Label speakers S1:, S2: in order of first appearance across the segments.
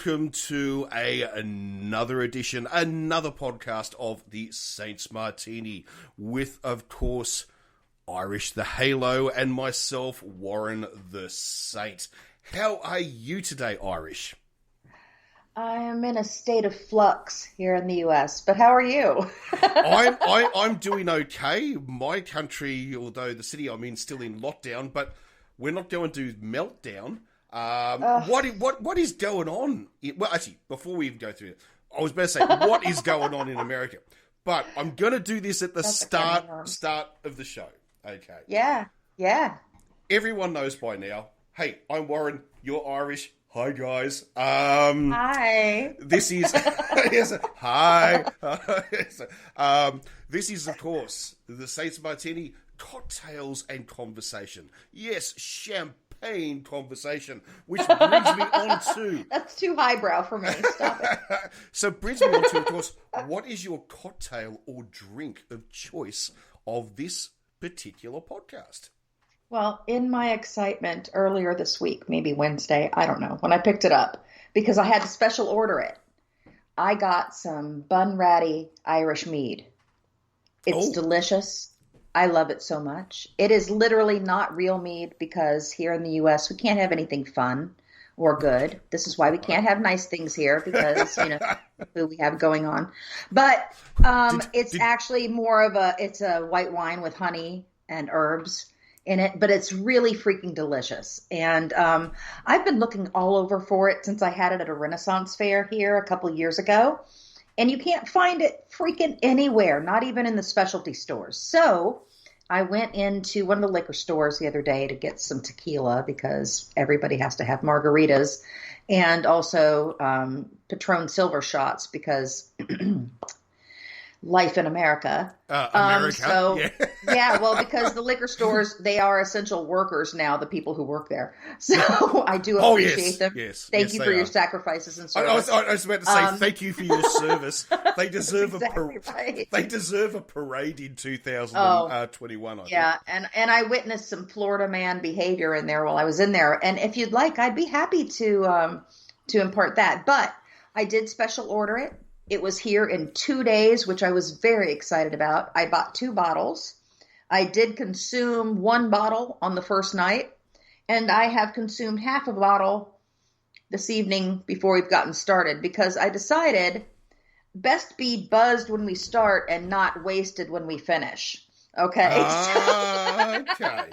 S1: welcome to another edition, another podcast of the Saints Martini with, of course, Irish the Halo and myself, Warren the Saint. How are you today, Irish?
S2: I am in a state of flux here in the U.S., but how are you?
S1: I'm doing okay. My country, although the city I'm in, still in lockdown, but we're not going to meltdown. What is going on? Well, actually, before we even go through it, I was about to say, what is going on in America? But I'm going to do this at the start of the show. Okay.
S2: Yeah.
S1: Everyone knows by now. Hey, I'm Warren. You're Irish. Hi, guys.
S2: Hi.
S1: This is... yes, hi. This is, of course, the Saints Martini cocktails and conversation. Yes, champagne conversation, which brings me on to...
S2: That's too highbrow for me. Stop it.
S1: So brings me on to, of course, what is your cocktail or drink of choice of this particular podcast?
S2: Well, in my excitement earlier this week, maybe Wednesday, I don't know, when I picked it up, because I had to special order it, I got some Bunratty Irish mead. It's delicious. I love it so much. It is literally not real mead because here in the U.S. we can't have anything fun or good. This is why we can't have nice things here because, who we have going on. But it's actually more of it's a white wine with honey and herbs in it, but it's really freaking delicious. And I've been looking all over for it since I had it at a Renaissance fair here a couple of years ago. And you can't find it freaking anywhere, not even in the specialty stores. So I went into one of the liquor stores the other day to get some tequila because everybody has to have margaritas, and also Patron Silver shots because life in America. Well, because the liquor stores, they are essential workers now, the people who work there. So I do appreciate them.
S1: Yes,
S2: thank you for your sacrifices and service.
S1: I was about to say thank you for your service. They deserve They deserve a parade in 2021. I think.
S2: And I witnessed some Florida man behavior in there while I was in there. And if you'd like, I'd be happy to impart that. But I did special order it. It was here in 2 days, which I was very excited about. I bought 2 bottles. I did consume 1 bottle on the first night, and I have consumed half a bottle this evening before we've gotten started because I decided best be buzzed when we start and not wasted when we finish. Okay.
S1: Okay.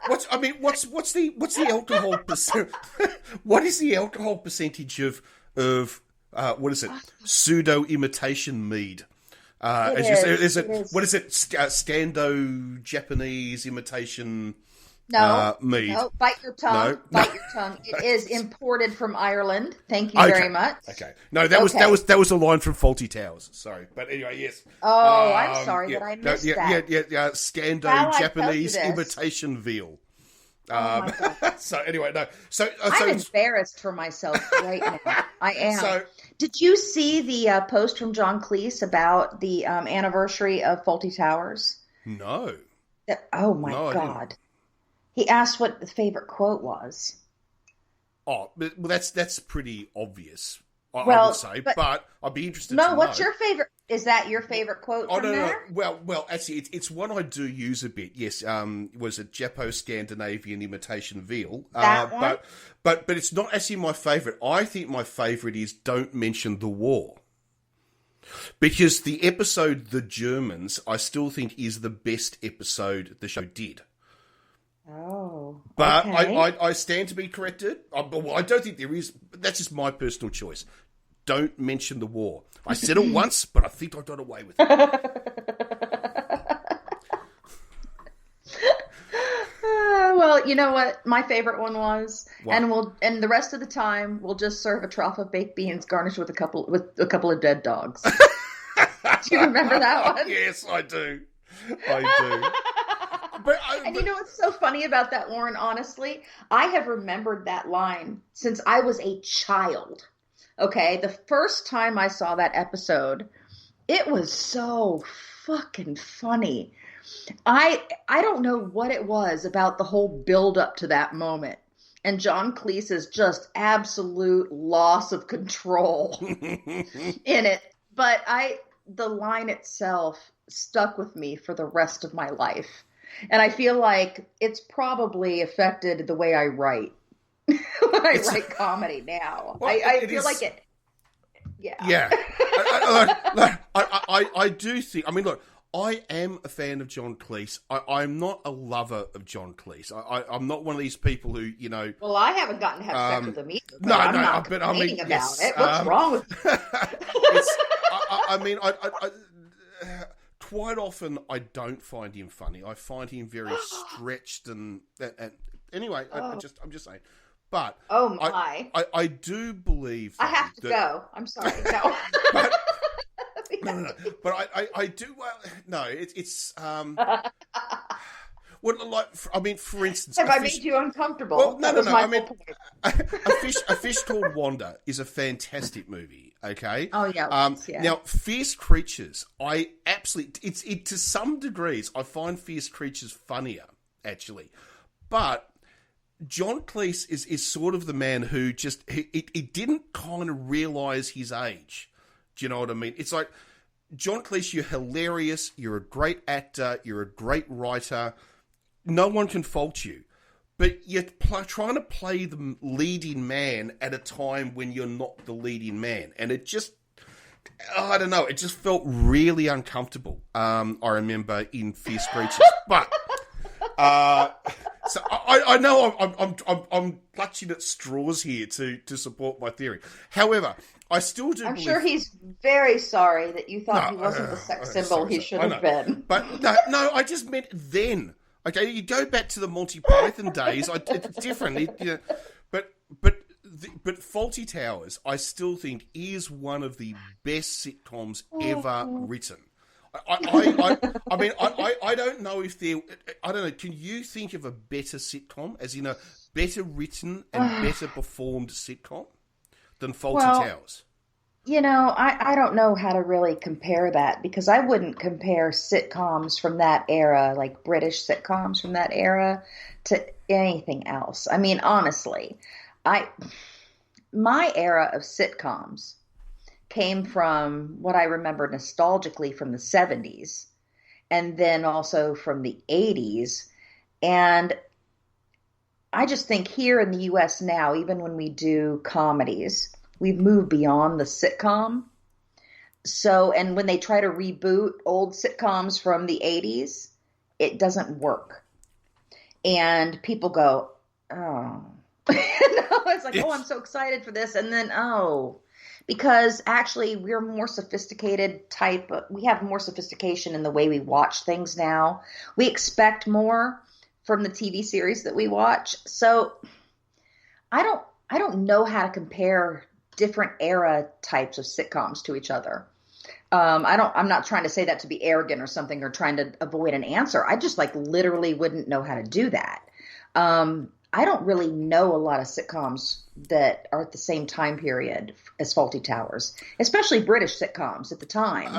S1: What's the alcohol percent? What is the alcohol percentage of what is it? Pseudo imitation mead. What is it? Stando Japanese imitation mead.
S2: No, bite your tongue. No. Bite your tongue. It is imported from Ireland. Thank you very much.
S1: Okay. No, that was a line from Fawlty Towers. Sorry, but anyway, yes.
S2: Oh, I'm sorry that I missed that.
S1: Yeah. Stando Japanese imitation veal.
S2: Oh my God.
S1: So anyway, no. So
S2: I'm embarrassed for myself right now. I am. Did you see the post from John Cleese about the anniversary of Fawlty Towers?
S1: No.
S2: Oh my God. He asked what the favorite quote was.
S1: Oh, well, that's pretty obvious. I would say, but I'd be interested to know.
S2: What's your favorite? Is that your favorite quote from there?
S1: No. Well, actually, it's one I do use a bit. Yes, was it Japo-Scandinavian imitation veal?
S2: That one?
S1: But it's not actually my favourite. I think my favourite is Don't Mention the War. Because the episode The Germans, I still think is the best episode the show did.
S2: Oh,
S1: but
S2: okay.
S1: I stand to be corrected. I don't think there is. That's just my personal choice. Don't mention the war. I said it once, but I think I got away with it.
S2: Well, you know what my favorite one was, what? and the rest of the time we'll just serve a trough of baked beans garnished with a couple of dead dogs. Do you remember that one?
S1: Yes, I do.
S2: And you know what's so funny about that, Warren? Honestly, I have remembered that line since I was a child. Okay, the first time I saw that episode, it was so fucking funny. I don't know what it was about the whole build up to that moment. And John Cleese's just absolute loss of control in it. But the line itself stuck with me for the rest of my life. And I feel like it's probably affected the way I write when I write comedy now.
S1: Well,
S2: I feel like it. Yeah.
S1: Yeah. I do think, I mean, look, I am a fan of John Cleese. I'm not a lover of John Cleese. I'm not one of these people who, you know.
S2: Well, I haven't gotten to have sex with him either.
S1: No,
S2: I'm
S1: no,
S2: not
S1: but I mean,
S2: about
S1: yes,
S2: it. What's wrong with you?
S1: I mean, quite often I don't find him funny. I find him very stretched and anyway, I'm just saying. But
S2: oh my,
S1: I do believe
S2: I have to go. I'm sorry. No.
S1: But, no. But I do. Well, no, it's Well, like, I mean, for instance,
S2: have I made you uncomfortable?
S1: Well, no. I mean,
S2: a
S1: fish called Wanda is a fantastic movie. Okay.
S2: Oh yeah. Yeah.
S1: Now, Fierce Creatures, I absolutely it to some degrees I find Fierce Creatures funnier actually, but John Cleese is sort of the man who just he didn't kind of realize his age. Do you know what I mean? It's like, John Cleese, you're hilarious, you're a great actor, you're a great writer. No one can fault you. But you're trying to play the leading man at a time when you're not the leading man. And it just, I don't know, it just felt really uncomfortable, I remember, in Fierce Creatures. But, so I know I'm clutching at straws here to support my theory. However, I still do.
S2: I'm sure he's very sorry that you thought he wasn't the sex symbol he should have been.
S1: But no, I just meant then. Okay, you go back to the Monty Python days. It's different, but Fawlty Towers, I still think, is one of the best sitcoms ever written. I mean, I don't know if there. I don't know. Can you think of a better sitcom, as in a better written and better performed sitcom than Fawlty Towers?
S2: You know, I don't know how to really compare that, because I wouldn't compare sitcoms from that era, like British sitcoms from that era, to anything else. I mean, honestly, my era of sitcoms came from what I remember nostalgically from the 70s, and then also from the 80s. And I just think here in the US now, even when we do comedies, we've moved beyond the sitcom. So, and when they try to reboot old sitcoms from the 80s, it doesn't work. And people go, oh. It's like, oh, I'm so excited for this. And then, because actually we're more sophisticated we have more sophistication in the way we watch things now. We expect more from the TV series that we watch. So I don't know how to compare different era types of sitcoms to each other. I'm not trying to say that to be arrogant or something, or trying to avoid an answer. I just literally wouldn't know how to do that. I don't really know a lot of sitcoms that are at the same time period as Fawlty Towers, especially British sitcoms at the time.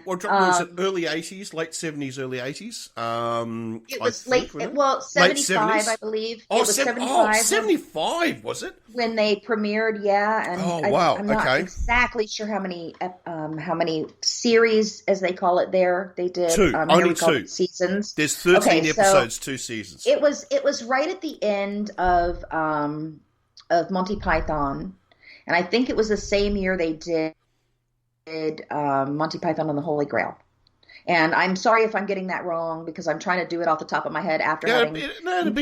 S1: Was it early 80s, late 70s, early 80s?
S2: It was 75, I believe.
S1: Oh,
S2: it was 75.
S1: 75, was it?
S2: When they premiered, yeah. And
S1: wow,
S2: I'm not exactly sure how many series, as they call it there, they did.
S1: Two, only 2
S2: seasons.
S1: There's 13 episodes, 2 seasons.
S2: It was right at the end of Monty Python, and I think it was the same year they did Monty Python and the Holy Grail. And I'm sorry if I'm getting that wrong, because I'm trying to do it off the top of my head after having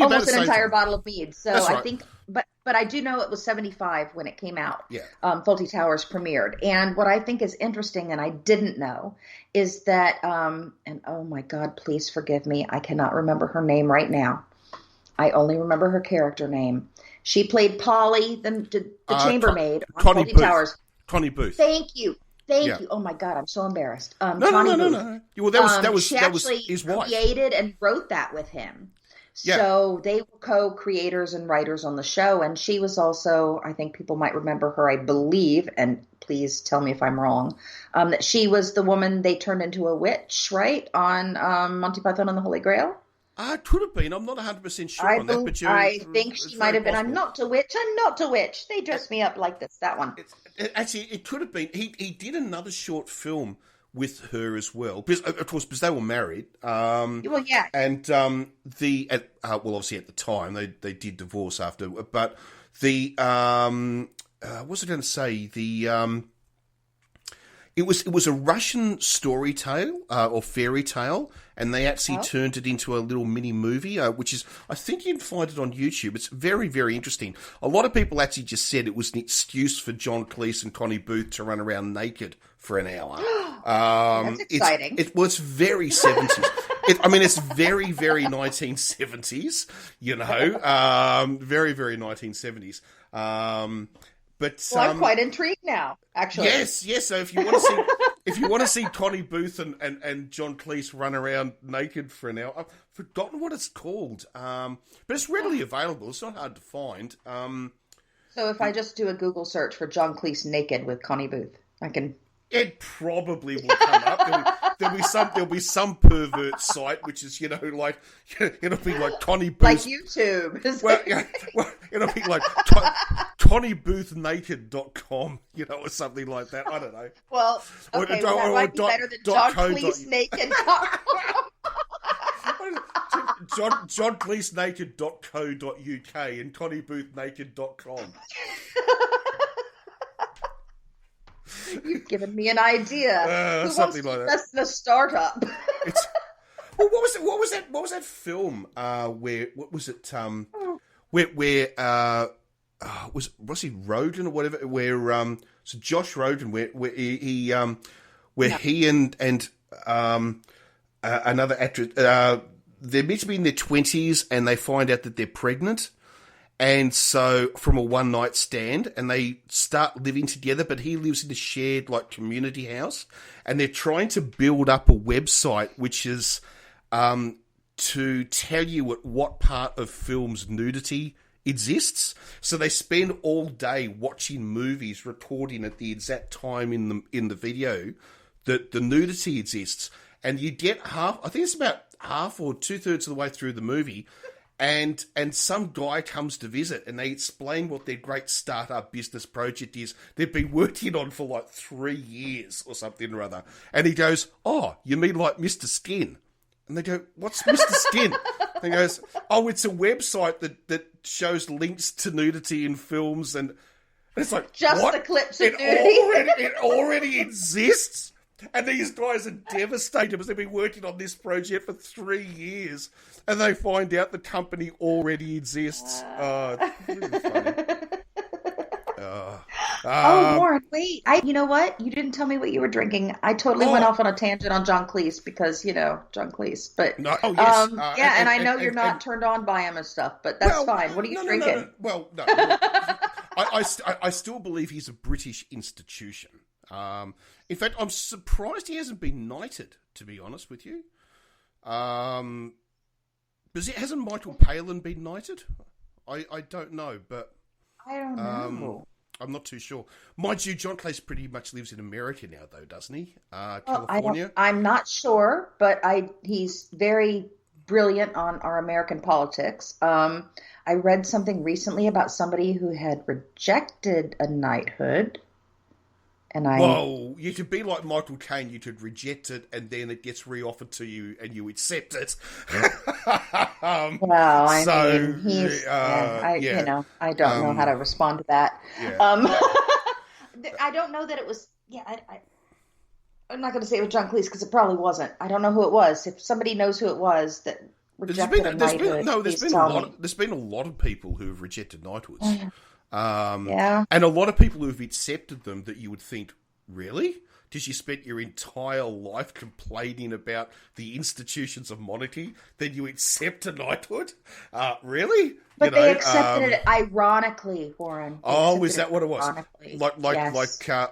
S2: almost an entire bottle of mead. So I think, but I do know it was 75 when it came out.
S1: Yeah.
S2: Fawlty Towers premiered. And what I think is interesting, and I didn't know, is that, and oh my God, please forgive me, I cannot remember her name right now. I only remember her character name. She played Polly, the chambermaid on Fawlty Towers.
S1: Connie Booth.
S2: Thank you. Thank you. Oh my God, I'm so embarrassed.
S1: No. Well, that was his wife.
S2: Created and wrote that with him. Yeah. So they were co-creators and writers on the show, and she was also, I think people might remember her, I believe, and please tell me if I'm wrong, that she was the woman they turned into a witch, right, on Monty Python and the Holy Grail.
S1: It could have been. I'm not 100% sure on that, but
S2: I think she might have been.
S1: Possible.
S2: I'm not a witch. I'm not a witch. They dressed me up like this. That one.
S1: Actually, it could have been. He did another short film with her as well, because of course, because they were married.
S2: Well, yeah.
S1: And obviously at the time they did divorce after, but the what was I going to say? It was a Russian story tale or fairy tale, and they actually turned it into a little mini movie, which is, I think you can find it on YouTube. It's very, very interesting. A lot of people actually just said it was an excuse for John Cleese and Connie Booth to run around naked for an hour.
S2: That's exciting.
S1: It's very 70s. It's very, very 1970s, very, very 1970s. But
S2: I'm quite intrigued now, actually.
S1: Yes. So if you want to see Connie Booth and John Cleese run around naked for an hour, I've forgotten what it's called. But it's readily available. It's not hard to find.
S2: So if I just do a Google search for John Cleese naked with Connie Booth, I can.
S1: It probably will come up. There'll be some pervert site which is it'll be like Connie Booth,
S2: like YouTube.
S1: It'll be like ConnieBoothNaked.com, or something like that. I don't know.
S2: Well, okay, that might be better than John Cleese Naked.
S1: JohnCleeseNaked.co.uk and ConnieBoothNaked.com.
S2: You've given me an idea.
S1: Something like that.
S2: That's the startup.
S1: Well, what was that film? Where was it? Was he Roden or whatever? Where so Josh Roden, where he and another actress, they're meant to be in their 20s, and they find out that they're pregnant. And so, from a one-night stand, and they start living together, but he lives in a shared, community house, and they're trying to build up a website which is to tell you at what part of films nudity exists. So they spend all day watching movies, recording at the exact time in the video that the nudity exists, and you get I think it's about half or 2/3 of the way through the movie. And some guy comes to visit, and they explain what their great startup business project is they've been working on for 3 years or something or other. And he goes, "Oh, you mean like Mr. Skin?" And they go, "What's Mr. Skin?" And he goes, "Oh, it's a website that shows links to nudity in films." And it's like,
S2: just
S1: what?
S2: The clips of nudity.
S1: It already exists. And these guys are devastated because they've been working on this project for 3 years, and they find out the company already exists. It's really funny.
S2: Warren, wait. You know what? You didn't tell me what you were drinking. I totally went off on a tangent on John Cleese because, John Cleese. But
S1: no, yes.
S2: and I know you're not turned on by him and stuff, but that's fine. What are you drinking?
S1: No. Well, no. I still believe he's a British institution. In fact, I'm surprised he hasn't been knighted, to be honest with you. Hasn't Michael Palin been knighted? I don't know, but
S2: I don't know.
S1: I'm not too sure. Mind you, John Cleese pretty much lives in America now, though, doesn't he? California?
S2: I'm not sure, but he's very brilliant on our American politics. I read something recently about somebody who had rejected a knighthood.
S1: Well, you could be like Michael Caine. You could reject it, and then it gets reoffered to you, and you accept it.
S2: I don't know how to respond to that.
S1: Yeah.
S2: I don't know that it was. Yeah, I'm not going to say it was John Cleese because it probably wasn't. I don't know who it was. If somebody knows who it was that rejected a knighthood,
S1: there's been a lot of people who have rejected knighthoods. And a lot of people who've accepted them that you would think, really? Because you spent your entire life complaining about the institutions of monarchy, then you accept a knighthood? Really?
S2: But they accepted it ironically, Warren.
S1: Is that what it was?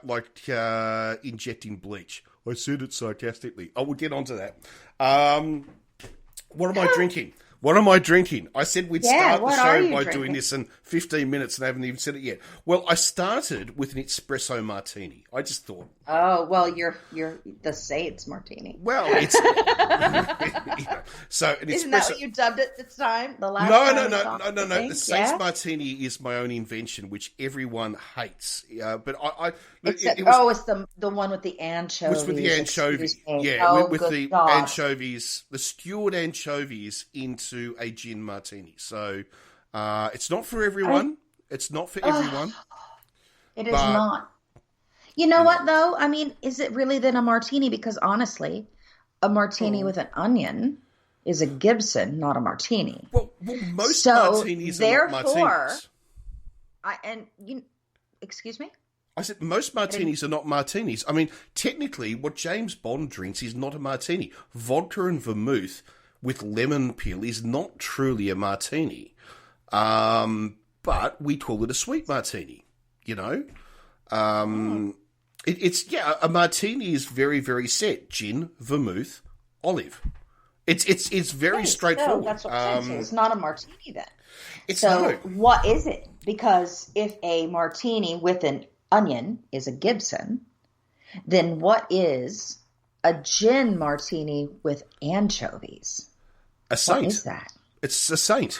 S1: Like injecting bleach. I said it sarcastically. I will get onto that. What am I drinking? What am I drinking? I said we'd
S2: Yeah,
S1: start the
S2: what are
S1: show
S2: you
S1: by
S2: drinking?
S1: doing this in 15 minutes and I haven't even said it yet. Well, I started with an espresso martini. I just thought,
S2: Oh, well, you're the Saints Martini.
S1: well, it's so an
S2: Isn't that
S1: espresso.
S2: what you dubbed it this time? The last
S1: No,
S2: time
S1: no,
S2: we
S1: no,
S2: talked,
S1: no, no,
S2: I
S1: no.
S2: think?
S1: The Saints
S2: Yeah?
S1: Martini is my own invention, which everyone hates. But
S2: Except,
S1: it was
S2: it's the one with the anchovies.
S1: with the anchovy.
S2: Excuse me.
S1: Yeah,
S2: Oh,
S1: with
S2: good
S1: the
S2: God.
S1: anchovies, the stewed anchovies into a gin martini. So it's not for everyone. It's not for everyone.
S2: It is
S1: But,
S2: not. You know what, though? I mean, is it really then a martini? Because honestly, a martini with an onion is a Gibson, not a martini.
S1: Well, most
S2: So,
S1: martinis are not
S2: therefore-
S1: martinis.
S2: Excuse me?
S1: I said most martinis are not martinis. I mean, technically, what James Bond drinks is not a martini. Vodka and vermouth with lemon peel is not truly a martini. But we call it a sweet martini, you know? A martini is very, very set. Gin, vermouth, olive. It's very
S2: Right,
S1: straightforward.
S2: So that's what I'm saying. So it's not a martini then.
S1: It's
S2: So
S1: no.
S2: what is it? Because if a martini with an onion is a Gibson, then what is a gin martini with anchovies?
S1: A saint.
S2: What is that?
S1: It's a saint.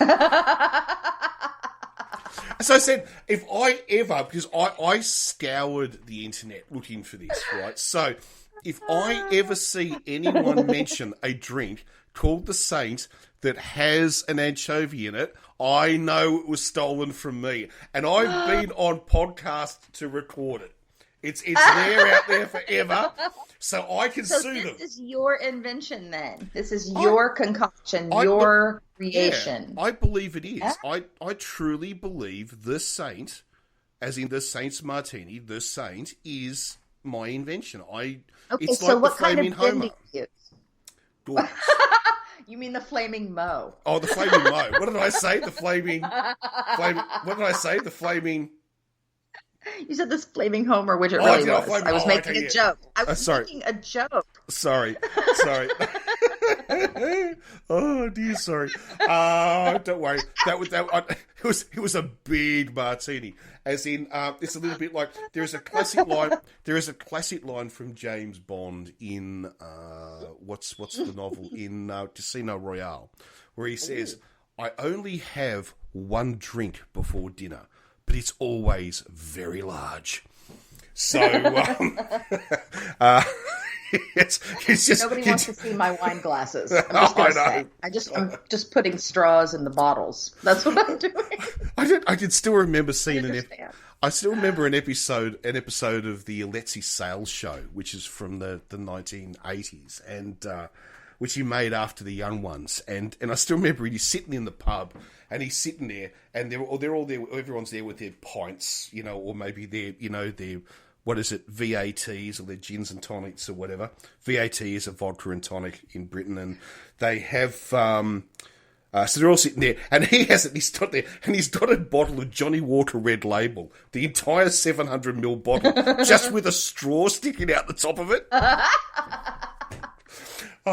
S1: So I said, if I ever, because I scoured the internet looking for this, right? So if I ever see anyone mention a drink called the Saint that has an anchovy in it, I know it was stolen from me. And I've been on podcast to record it. It's there out there forever, so I can sue them.
S2: This is your invention then. This is your concoction, your creation.
S1: Yeah, I believe it is. I truly believe the Saint, as in the Saints Martini, the Saint is my invention. It's
S2: so
S1: like
S2: what
S1: the
S2: kind
S1: Flaming
S2: of gin
S1: Homer.
S2: do you use?
S1: Gorgeous.
S2: You mean the Flaming Mo?
S1: Oh, the Flaming Mo. What did I say? The flaming. What did I say? The Flaming.
S2: You said this Flaming Homer, which it
S1: Oh,
S2: really
S1: yeah,
S2: was.
S1: Flaming-
S2: I was
S1: oh,
S2: making
S1: okay,
S2: a
S1: yeah.
S2: joke. I was
S1: Sorry.
S2: making a joke.
S1: Sorry. Oh dear, sorry. Don't worry. It was a big martini. As in, it's a little bit like there is a classic line. There is a classic line from James Bond in what's the novel in Casino Royale, where he says, "I only have one drink before dinner, but it's always very large." So it's just
S2: Nobody wants to see my wine glasses. I'm just gonna say. I'm just putting straws in the bottles. That's what I'm doing.
S1: I can still remember seeing
S2: Understand.
S1: I still remember an episode of the Alexi Sales show, which is from the 1980s, and which he made after the Young Ones, and I still remember he's sitting in the pub, and he's sitting there, and they're all there, everyone's there with their pints, you know, or maybe their what is it, VATs, or their gins and tonics or whatever. VAT is a vodka and tonic in Britain, and they have so they're all sitting there, and he has it. He's got there, and he's got a bottle of Johnny Walker Red Label, the entire 700ml bottle, just with a straw sticking out the top of it. I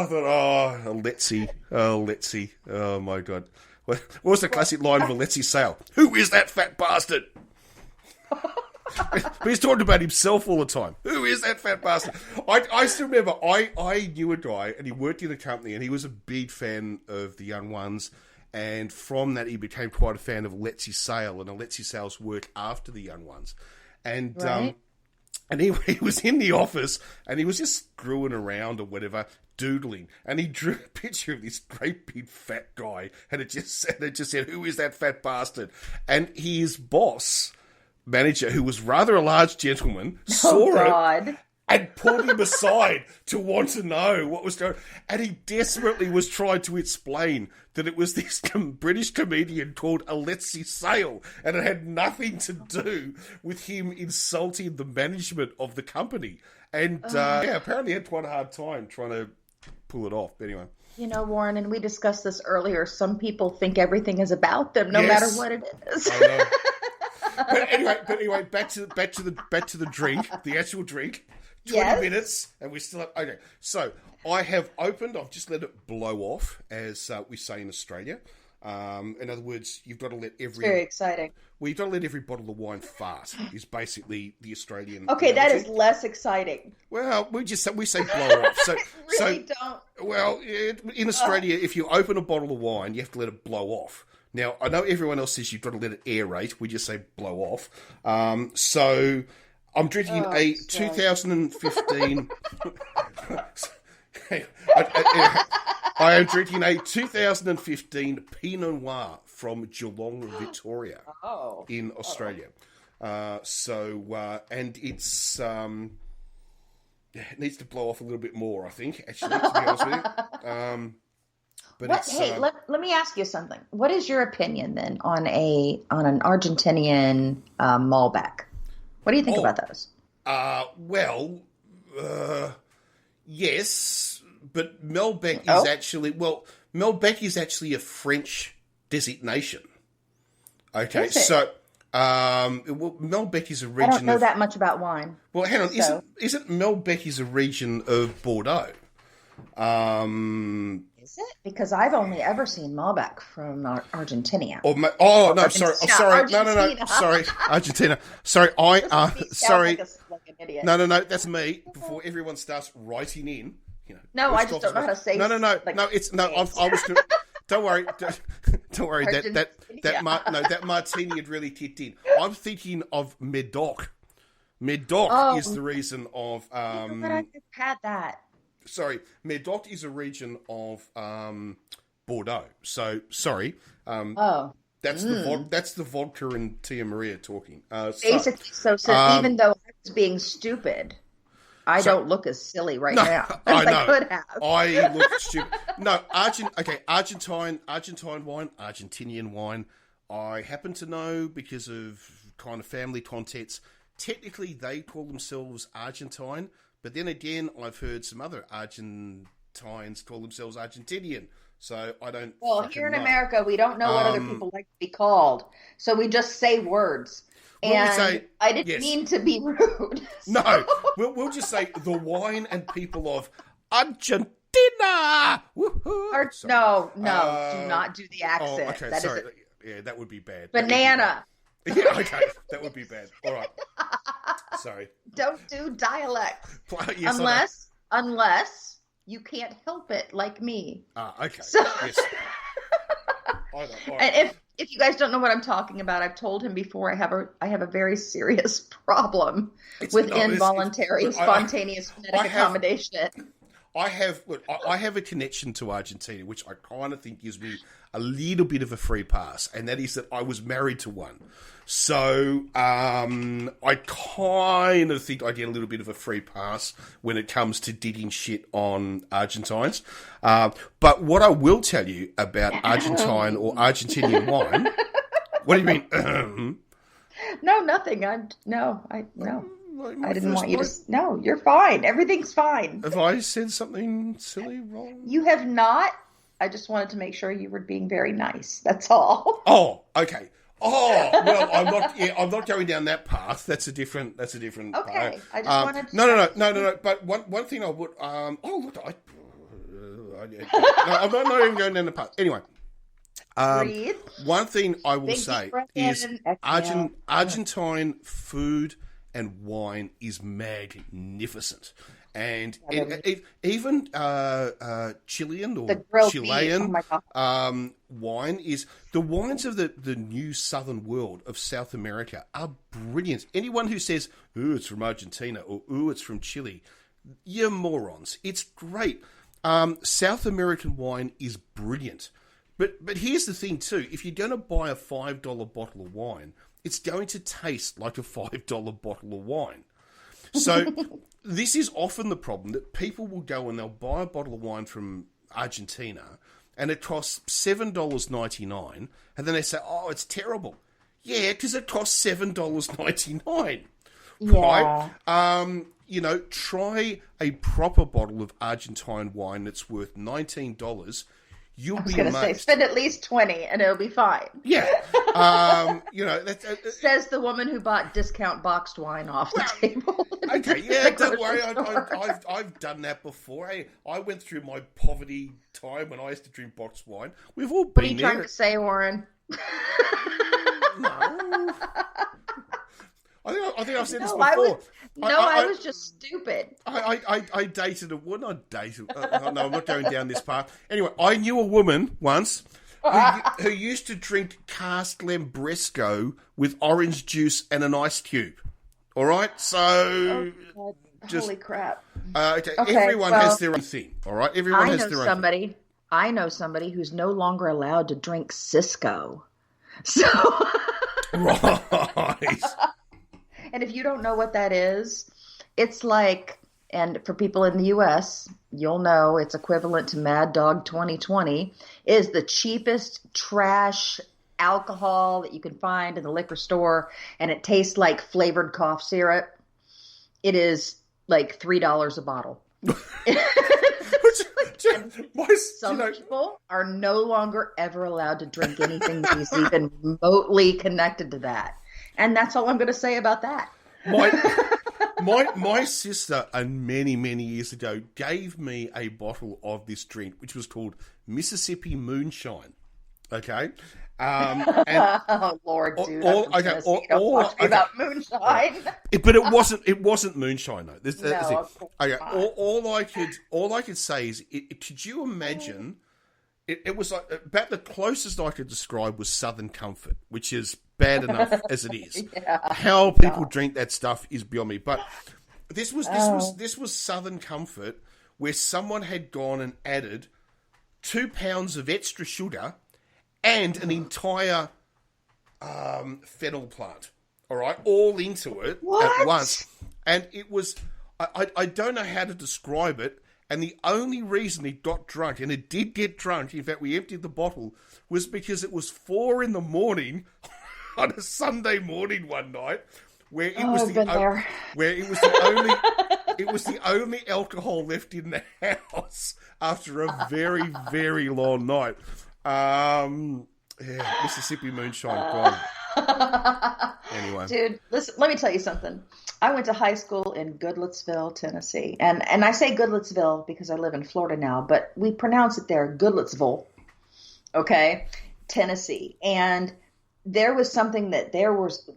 S1: thought, Alexi, oh my God. What was the classic line of Alexi Sale? Who is that fat bastard? But he's talking about himself all the time. Who is that fat bastard? I still remember, I knew a guy, and he worked in the company, and he was a big fan of the Young Ones, and from that he became quite a fan of Alexi Sale and Alexi Sale's work after the Young Ones. And
S2: Right.
S1: and he was in the office, and he was just screwing around or whatever, doodling, and he drew a picture of this great big fat guy, and it just said, "Who is that fat bastard?" And his boss manager, who was rather a large gentleman, saw it and pulled him aside to want to know what was going on. And he desperately was trying to explain that it was this British comedian called Alexi Sale, and it had nothing to do with him insulting the management of the company. And apparently he had quite a hard time trying to pull it off. But anyway.
S2: You know, Warren, and we discussed this earlier. Some people think everything is about them, no
S1: Yes.
S2: matter what it is.
S1: I know. But anyway, back to the drink, the actual drink.
S2: Yes.
S1: minutes, and we still have... Okay, so I have opened, I've just let it blow off, as we say in Australia. In other words, you've got to let every...
S2: Very exciting.
S1: Well, you've got to let every bottle of wine fart, is basically the Australian
S2: Okay, that
S1: analogy.
S2: is less exciting.
S1: Well, we say blow off. So,
S2: Really don't.
S1: Well, in Australia, if you open a bottle of wine, you have to let it blow off. Now, I know everyone else says you've got to let it aerate. We just say blow off. So I'm drinking a 2015... I am drinking a 2015 Pinot Noir from Geelong, Victoria, in Australia. And it's... it needs to blow off a little bit more, I think, actually, to be honest with you.
S2: Let me ask you something. What is your opinion then on an Argentinian Malbec? What do you think about those?
S1: Yes, but Malbec is actually... Well, Malbec is actually a French designation. Okay, so... Malbec is a region.
S2: I don't know that much about wine.
S1: Well, hang on. Isn't Malbec is a region of Bordeaux?
S2: Is it? Because I've only ever seen Malbec from Argentina.
S1: Sorry. No. Sorry, Argentina. Sorry, sorry.
S2: Like an idiot.
S1: No. That's me. Before everyone starts writing in,
S2: No, I just don't know how to say.
S1: No. I was. Don't worry. Don't worry. That martini had really kicked in. I'm thinking of Medoc. Medoc is the reason of.
S2: But I just had that.
S1: Sorry, Medoc is a region of Bordeaux. So sorry. That's the vodka and Tia Maria talking.
S2: Basically, so even though I was being stupid, I don't look as silly now as I could have.
S1: I look stupid. No, Argentine wine, Argentinian wine. I happen to know because of kind of family contexts. Technically, they call themselves Argentine, but then again, I've heard some other Argentines call themselves Argentinian. So I don't.
S2: Well, here in America, we don't know what other people like to be called, so we just say words. I didn't mean to be rude. So.
S1: No, we'll just say the wine and people of Argentina.
S2: No, do not do the accent.
S1: Oh, okay, sorry. Yeah, that would be bad.
S2: Banana.
S1: Yeah, okay, that would be bad. All right. Sorry.
S2: Don't do dialects
S1: Yes,
S2: unless you can't help it, like me.
S1: Okay.
S2: So,
S1: yes.
S2: And if you guys don't know what I'm talking about, I've told him before. I have a very serious problem with involuntary, spontaneous phonetic accommodation.
S1: I have a connection to Argentina, which I kind of think gives me a little bit of a free pass, and that is that I was married to one. So I kind of think I get a little bit of a free pass when it comes to digging shit on Argentines. But what I will tell you about Argentine or Argentinian wine... What do you mean?
S2: No, nothing. I didn't want you to... No, you're fine. Everything's fine.
S1: Have I said something silly wrong?
S2: You have not. I just wanted to make sure you were being very nice. That's all.
S1: Oh, okay. Oh, well, I'm not going down that path. That's a different.
S2: Okay, I just wanted.
S1: No. But one thing I would. I'm not even going down the path. Anyway,
S2: breathe.
S1: One thing I will say is Argentine food and wine is magnificent. And even Chilean or Chilean wine is... The wines of the new southern world of South America are brilliant. Anyone who says, ooh, it's from Argentina or ooh, it's from Chile, you're morons. It's great. South American wine is brilliant. But here's the thing too. If you're going to buy a $5 bottle of wine, it's going to taste like a $5 bottle of wine. So... This is often the problem, that people will go and they'll buy a bottle of wine from Argentina and it costs $7.99 and then they say, oh, it's terrible. Yeah, because it costs $7.99.
S2: Yeah.
S1: Right? Try a proper bottle of Argentine wine that's worth $19. you'll
S2: I was
S1: be
S2: going to say,
S1: amazed.
S2: spend at least 20 and it'll be fine.
S1: Yeah. You know,
S2: Says the woman who bought discount boxed wine off the table.
S1: Okay, yeah, don't worry. I've done that before. Hey, I went through my poverty time when I used to drink boxed wine. We've all been
S2: What are you
S1: there.
S2: trying to say, Warren?
S1: No. I think I've said this before.
S2: I was just stupid.
S1: I dated a woman. I dated. No, I'm not going down this path. Anyway, I knew a woman once who used to drink cast Lambresco with orange juice and an ice cube. All right, so
S2: holy crap!
S1: Okay, everyone has their own thing. All right, everyone has their own thing.
S2: I know somebody who's no longer allowed to drink Cisco. So
S1: right.
S2: And if you don't know what that is, it's like, and for people in the U.S., you'll know it's equivalent to Mad Dog 2020, is the cheapest trash alcohol that you can find in the liquor store, and it tastes like flavored cough syrup. It is like $3 a bottle. Some people are no longer ever allowed to drink anything that is even remotely connected to that. And that's all I'm going to say about that.
S1: My sister, many, many years ago, gave me a bottle of this drink, which was called Mississippi Moonshine. Okay?
S2: Oh, Lord, dude. About moonshine.
S1: But it wasn't moonshine, though.
S2: No,
S1: all I could say is, could you imagine, it was like, about the closest I could describe was Southern Comfort, which is bad enough as it is.
S2: Yeah.
S1: How people drink that stuff is beyond me. But this was Southern Comfort, where someone had gone and added 2 pounds of extra sugar and an entire fennel plant. All right, all into it at once. And it was, I don't know how to describe it. And the only reason it got drunk, and it did get drunk, in fact, we emptied the bottle, was because it was 4 a.m. on a Sunday morning one night, where it was the only alcohol left in the house after a very, very long night. Mississippi Moonshine gone. Anyway,
S2: dude, listen. Let me tell you something. I went to high school in Goodlettsville, Tennessee, and I say Goodlettsville because I live in Florida now, but we pronounce it there Goodlettsville. Okay, Tennessee, and there was something that there was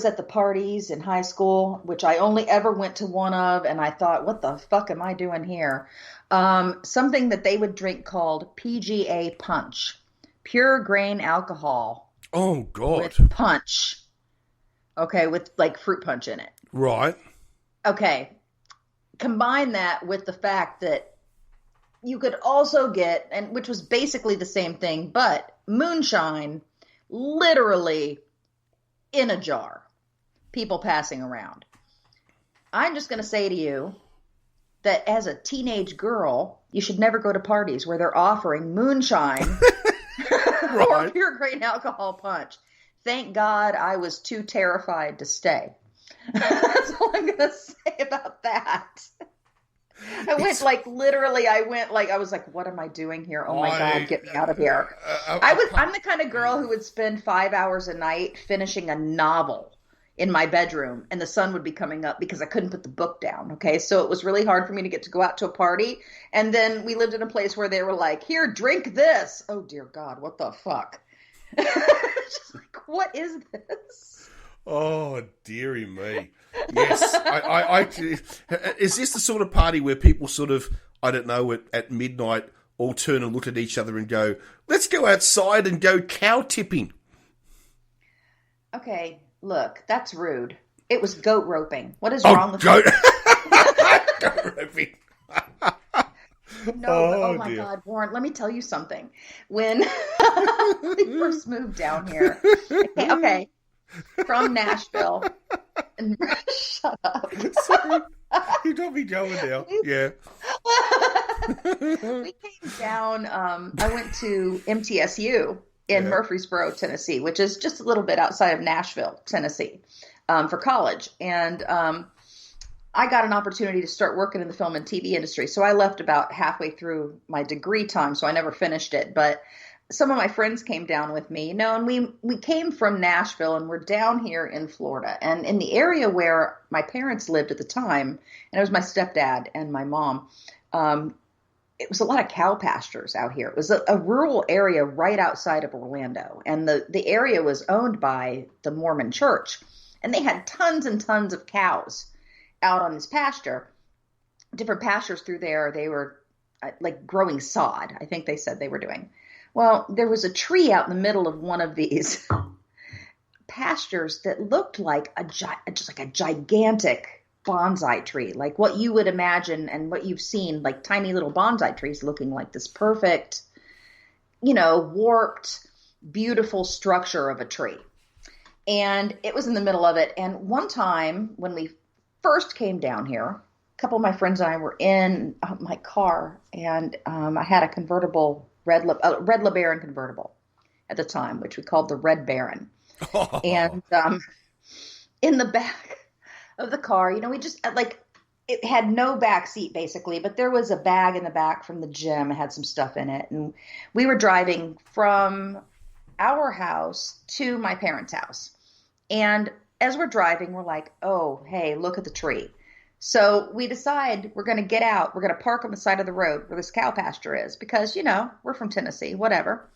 S2: at the parties in high school, which I only ever went to one of, and I thought, what the fuck am I doing here? Something that they would drink called PGA punch, pure grain alcohol.
S1: Oh, God.
S2: With punch. Okay, with like fruit punch in it.
S1: Right.
S2: Okay. Combine that with the fact that you could also get, and which was basically the same thing, but moonshine literally in a jar. People passing around. I'm just going to say to you that as a teenage girl, you should never go to parties where they're offering moonshine or pure grain alcohol punch. Thank God I was too terrified to stay. That's all I'm going to say about that. I was like, what am I doing here? Oh my God, get me out of here. I'm the kind of girl who would spend 5 hours a night finishing a novel in my bedroom, and the sun would be coming up because I couldn't put the book down. Okay. So it was really hard for me to get to go out to a party. And then we lived in a place where they were like, here, drink this. Oh dear God, what the fuck? Just like, what is this?
S1: Oh, dearie me. Yes. Is this the sort of party where people sort of, I don't know, at midnight all turn and look at each other and go, let's go outside and go cow tipping?
S2: Okay, look, that's rude. It was goat roping. What is wrong with goat?
S1: Goat roping.
S2: No, oh my dear. God, Warren, let me tell you something. When we first moved down here, okay, from Nashville, and shut up.
S1: Sorry, you got me going now. Yeah.
S2: We came down, I went to MTSU in Murfreesboro, Tennessee, which is just a little bit outside of Nashville, Tennessee, for college. And I got an opportunity to start working in the film and TV industry. So I left about halfway through my degree time, so I never finished it. But some of my friends came down with me, and we came from Nashville, and we're down here in Florida. And in the area where my parents lived at the time, and it was my stepdad and my mom, it was a lot of cow pastures out here. It was a rural area right outside of Orlando. And the area was owned by the Mormon church. And they had tons and tons of cows out on this pasture. Different pastures through there, they were like growing sod, I think they said they were doing. Well, there was a tree out in the middle of one of these pastures that looked like just like a gigantic bonsai tree, like what you would imagine and what you've seen, like tiny little bonsai trees looking like this perfect, warped, beautiful structure of a tree. And it was in the middle of it. And one time when we first came down here, a couple of my friends and I were in my car, and I had a convertible, Red LeBaron convertible at the time, which we called the Red Baron. And in the back of the car, we just it had no back seat basically, but there was a bag in the back from the gym. It had some stuff in it. And we were driving from our house to my parents' house. And as we're driving, we're like, oh, hey, look at the tree. So we decide we're going to get out. We're going to park on the side of the road where this cow pasture is because, we're from Tennessee, whatever.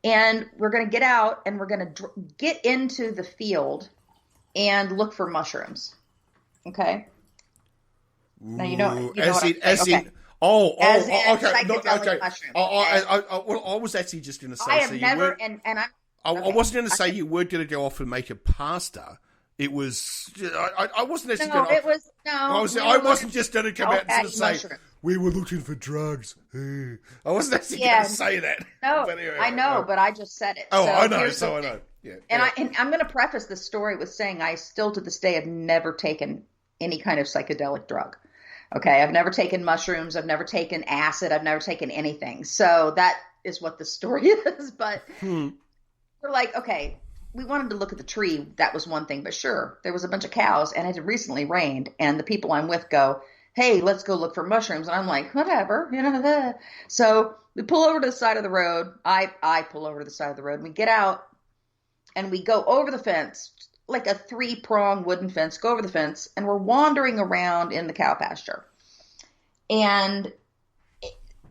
S2: And we're going to get out and we're going to get into the field and look for mushrooms. Okay. Now okay.
S1: Okay. I was actually just going to say.
S2: I have never,
S1: I wasn't going to say you weren't going to go off and make a pasta. It was. I wasn't actually going to.
S2: It was no.
S1: I wasn't just going to come out and sort of say we were looking for drugs. I wasn't actually going to say that.
S2: No, but anyway, I know, but I just said it.
S1: Oh, so I know. So I know. Yeah.
S2: And I'm going to preface this story with saying I still to this day have never taken any kind of psychedelic drug. Okay, I've never taken mushrooms. I've never taken acid. I've never taken anything. So that is what the story is. But we're like, okay, we wanted to look at the tree. That was one thing. But sure, there was a bunch of cows and it had recently rained. And the people I'm with go, hey, let's go look for mushrooms. And I'm like, whatever. So we pull over to the side of the road. I pull over to the side of the road. And we get out and we go over the fence, like a 3-prong wooden fence, go over the fence, and we're wandering around in the cow pasture. And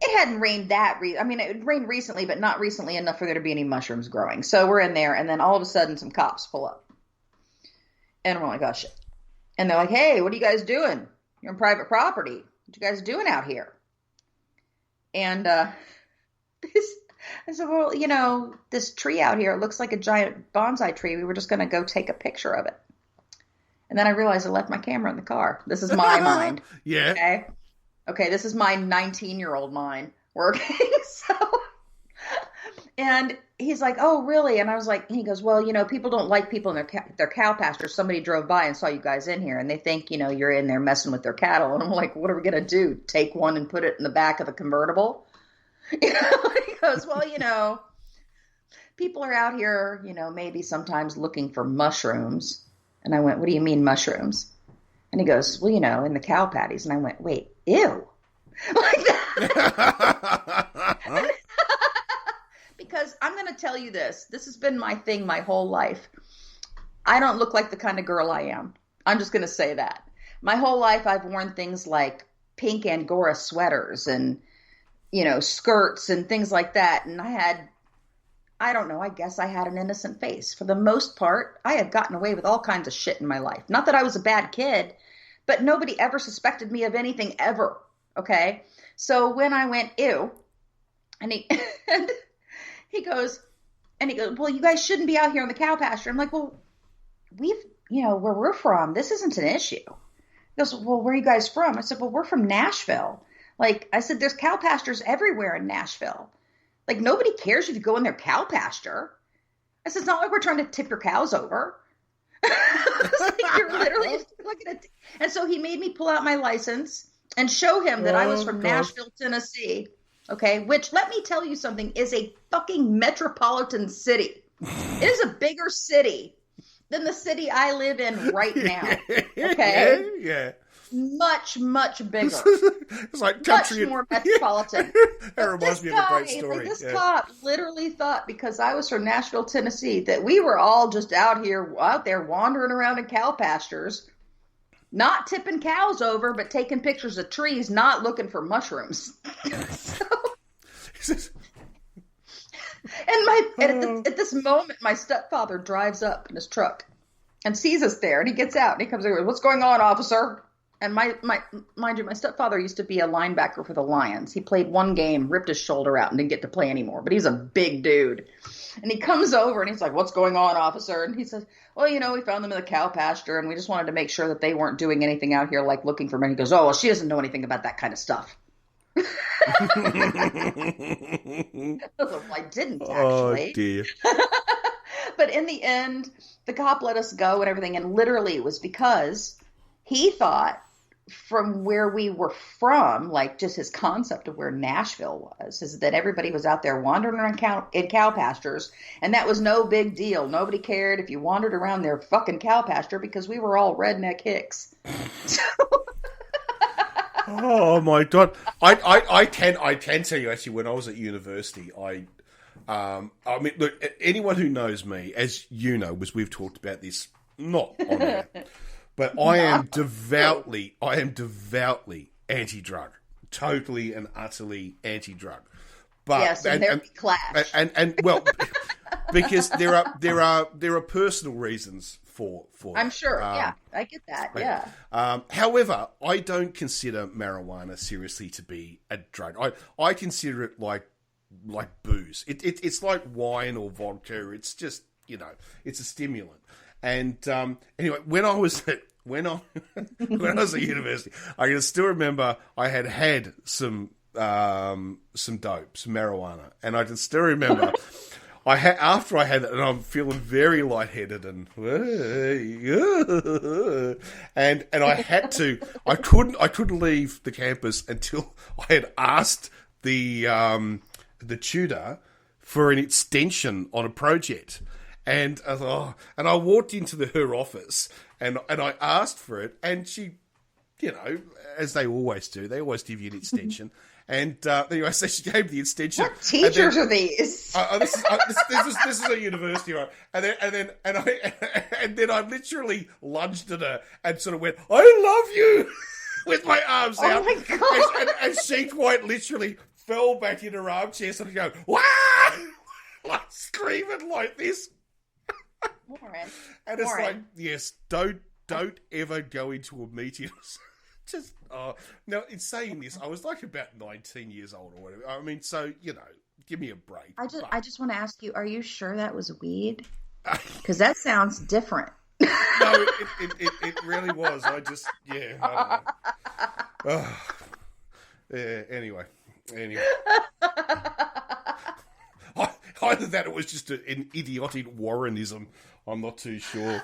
S2: it hadn't rained it rained recently, but not recently enough for there to be any mushrooms growing. So we're in there, and then all of a sudden some cops pull up. And we're like, oh, shit. And they're like, hey, what are you guys doing? You're on private property. What you guys doing out here? And I said, well, this tree out here, it looks like a giant bonsai tree. We were just going to go take a picture of it. And then I realized I left my camera in the car. This is my mind.
S1: Yeah.
S2: Okay, this is my 19-year-old mind working. And he's like, oh, really? And I was like, he goes, well, people don't like people in their cow pasture. Somebody drove by and saw you guys in here, and they think, you're in there messing with their cattle. And I'm like, what are we going to do? Take one and put it in the back of the convertible? He goes, well, people are out here, maybe sometimes looking for mushrooms. And I went, what do you mean mushrooms? And he goes, well, in the cow patties. And I went, wait, ew. Like that. Because I'm going to tell you this. This has been my thing my whole life. I don't look like the kind of girl I am. I'm just going to say that. My whole life I've worn things like pink Angora sweaters and skirts and things like that. And I don't know, I guess I had an innocent face. For the most part, I had gotten away with all kinds of shit in my life. Not that I was a bad kid, but nobody ever suspected me of anything ever. Okay? So when I went, ew, and he goes, well, you guys shouldn't be out here on the cow pasture. I'm like, well, where we're from, this isn't an issue. He goes, well, where are you guys from? I said, well, we're from Nashville. Like I said, there's cow pastures everywhere in Nashville. Like nobody cares if you go in their cow pasture. I said, it's not like we're trying to tip your cows over. You're literally looking at. And so he made me pull out my license and show him that I was from Nashville, Tennessee. Okay, which let me tell you something is a fucking metropolitan city. It is a bigger city than the city I live in right now. Okay,
S1: yeah.
S2: much, much bigger.
S1: It's like country.
S2: Much more metropolitan.
S1: That reminds me of a great story.
S2: This cop literally thought, because I was from Nashville, Tennessee, that we were all just out there wandering around in cow pastures, not tipping cows over, but taking pictures of trees, not looking for mushrooms. At this moment, my stepfather drives up in his truck and sees us there, and he gets out and he comes over. "What's going on, officer?" And mind you, my stepfather used to be a linebacker for the Lions. He played one game, ripped his shoulder out, and didn't get to play anymore. But he's a big dude. And he comes over and he's like, "What's going on, officer?" And he says, "Well, we found them in the cow pasture, and we just wanted to make sure that they weren't doing anything out here like looking for men." He goes, "Oh, well, she doesn't know anything about that kind of stuff." I didn't, actually.
S1: Oh, dear.
S2: But in the end, the cop let us go and everything. And literally it was because he thought from where we were from, like just his concept of where Nashville was, is that everybody was out there wandering around in cow pastures. And that was no big deal. Nobody cared if you wandered around their fucking cow pasture because we were all redneck hicks.
S1: Oh my God! I can tell you, actually, when I was at university, I mean, look, anyone who knows me, as you know, because we've talked about this, not on air, but I am devoutly anti-drug, totally and utterly anti-drug. But
S2: yes, and there we clash.
S1: And well, because there are personal reasons for
S2: I'm sure. Yeah, I get that. Yeah.
S1: However, I don't consider marijuana seriously to be a drug. I consider it like booze. It's like wine or vodka. It's just, it's a stimulant. And anyway, when I was at university, I can still remember I had some dope, some marijuana, and I can still remember. After I had it, and I'm feeling very lightheaded and I couldn't leave the campus until I had asked the tutor for an extension on a project, and I walked into her office and I asked for it, and she, as they always do, they always give you an extension. And anyway, so she gave the extension.
S2: What teachers are these?
S1: This is a university, right? And then I literally lunged at her and sort of went, "I love you," with my arms out.
S2: Oh my God!
S1: And she quite literally fell back in her armchair, sort of going, "Wah!" like screaming like this.
S2: Warren.
S1: And it's like, yes, don't ever go into a meeting. Just now, in saying this, I was like about 19 years old or whatever. I mean, so give me a break.
S2: I just want to ask you: are you sure that was weed? Because that sounds different.
S1: No, it really was. I don't know. Yeah. Anyway. Either that, or it was just an idiotic Warrenism. I'm not too sure.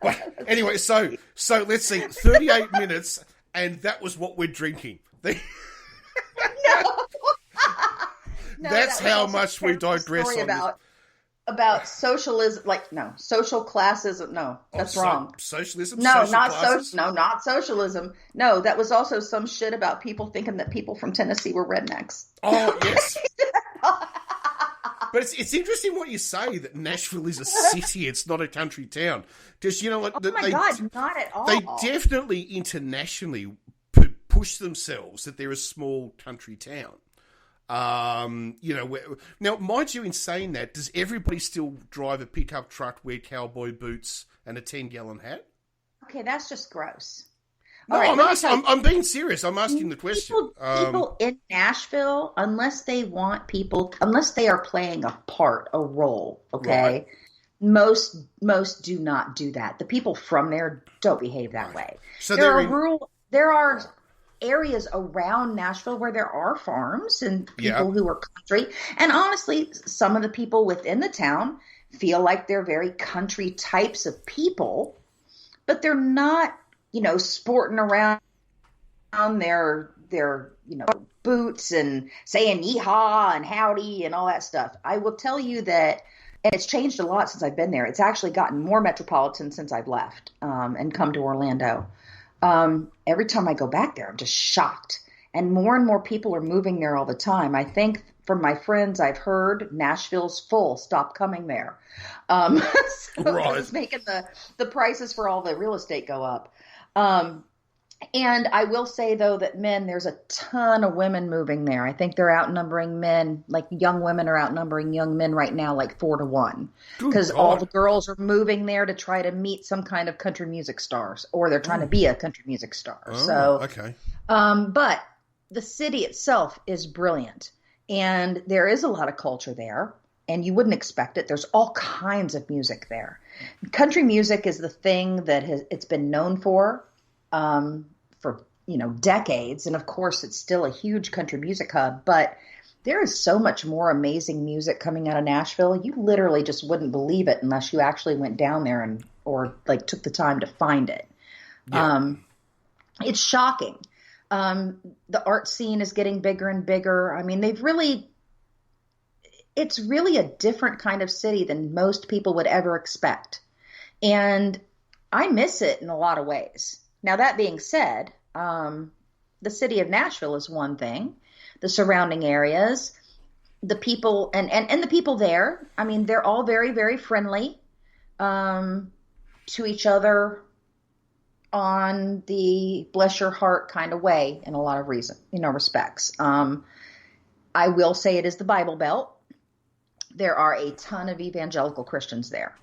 S1: But anyway, so let's see, 38 minutes, and that was what we're drinking.
S2: No,
S1: That's how much we digress on
S2: about socialism. Social classism. No, that's wrong.
S1: Socialism.
S2: No, not socialism. No, that was also some shit about people thinking that people from Tennessee were rednecks.
S1: Oh yes. But it's interesting what you say, that Nashville is a city, it's not a country town. Because,
S2: God, not at all.
S1: They definitely internationally push themselves that they're a small country town. Now, mind you, in saying that, does everybody still drive a pickup truck, wear cowboy boots, and a 10-gallon hat?
S2: Okay, that's just gross.
S1: No, right, I'm being serious. I'm asking the question.
S2: People in Nashville, unless they are playing a role, okay? Right. Most do not do that. The people from there don't behave that way. So there are areas around Nashville where there are farms and people who are country. And honestly, some of the people within the town feel like they're very country types of people, but they're not, sporting around their boots and saying yeehaw and howdy and all that stuff. I will tell you that, and it's changed a lot since I've been there. It's actually gotten more metropolitan since I've left and come to Orlando. Every time I go back there, I'm just shocked. And more people are moving there all the time. I think from my friends I've heard Nashville's full. Stop coming there. So because
S1: Right.
S2: it's making the prices for all the real estate go up. Um, and I will say though that there's a ton of women moving there. I think they're outnumbering men, like young women are outnumbering young men right now, like 4-1,
S1: Good
S2: because all the
S1: God.
S2: girls are moving there to try to meet some kind of country music stars, or they're trying to
S1: Oh.
S2: be a country music star.
S1: Oh,
S2: So,
S1: okay.
S2: but the city itself is brilliant, and there is a lot of culture there. And you wouldn't expect it. There's all kinds of music there. Country music is the thing that it's been known for decades, and of course it's still a huge country music hub, but there is so much more amazing music coming out of Nashville. You literally just wouldn't believe it unless you actually went down there and or like took the time to find it.
S1: Yeah.
S2: It's shocking. The art scene is getting bigger and bigger. I mean, it's really a different kind of city than most people would ever expect, and I miss it in a lot of ways. Now, that being said, the city of Nashville is one thing. The surrounding areas, the people, and the people there, I mean, they're all very, very friendly to each other on the bless your heart kind of way in a lot of respects. I will say it is the Bible Belt. There are a ton of evangelical Christians there.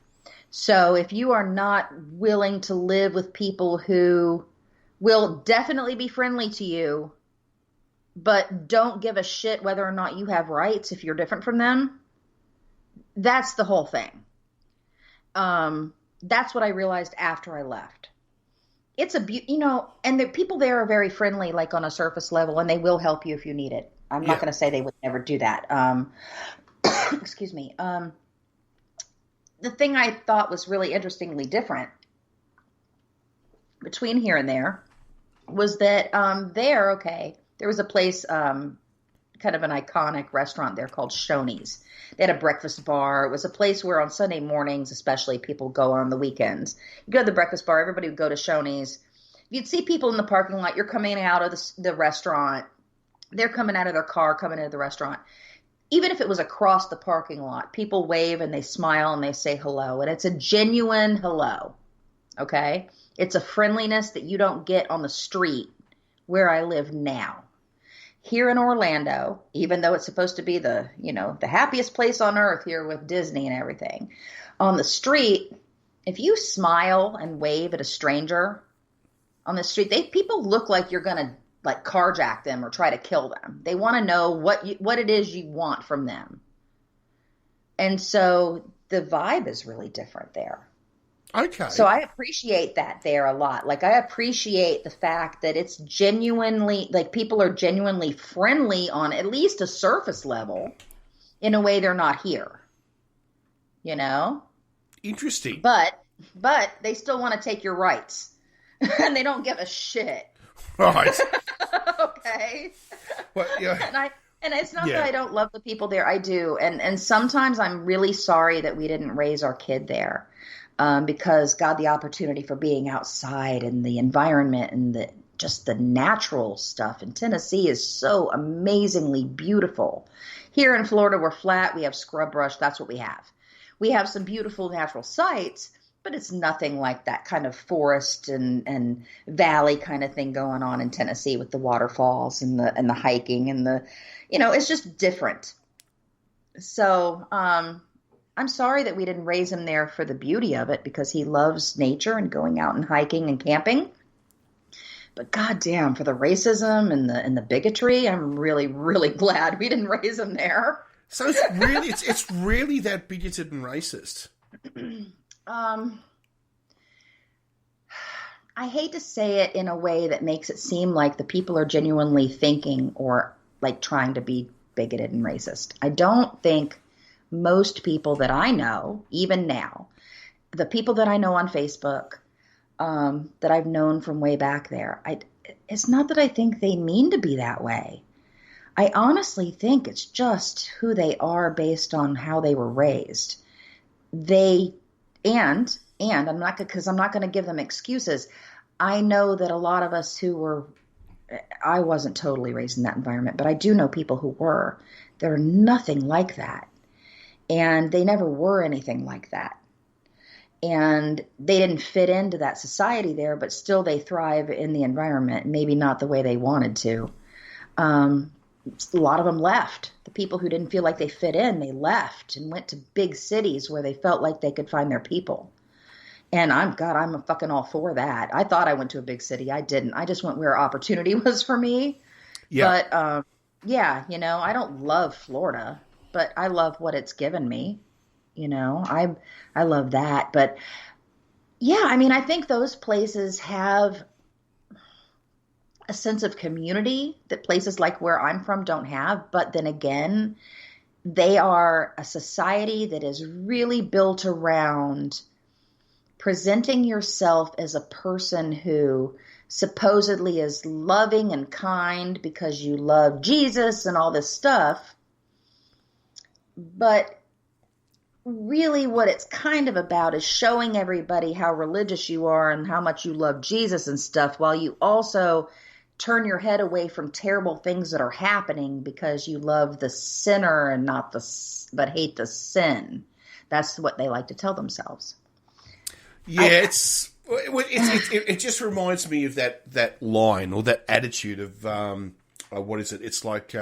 S2: So if you are not willing to live with people who will definitely be friendly to you, but don't give a shit whether or not you have rights if you're different from them, that's the whole thing. That's what I realized after I left. It's and the people there are very friendly, like on a surface level, and they will help you if you need it. I'm not going to say they would never do that. Excuse me. The thing I thought was really interestingly different between here and there was that there was a place, kind of an iconic restaurant there called Shoney's. They had a breakfast bar. It was a place where on Sunday mornings, especially, people go on the weekends. You go to the breakfast bar, everybody would go to Shoney's. You'd see people in the parking lot. You're coming out of the restaurant. They're coming out of their car, coming into the restaurant. Even if it was across the parking lot, people wave and they smile and they say hello. And it's a genuine hello, okay? It's a friendliness that you don't get on the street where I live now. Here in Orlando, even though it's supposed to be the happiest place on earth here with Disney and everything, on the street, if you smile and wave at a stranger on the street, people look like you're going to like carjack them or try to kill them. They want to know what it is you want from them. And so the vibe is really different there.
S1: Okay.
S2: So I appreciate that there a lot. Like, I appreciate the fact that it's genuinely, like, people are genuinely friendly on at least a surface level in a way they're not here.
S1: Interesting.
S2: But they still want to take your rights. And they don't give a shit.
S1: Right.
S2: Okay.
S1: Well, yeah.
S2: And it's not that I don't love the people there. I do. And sometimes I'm really sorry that we didn't raise our kid there. Because God, the opportunity for being outside and the environment and just the natural stuff in Tennessee is so amazingly beautiful. Here in Florida, we're flat. We have scrub brush. That's what we have. We have some beautiful natural sights, but it's nothing like that kind of forest and valley kind of thing going on in Tennessee with the waterfalls and the hiking and it's just different. So, I'm sorry that we didn't raise him there for the beauty of it, because he loves nature and going out and hiking and camping. But goddamn, for the racism and the bigotry, I'm really, really glad we didn't raise him there.
S1: So it's really that bigoted and racist.
S2: I hate to say it in a way that makes it seem like the people are genuinely thinking or like trying to be bigoted and racist. I don't think most people that I know, even now, the people that I know on Facebook, that I've known from way back there, it's not that I think they mean to be that way. I honestly think it's just who they are based on how they were raised. And I'm not going to give them excuses. I know that a lot of us I wasn't totally raised in that environment, but I do know people who were. They're nothing like that. And they never were anything like that. And they didn't fit into that society there, but still they thrive in the environment, maybe not the way they wanted to. A lot of them left. The people who didn't feel like they fit in, they left and went to big cities where they felt like they could find their people. And I'm fucking all for that. I thought I went to a big city. I didn't. I just went where opportunity was for me.
S1: Yeah.
S2: But, I don't love Florida, but I love what it's given me. I love that. But yeah, I mean, I think those places have a sense of community that places like where I'm from don't have. But then again, they are a society that is really built around presenting yourself as a person who supposedly is loving and kind because you love Jesus and all this stuff. But really what it's kind of about is showing everybody how religious you are and how much you love Jesus and stuff, while you also turn your head away from terrible things that are happening because you love the sinner and but hate the sin. That's what they like to tell themselves.
S1: Yeah, it just reminds me of that line or that attitude of what is it? It's like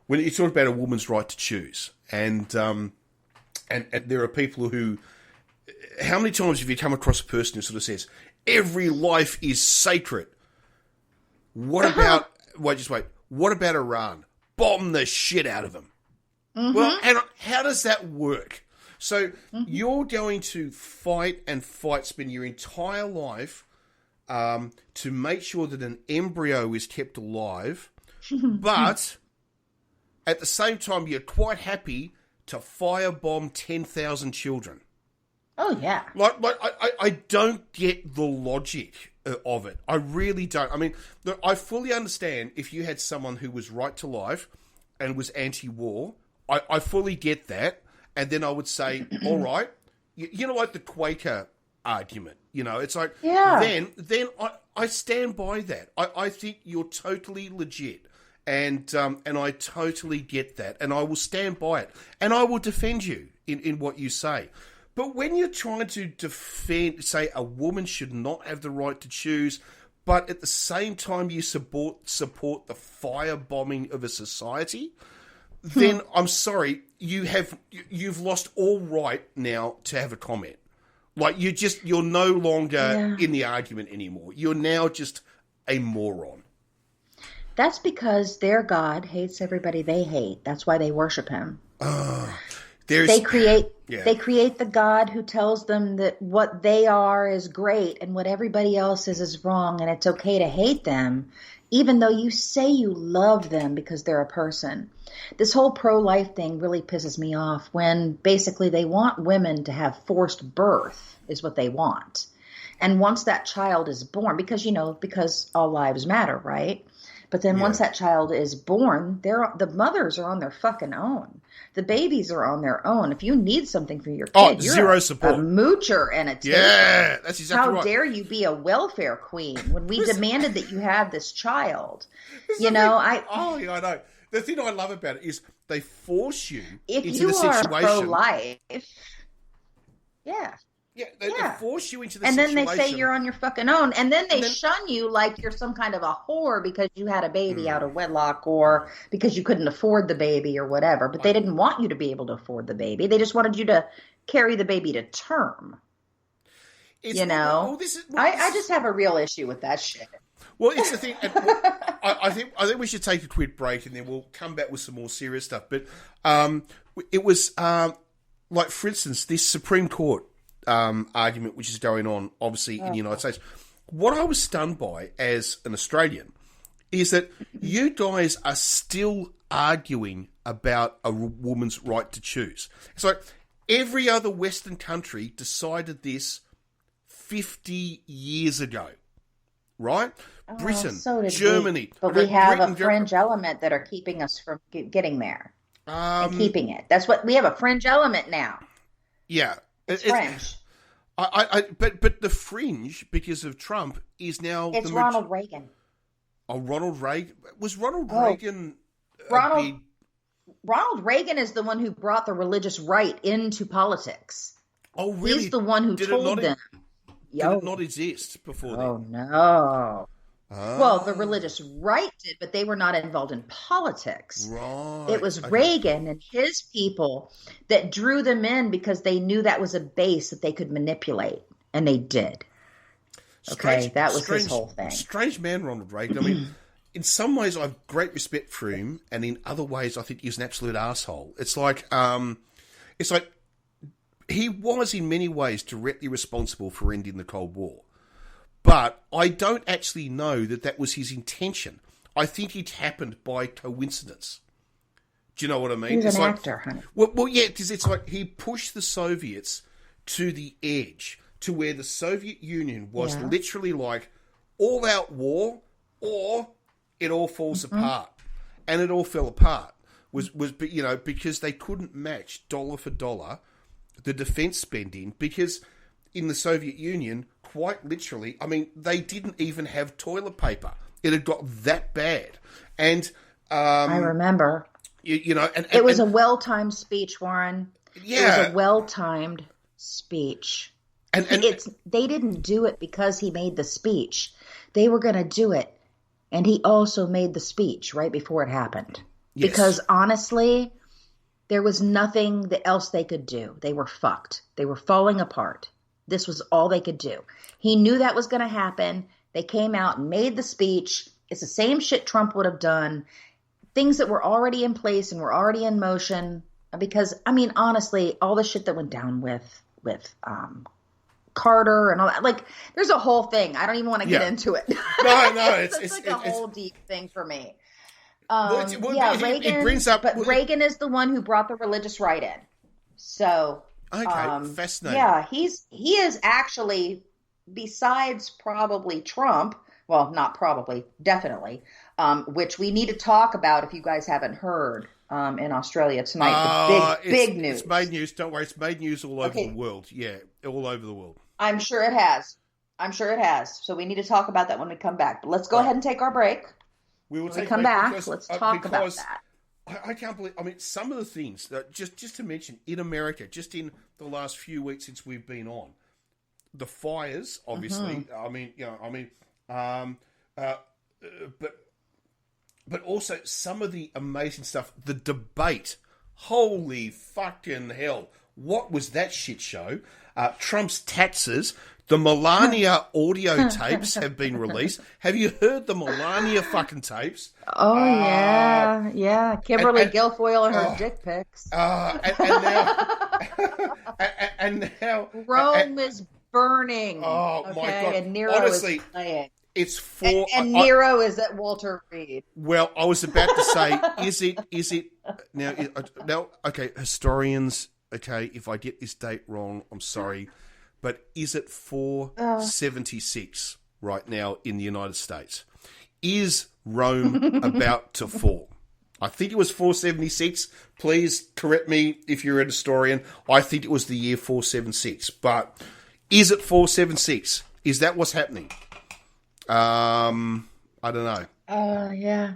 S1: when you talk about a woman's right to choose, and there are people who. How many times have you come across a person who sort of says every life is sacred? What about What about Iran? Bomb the shit out of them. Mm-hmm. Well, and how does that work? So you're going to fight, spend your entire life to make sure that an embryo is kept alive, but at the same time you're quite happy to firebomb 10,000 children.
S2: Oh, yeah.
S1: I don't get the logic of it. I really don't. I mean, look, I fully understand if you had someone who was right to life and was anti-war. I fully get that. And then I would say, all right, you know, like the Quaker argument, it's like, then I stand by that. I think you're totally legit. And I totally get that. And I will stand by it. And I will defend you in what you say. But when you're trying to say a woman should not have the right to choose, but at the same time you support the firebombing of a society, then I'm sorry, you've lost all right now to have a comment. Like you're no longer in the argument anymore. You're now just a moron.
S2: That's because their God hates everybody they hate. That's why they worship him. They create the God who tells them that what they are is great and what everybody else is wrong, and it's okay to hate them, even though you say you love them because they're a person. This whole pro-life thing really pisses me off when basically they want women to have forced birth is what they want. And once that child is born, because all lives matter, right? But then once that child is born, the mothers are on their fucking own. The babies are on their own. If you need something for your kid, you're
S1: zero support.
S2: A moocher and a taker.
S1: Yeah, that's exactly right.
S2: How dare you be a welfare queen when we demanded that you have this child? I
S1: know. The thing I love about it is they force you into the situation.
S2: If you are pro-life,
S1: they force you into the
S2: and
S1: situation.
S2: then they say you're on your fucking own. And then they shun you like you're some kind of a whore because you had a baby out of wedlock or because you couldn't afford the baby or whatever. But they didn't want you to be able to afford the baby. They just wanted you to carry the baby to term. I just have a real issue with that shit.
S1: Well, it's the thing. I think we should take a quick break and then we'll come back with some more serious stuff. But it was like, for instance, this Supreme Court argument which is going on, obviously, in the United States. What I was stunned by as an Australian is that you guys are still arguing about a woman's right to choose. It's like every other Western country decided this 50 years ago, right? Britain, Germany.
S2: But we have a fringe element that are keeping us from getting there and keeping it. That's what we have, a fringe element now.
S1: Yeah.
S2: It's French.
S1: But the fringe, because of Trump, is now...
S2: It's Ronald Reagan.
S1: Oh, Ronald Reagan? Was Ronald Reagan...
S2: Ronald Reagan is the one who brought the religious right into politics.
S1: Oh, really?
S2: He's the one who told them.
S1: Did it not exist before then?
S2: Oh, no. Well, the religious right did, but they were not involved in politics.
S1: Right.
S2: It was Reagan and his people that drew them in because they knew that was a base that they could manipulate, and they did. That was his whole thing.
S1: Strange man, Ronald Reagan. I mean, in some ways, I have great respect for him, and in other ways, I think he's an absolute asshole. It's like he was in many ways directly responsible for ending the Cold War. But I don't actually know that was his intention. I think it happened by coincidence. Do you know what I mean?
S2: He's an actor, honey.
S1: Well, yeah, because it's like he pushed the Soviets to the edge, to where the Soviet Union was literally like all-out war, or it all falls apart. And it all fell apart. Because they couldn't match dollar for dollar the defense spending, because in the Soviet Union, quite literally, I mean, they didn't even have toilet paper. It had got that bad. And
S2: I remember.
S1: It
S2: was a well-timed speech, Warren.
S1: Yeah.
S2: It was a well-timed speech. And they didn't do it because he made the speech. They were going to do it. And he also made the speech right before it happened. Yes. Because honestly, there was nothing else they could do. They were fucked. They were falling apart. This was all they could do. He knew that was going to happen. They came out and made the speech. It's the same shit Trump would have done. Things that were already in place and were already in motion. Because, I mean, honestly, all the shit that went down with Carter and all that. Like, there's a whole thing. I don't even want to get into it.
S1: No,
S2: it's like a whole deep thing for me. Reagan.
S1: It brings up,
S2: Reagan is the one who brought the religious right in. So,
S1: fascinating.
S2: Yeah, he is actually, besides probably Trump. Well, not probably, definitely. Which we need to talk about if you guys haven't heard. In Australia tonight, the big news.
S1: It's made news. Don't worry, it's made news all over the world. Yeah, all over the world.
S2: I'm sure it has. So we need to talk about that when we come back. But let's go ahead and take our break.
S1: We will
S2: come back. Let's talk about that.
S1: I can't believe. I mean, some of the things that just to mention in America, just in the last few weeks since we've been on, the fires, obviously. But also some of the amazing stuff. The debate. Holy fucking hell. What was that shit show? Trump's taxes. The Melania audio tapes have been released. Have you heard the Melania fucking tapes?
S2: Oh, yeah. Kimberly Guilfoyle and her dick pics.
S1: And now...
S2: Rome is burning.
S1: Oh, my God.
S2: And Nero
S1: Honestly,
S2: is playing.
S1: It's for...
S2: And Nero is at Walter Reed.
S1: Well, I was about to say, is it... Now, okay, historians, okay, if I get this date wrong, I'm sorry, but is it 476 right now in the United States? Is Rome about to fall? I think it was 476. Please correct me if you're a historian. I think it was the year 476. But is it 476? Is that what's happening? I don't know.
S2: Yeah,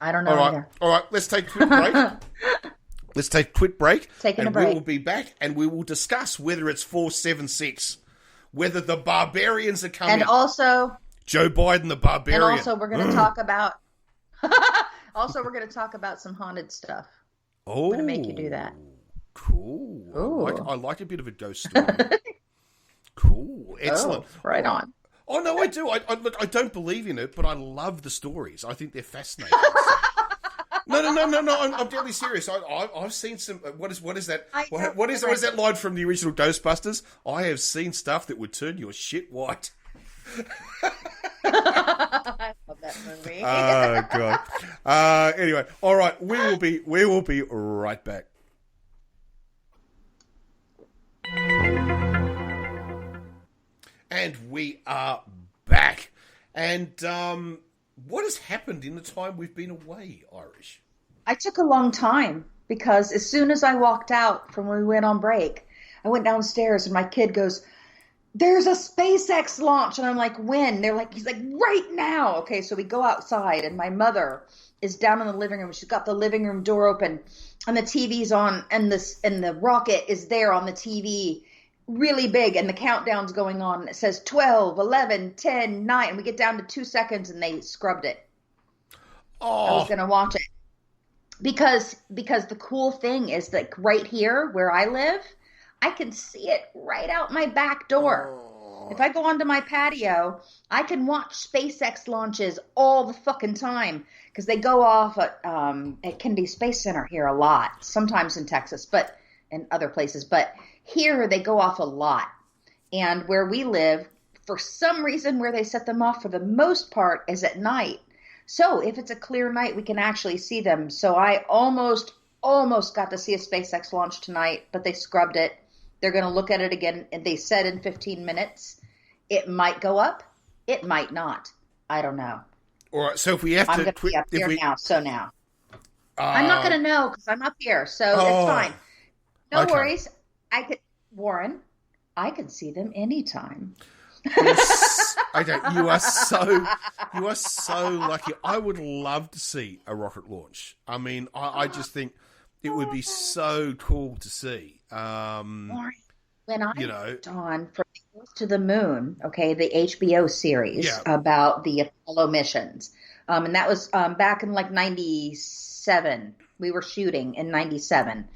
S2: I don't know either.
S1: All right, let's take a quick break.
S2: Taking a
S1: We
S2: break.
S1: will be back and we will discuss whether it's 476, whether the barbarians are coming.
S2: And also...
S1: Joe Biden, the barbarian.
S2: And also we're going to talk about... we're going to talk about some haunted stuff.
S1: Oh.
S2: I'm going to make you do that.
S1: Cool. I like a bit of a ghost story. Cool. Excellent.
S2: Right on.
S1: Oh, no, I do. Look, I don't believe in it, but I love the stories. I think they're fascinating. No. I'm deadly serious. I've seen some. What is that? What is that line from the original Ghostbusters? I have seen stuff that would turn your shit white.
S2: I love that movie.
S1: Oh God. Anyway, all right. We will be right back. And we are back. And what has happened in the time we've been away, Irish?
S2: I took a long time because as soon as I walked out from when we went on break, I went downstairs and my kid goes, there's a SpaceX launch. And I'm like, when? They're like, he's like, right now. Okay, so we go outside, and my mother is down in the living room. She's got the living room door open, and the TV's on, and the rocket is there on the TV, really big, and the countdown's going on. And it says 12, 11, 10, 9. And we get down to 2 seconds, and they scrubbed it. I was going to watch it. Because the cool thing is that right here where I live, I can see it right out my back door. If I go onto my patio, I can watch SpaceX launches all the fucking time because they go off at Kennedy Space Center here a lot, sometimes in Texas, but in other places. But here they go off a lot. And where we live, for some reason where they set them off for the most part is at night. So if it's a clear night, we can actually see them. So I almost got to see a SpaceX launch tonight, but they scrubbed it. They're going to look at it again, and they said in 15 minutes. It might go up. It might not. I don't know.
S1: All right, so if we have
S2: I'm
S1: to...
S2: going to be up here now, so now. I'm not going to know because I'm up here, so it's fine. No worries. Warren, I can see them anytime.
S1: You are so lucky. I would love to see a rocket launch. I mean, I just think it would be so cool to see.
S2: Warren, when I went on From the Earth to the Moon, okay, the HBO series about the Apollo missions, and that was back in like 97. We were shooting in 97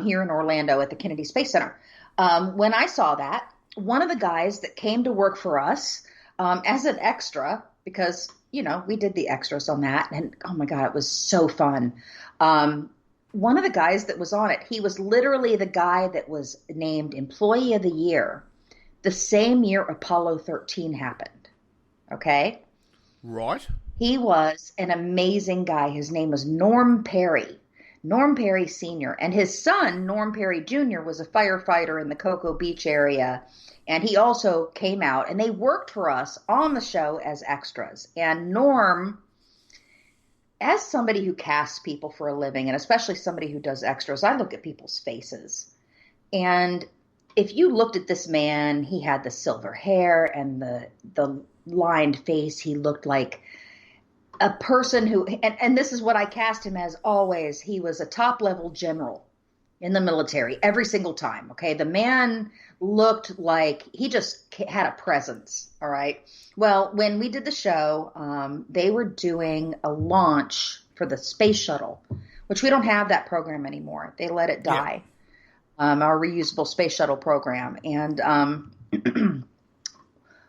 S2: here in Orlando at the Kennedy Space Center. When I saw that, one of the guys that came to work for us as an extra, because, we did the extras on that, and oh my God, it was so fun. One of the guys that was on it, he was literally the guy that was named Employee of the Year the same year Apollo 13 happened. Okay?
S1: Right.
S2: He was an amazing guy. His name was Norm Perry. Norm Perry Sr. And his son, Norm Perry Jr., was a firefighter in the Cocoa Beach area. And he also came out, and they worked for us on the show as extras. And Norm, as somebody who casts people for a living, and especially somebody who does extras, I look at people's faces. And if you looked at this man, he had the silver hair and the lined face. He looked like a person who, and this is what I cast him as always, he was a top-level general in the military every single time, okay? The man looked like he just had a presence, all right? Well, when we did the show, they were doing a launch for the space shuttle, which we don't have that program anymore. They let it die, our reusable space shuttle program. And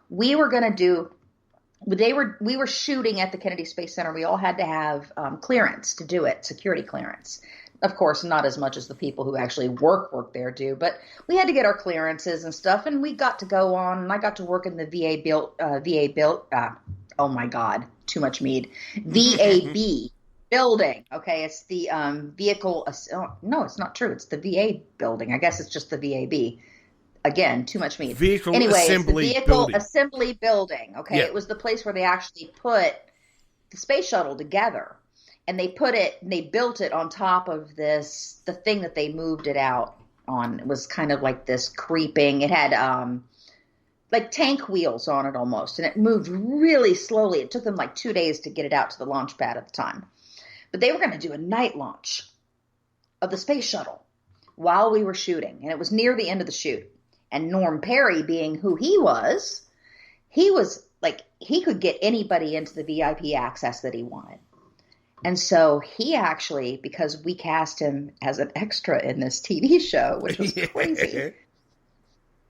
S2: we were going to do, we were shooting at the Kennedy Space Center. We all had to have clearance to do it, security clearance. Of course, not as much as the people who actually work there do, but we had to get our clearances and stuff, and we got to go on, and I got to work in the VA built, oh my God, too much mead, VAB building, okay, it's the vehicle, no, it's not true, it's the VA building, I guess it's just the VAB, again, too much mead.
S1: Assembly
S2: it's the Vehicle
S1: building.
S2: Assembly Building, okay, It was the place where they actually put the space shuttle together. And they built it on top of the thing that they moved it out on. It was kind of like this creeping, it had like tank wheels on it almost. And it moved really slowly. It took them like 2 days to get it out to the launch pad at the time. But they were going to do a night launch of the space shuttle while we were shooting. And it was near the end of the shoot. And Norm Perry, being who he was like, he could get anybody into the VIP access that he wanted. And so he actually, because we cast him as an extra in this TV show, which was crazy,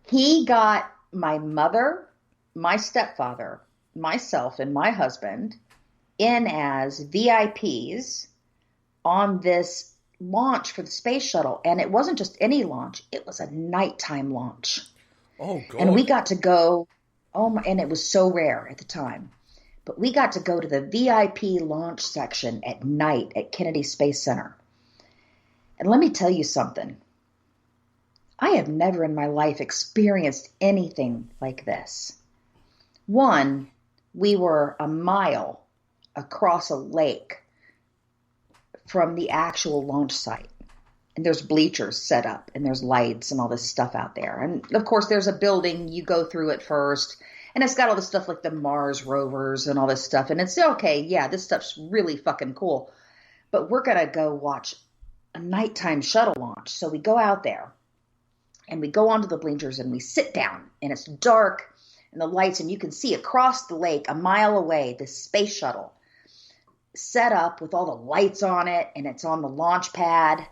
S2: he got my mother, my stepfather, myself, and my husband in as VIPs on this launch for the space shuttle. And it wasn't just any launch. It was a nighttime launch.
S1: Oh, God.
S2: And we got to go, and it was so rare at the time. But we got to go to the VIP launch section at night at Kennedy Space Center. And let me tell you something. I have never in my life experienced anything like this. One, we were a mile across a lake from the actual launch site. and there's bleachers set up and there's lights and all this stuff out there. And of course there's a building, you go through it first, and it's got all this stuff like the Mars rovers and all this stuff. And it's okay. Yeah, this stuff's really fucking cool. But we're going to go watch a nighttime shuttle launch. So we go out there and we go onto the bleachers and we sit down, and it's dark and the lights, and you can see across the lake a mile away, this space shuttle set up with all the lights on it, and it's on the launch pad.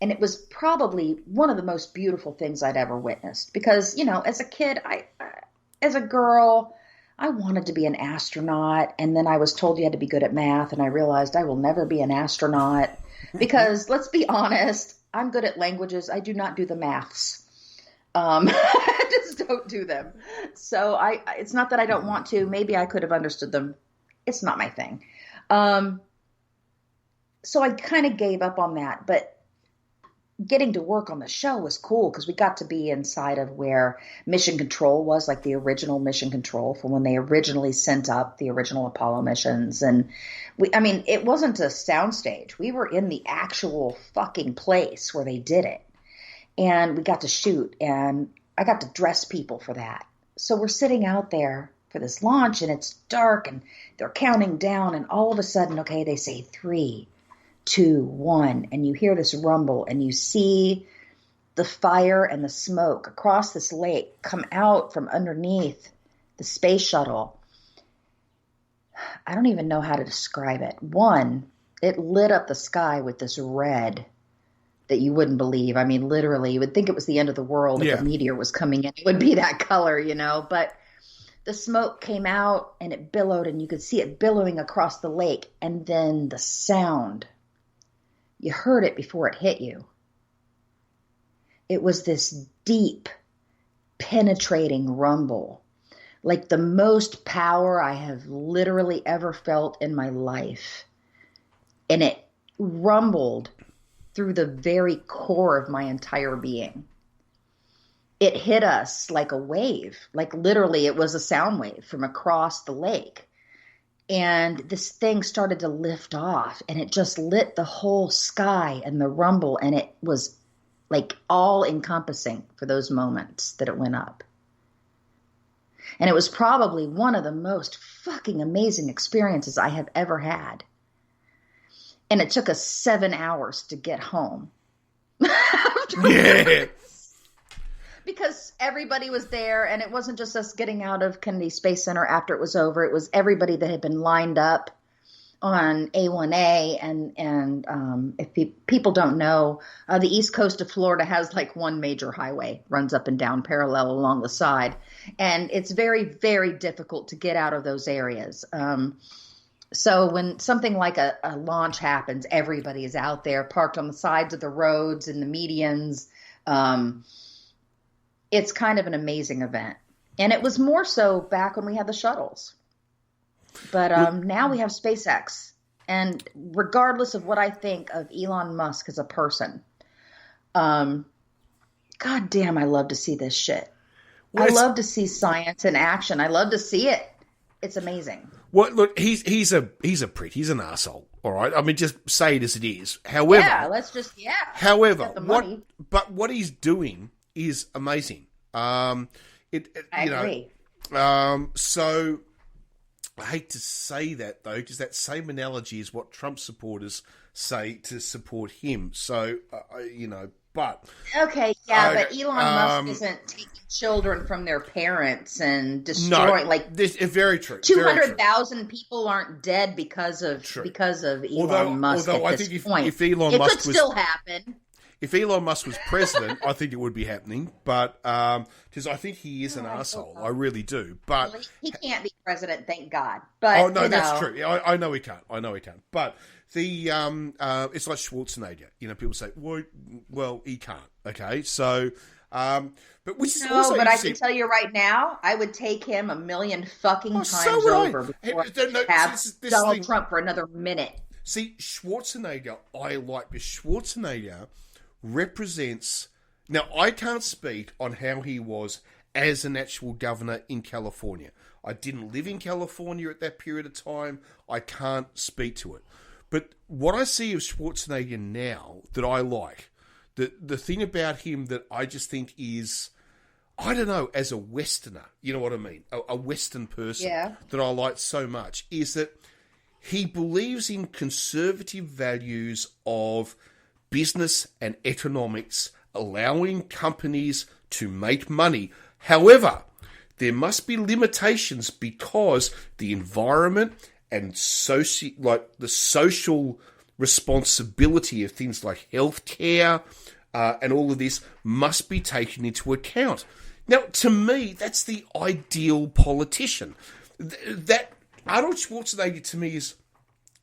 S2: And it was probably one of the most beautiful things I'd ever witnessed, because, you know, as a kid, as a girl, I wanted to be an astronaut. And then I was told you had to be good at math. And I realized I will never be an astronaut because, let's be honest, I'm good at languages. I do not do the maths. I just don't do them. So it's not that I don't want to. Maybe I could have understood them. It's not my thing. So I kind of gave up on that. But getting to work on the show was cool because we got to be inside of where Mission Control was, like the original Mission Control from when they originally sent up the original Apollo missions. And it wasn't a soundstage. We were in the actual fucking place where they did it. And we got to shoot, and I got to dress people for that. So we're sitting out there for this launch, and it's dark, and they're counting down, and all of a sudden, okay, they say 3, 2, 1, and you hear this rumble, and you see the fire and the smoke across this lake come out from underneath the space shuttle. I don't even know how to describe it. One, it lit up the sky with this red that you wouldn't believe. I mean, literally, you would think it was the end of the world if a meteor was coming in. It would be that color, you know, but the smoke came out and it billowed, and you could see it billowing across the lake. And then the sound, you heard it before it hit you. It was this deep, penetrating rumble, like the most power I have literally ever felt in my life. And it rumbled through the very core of my entire being. It hit us like a wave, like literally it was a sound wave from across the lake. And this thing started to lift off, and it just lit the whole sky and the rumble, and it was like all encompassing for those moments that it went up. And it was probably one of the most fucking amazing experiences I have ever had. And it took us 7 hours to get home.
S1: Yeah.
S2: Because everybody was there, and it wasn't just us getting out of Kennedy Space Center after it was over. It was everybody that had been lined up on A1A. And if people don't know, the east coast of Florida has like one major highway, runs up and down parallel along the side. And it's very, very difficult to get out of those areas. So when something like a launch happens, everybody is out there parked on the sides of the roads and the medians. It's kind of an amazing event. And it was more so back when we had the shuttles. But now we have SpaceX. And regardless of what I think of Elon Musk as a person, God damn, I love to see this shit. Well, I love to see science in action. I love to see it. It's amazing.
S1: Well, look, he's a prick. He's an arsehole. All right. I mean, just say it as it is. However, However, what he's doing is amazing. I
S2: agree.
S1: So I hate to say that though, because that same analogy is what Trump supporters say to support him. So but
S2: okay, yeah, but Elon Musk isn't taking children from their parents and destroying
S1: this is very true.
S2: 200,000 people aren't dead because of Elon Musk. Although I think if Elon Musk could still happen.
S1: If Elon Musk was president, I think it would be happening, but because I think he is an arsehole. I really do. But
S2: he can't be president, thank God. But
S1: that's true. I know he can't. But the it's like Schwarzenegger. You know, people say, well, he can't. Okay, so but which is also
S2: but I can tell you right now, I would take him a million fucking times over before have Donald Trump for another minute.
S1: See, Schwarzenegger, I like, because Schwarzenegger represents... Now, I can't speak on how he was as an actual governor in California. I didn't live in California at that period of time. I can't speak to it. But what I see of Schwarzenegger now that I like, the thing about him that I just think is, I don't know, as a Westerner, you know what I mean, a Western person that I like so much, is that he believes in conservative values of business and economics, allowing companies to make money. However, there must be limitations because the environment and the social responsibility of things like healthcare and all of this must be taken into account. Now, to me, that's the ideal politician. That Arnold Schwarzenegger, to me, is,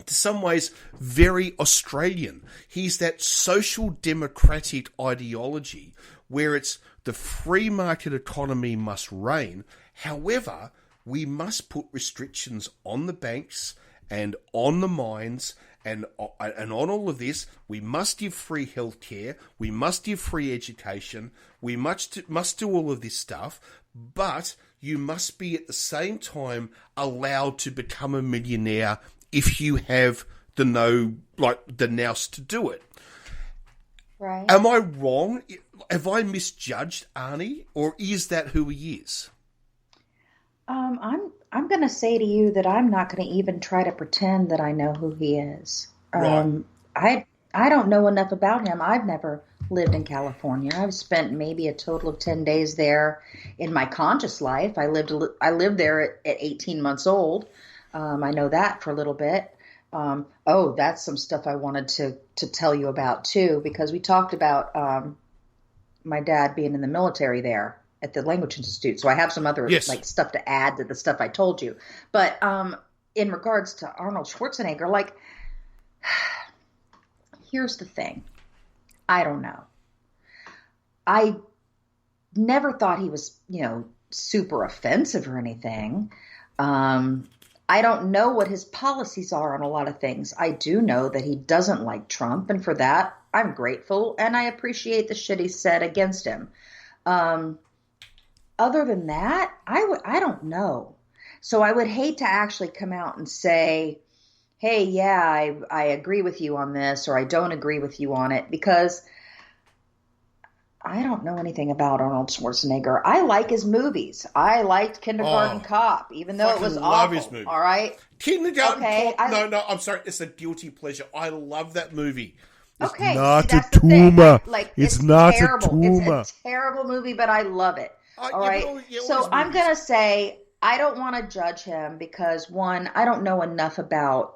S1: to some ways, very Australian. He's that social democratic ideology where it's the free market economy must reign. However, we must put restrictions on the banks and on the mines and on all of this. We must give free healthcare. We must give free education. We must do all of this stuff. But you must be at the same time allowed to become a millionaire if you have the nous to do it.
S2: Right.
S1: Am I wrong? Have I misjudged Arnie, or is that who he is?
S2: I'm going to say to you that I'm not going to even try to pretend that I know who he is.
S1: Right.
S2: I don't know enough about him. I've never lived in California. I've spent maybe a total of 10 days there in my conscious life. I lived there at 18 months old. I know that for a little bit. That's some stuff I wanted to tell you about too, because we talked about my dad being in the military there at the Language Institute. So I have some other stuff to add to the stuff I told you. But in regards to Arnold Schwarzenegger, here's the thing. I don't know. I never thought he was, super offensive or anything. I don't know what his policies are on a lot of things. I do know that he doesn't like Trump, and for that, I'm grateful, and I appreciate the shit he said against him. Other than that, I don't know. So I would hate to actually come out and say, hey, yeah, I agree with you on this, or I don't agree with you on it, because I don't know anything about Arnold Schwarzenegger. I like his movies. I liked Kindergarten Cop, even though it was awful. Love his movie. All right?
S1: Kindergarten Cop. No, I'm sorry. It's a guilty pleasure. I love that movie.
S2: It's
S1: not a tumor.
S2: It's not terrible. A tumor. It's a terrible movie, but I love it. All right? So I'm going to say I don't want to judge him because, one, I don't know enough about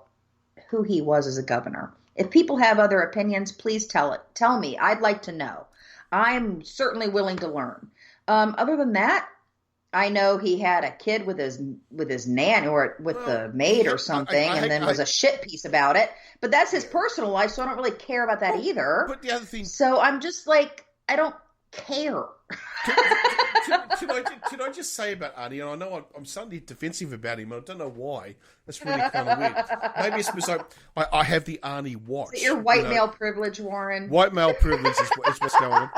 S2: who he was as a governor. If people have other opinions, please tell me. I'd like to know. I'm certainly willing to learn. Other than that, I know he had a kid with his nan or with the maid or something, and then was a shit piece about it. But that's his personal life, so I don't really care about that either.
S1: But the other thing,
S2: so I'm just like, I don't care.
S1: Can I just say about Arnie, and I know I'm suddenly defensive about him, and I don't know why. That's really kind of weird. Maybe it's because I have the Arnie watch.
S2: Is it your white male privilege, Warren?
S1: White male privilege is what's going on.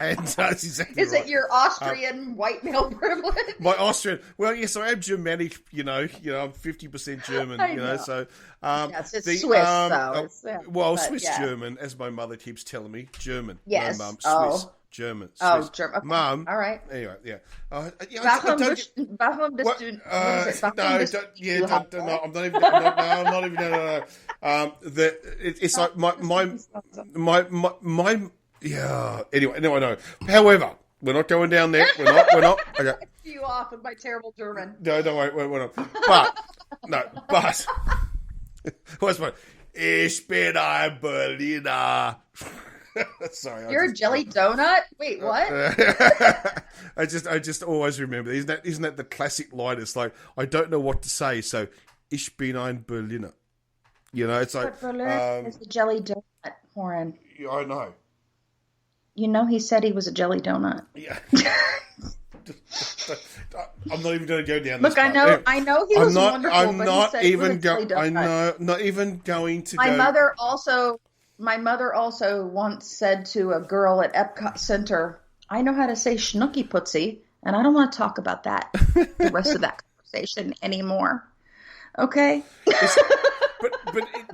S1: And that's exactly
S2: Is it your Austrian white male privilege?
S1: My Austrian. Well, yes, I am Germanic. I'm 50% German. So
S2: yes, it's Swiss though.
S1: Swiss German, as my mother keeps telling me. German.
S2: Yes.
S1: No, Mum. Swiss. German.
S2: Oh, German. Okay.
S1: Mum.
S2: All right.
S1: Anyway, yeah.
S2: I'm
S1: not even. It's like my. Yeah. Anyway, no, I know. However, we're not going down there. We're not. Okay.
S2: You off with my terrible German.
S1: No, we're not. But. What's my? Ich bin ein Berliner. Sorry,
S2: you're a jelly donut. Wait, what?
S1: I just always remember. Isn't that the classic line? It's like, I don't know what to say, so ich bin ein Berliner. It's like
S2: Berlin is a jelly donut, Warren.
S1: Yeah, I know.
S2: He said he was a jelly donut.
S1: Yeah. I'm not even going to go down.
S2: Look,
S1: this
S2: I know he was wonderful.
S1: I'm not even going. I know, not even going to.
S2: My mother also once said to a girl at Epcot Center, I know how to say schnooky putsy, and I don't want to talk about that the rest of that conversation anymore. Okay?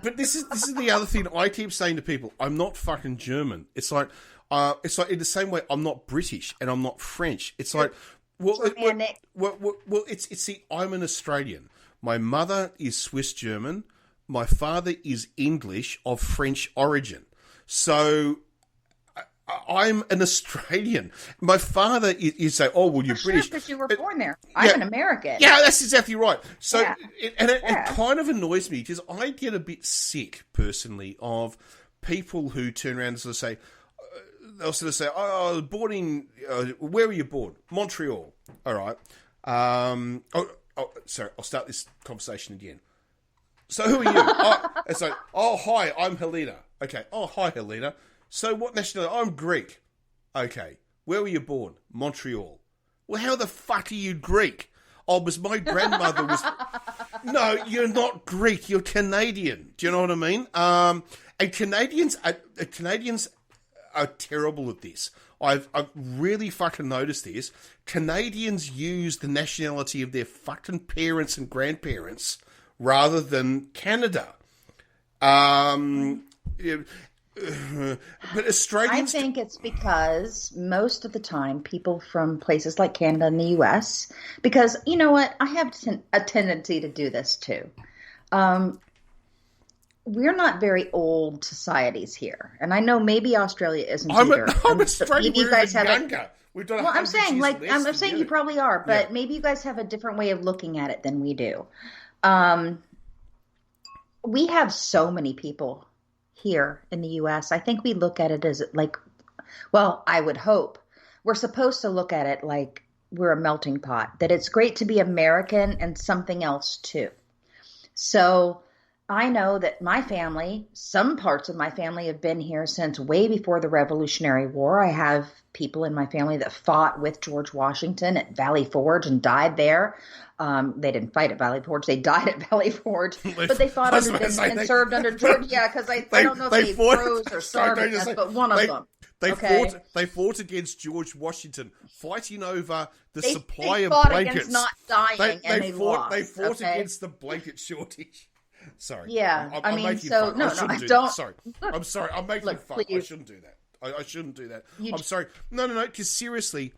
S1: but this is the other thing I keep saying to people. I'm not fucking German. It's like in the same way I'm not British and I'm not French. It's like it's see, I'm an Australian. My mother is Swiss German. My father is English of French origin. So I'm an Australian. My father is say, "Oh, well, you're British
S2: because you were born there." I'm an American.
S1: Yeah, that's exactly right. So, it kind of annoys me because I get a bit sick personally of people who turn around and sort of say, they'll sort of say, "Oh, I was born in where were you born? Montreal." All right. Sorry. I'll start this conversation again. So who are you? It's like, oh, hi, I'm Helena. Okay. Oh, hi, Helena. So what nationality? I'm Greek. Okay. Where were you born? Montreal. Well, how the fuck are you Greek? Oh, because my grandmother was... No, you're not Greek. You're Canadian. Do you know what I mean? And Canadians are terrible at this. I've really fucking noticed this. Canadians use the nationality of their fucking parents and grandparents rather than Canada. But Australians...
S2: I think it's because most of the time people from places like Canada and the US, because you know what? I have a tendency to do this too. We're not very old societies here. And I know maybe Australia isn't either.
S1: I'm Australian. We're even younger. We've done
S2: I'm saying you probably are, but maybe you guys have a different way of looking at it than we do. We have so many people here in the U.S. I think we look at it as like, well, I would hope we're supposed to look at it like we're a melting pot, that it's great to be American and something else too. So I know that my family, some parts of my family have been here since way before the Revolutionary War. I have people in my family that fought with George Washington at Valley Forge and died there. They didn't fight at Valley Forge. They died at Valley Forge. But they fought under and served under George. Yeah, because I don't know if they froze or starved us, but one of them.
S1: They fought against George Washington, fighting over the supply of
S2: blankets. They fought against not dying, and they lost.
S1: They fought against the blanket shortage. Sorry.
S2: Yeah,
S1: I'm making fun.
S2: No,
S1: I
S2: don't.
S1: That. Sorry. I'm sorry. I'm making fun.
S2: Please.
S1: I shouldn't do that. I shouldn't do that. I'm sorry. No, because seriously,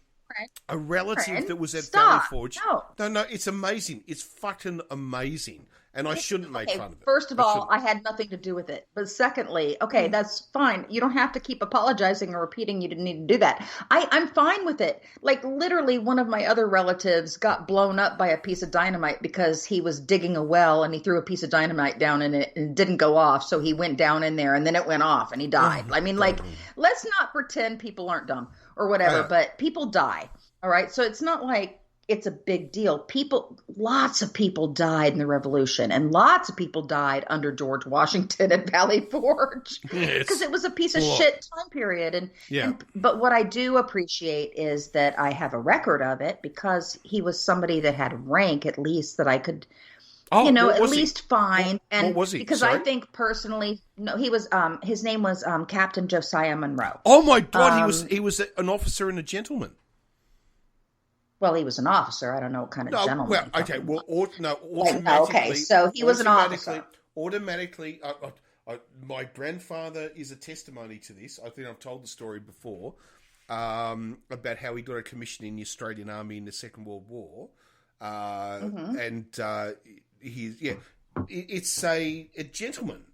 S1: a relative that was at Valley Forge. No, it's amazing. It's fucking amazing. And I shouldn't make fun of it.
S2: First of all, I had nothing to do with it. But secondly, that's fine. You don't have to keep apologizing or repeating you didn't need to do that. I'm fine with it. Like literally one of my other relatives got blown up by a piece of dynamite because he was digging a well and he threw a piece of dynamite down in it and it didn't go off. So he went down in there and then it went off and he died. I mean, let's not pretend people aren't dumb or whatever, but people die. All right. So it's not like it's a big deal. Lots of people died in the Revolution, and lots of people died under George Washington at Valley Forge because it was a piece of shit time period. But what I do appreciate is that I have a record of it because he was somebody that had rank, at least that I could, at least find. And
S1: what was he?
S2: Because I think personally, no, he was. His name was Captain Josiah Monroe.
S1: Oh my God, he was an officer and a gentleman.
S2: Well, he was an officer. I don't know what kind of gentleman.
S1: Well, okay. Well, automatically.
S2: Okay, so he was an officer.
S1: Automatically, my grandfather is a testimony to this. I think I've told the story before about how he got a commission in the Australian Army in the Second World War, and it's a gentleman.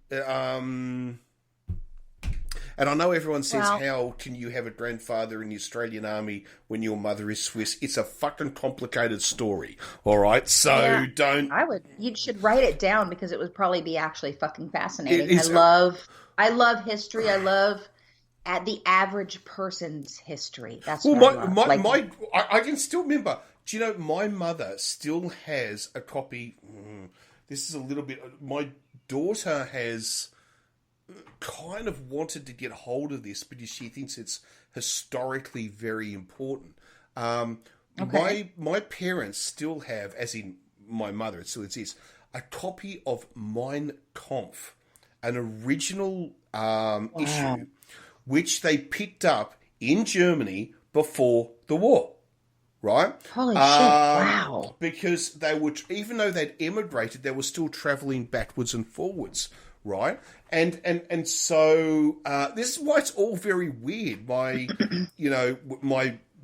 S1: And I know everyone says, how can you have a grandfather in the Australian Army when your mother is Swiss? It's a fucking complicated story, all right? So don't...
S2: You should write it down because it would probably be actually fucking fascinating. I love history. I love the average person's history. That's what I love.
S1: I can still remember. Do you know, my mother still has a copy... this is a little bit... My daughter has... kind of wanted to get hold of this because she thinks it's historically very important. My parents still have, as in my mother, it still exists, a copy of Mein Kampf, an original issue, which they picked up in Germany before the war, right?
S2: Holy shit! Wow.
S1: Because they were, even though they'd immigrated, they were still traveling backwards and forwards, right? And so this is why it's all very weird. My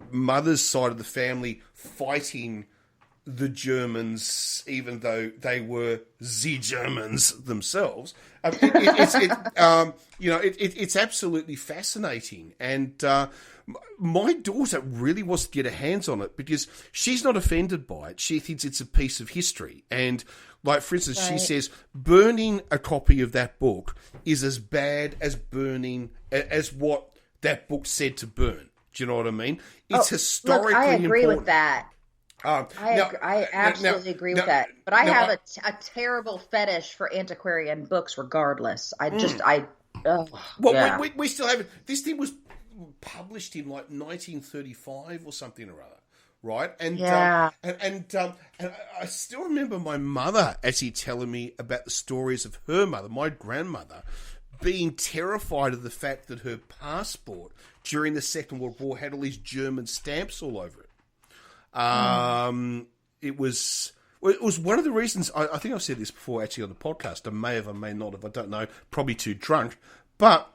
S1: mother's side of the family fighting the Germans, even though they were the Germans themselves. It's absolutely fascinating. And my daughter really wants to get her hands on it because she's not offended by it. She thinks it's a piece of history. And, like, for instance, She says burning a copy of that book is as bad as burning, as what that book said to burn. Do you know what I mean? It's historically
S2: I agree
S1: important.
S2: with that. I absolutely agree with that. But I have a terrible fetish for antiquarian books regardless. We
S1: still have it. This thing was published in like 1935 or something or other, right? And I still remember my mother actually telling me about the stories of her mother, my grandmother, being terrified of the fact that her passport during the Second World War had all these German stamps all over it. It was one of the reasons, I think I've said this before actually on the podcast, I may have, I may not have, I don't know, probably too drunk, but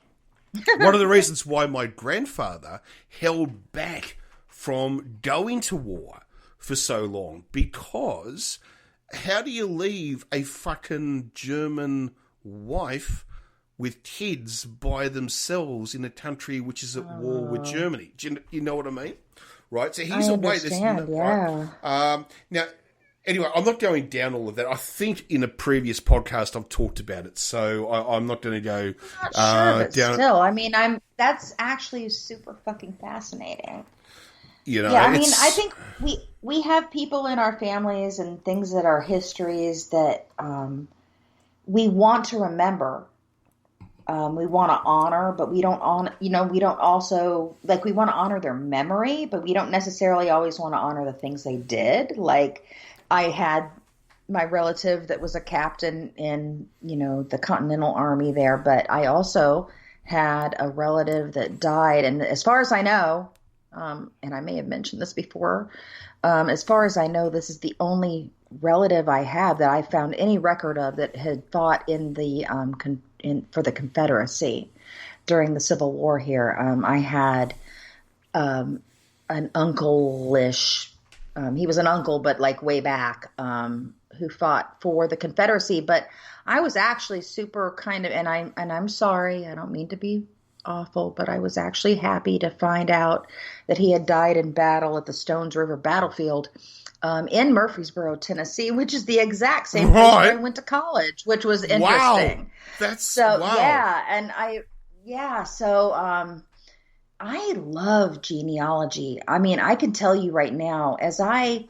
S1: one of the reasons why my grandfather held back from going to war for so long, because how do you leave a fucking German wife with kids by themselves in a country which is at war with Germany? Do you know what I mean? Right, so he's away. Right. Now, anyway, I'm not going down all of that. I think in a previous podcast I've talked about it, so I'm not going to go.
S2: I'm not sure, but down. Still, I mean, that's actually super fucking fascinating.
S1: You know,
S2: I mean, I think we have people in our families and things that are histories that we want to remember. We want to honor, but we don't we don't also, like, we want to honor their memory, but we don't necessarily always want to honor the things they did. Like, I had my relative that was a captain in, the Continental Army there, but I also had a relative that died. And as far as I know, and I may have mentioned this before, as far as I know, this is the only relative I have that I found any record of that had fought in the for the Confederacy during the Civil War here. I had an uncle-ish, he was an uncle, but like way back, who fought for the Confederacy. But I was actually super kind of, and I'm sorry, I don't mean to be awful, but I was actually happy to find out that he had died in battle at the Stones River battlefield in Murfreesboro, Tennessee, which is the exact same place where I went to college, which was interesting.
S1: Wow.
S2: I love genealogy. I mean, I can tell you right now, as I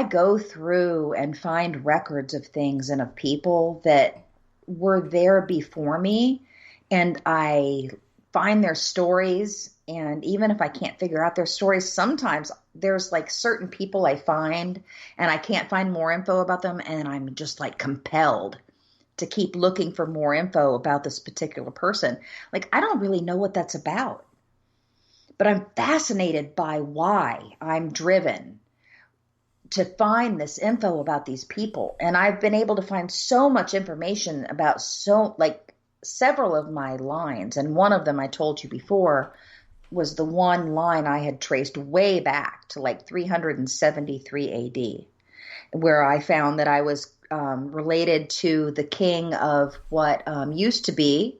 S2: go through and find records of things and of people that were there before me, and I find their stories, and even if I can't figure out their stories, sometimes there's like certain people I find and I can't find more info about them, and I'm just like compelled to keep looking for more info about this particular person. Like, I don't really know what that's about, but I'm fascinated by why I'm driven to find this info about these people. And I've been able to find so much information about several of my lines. And one of them I told you before was the one line I had traced way back to like 373 AD, where I found that I was related to the king of what used to be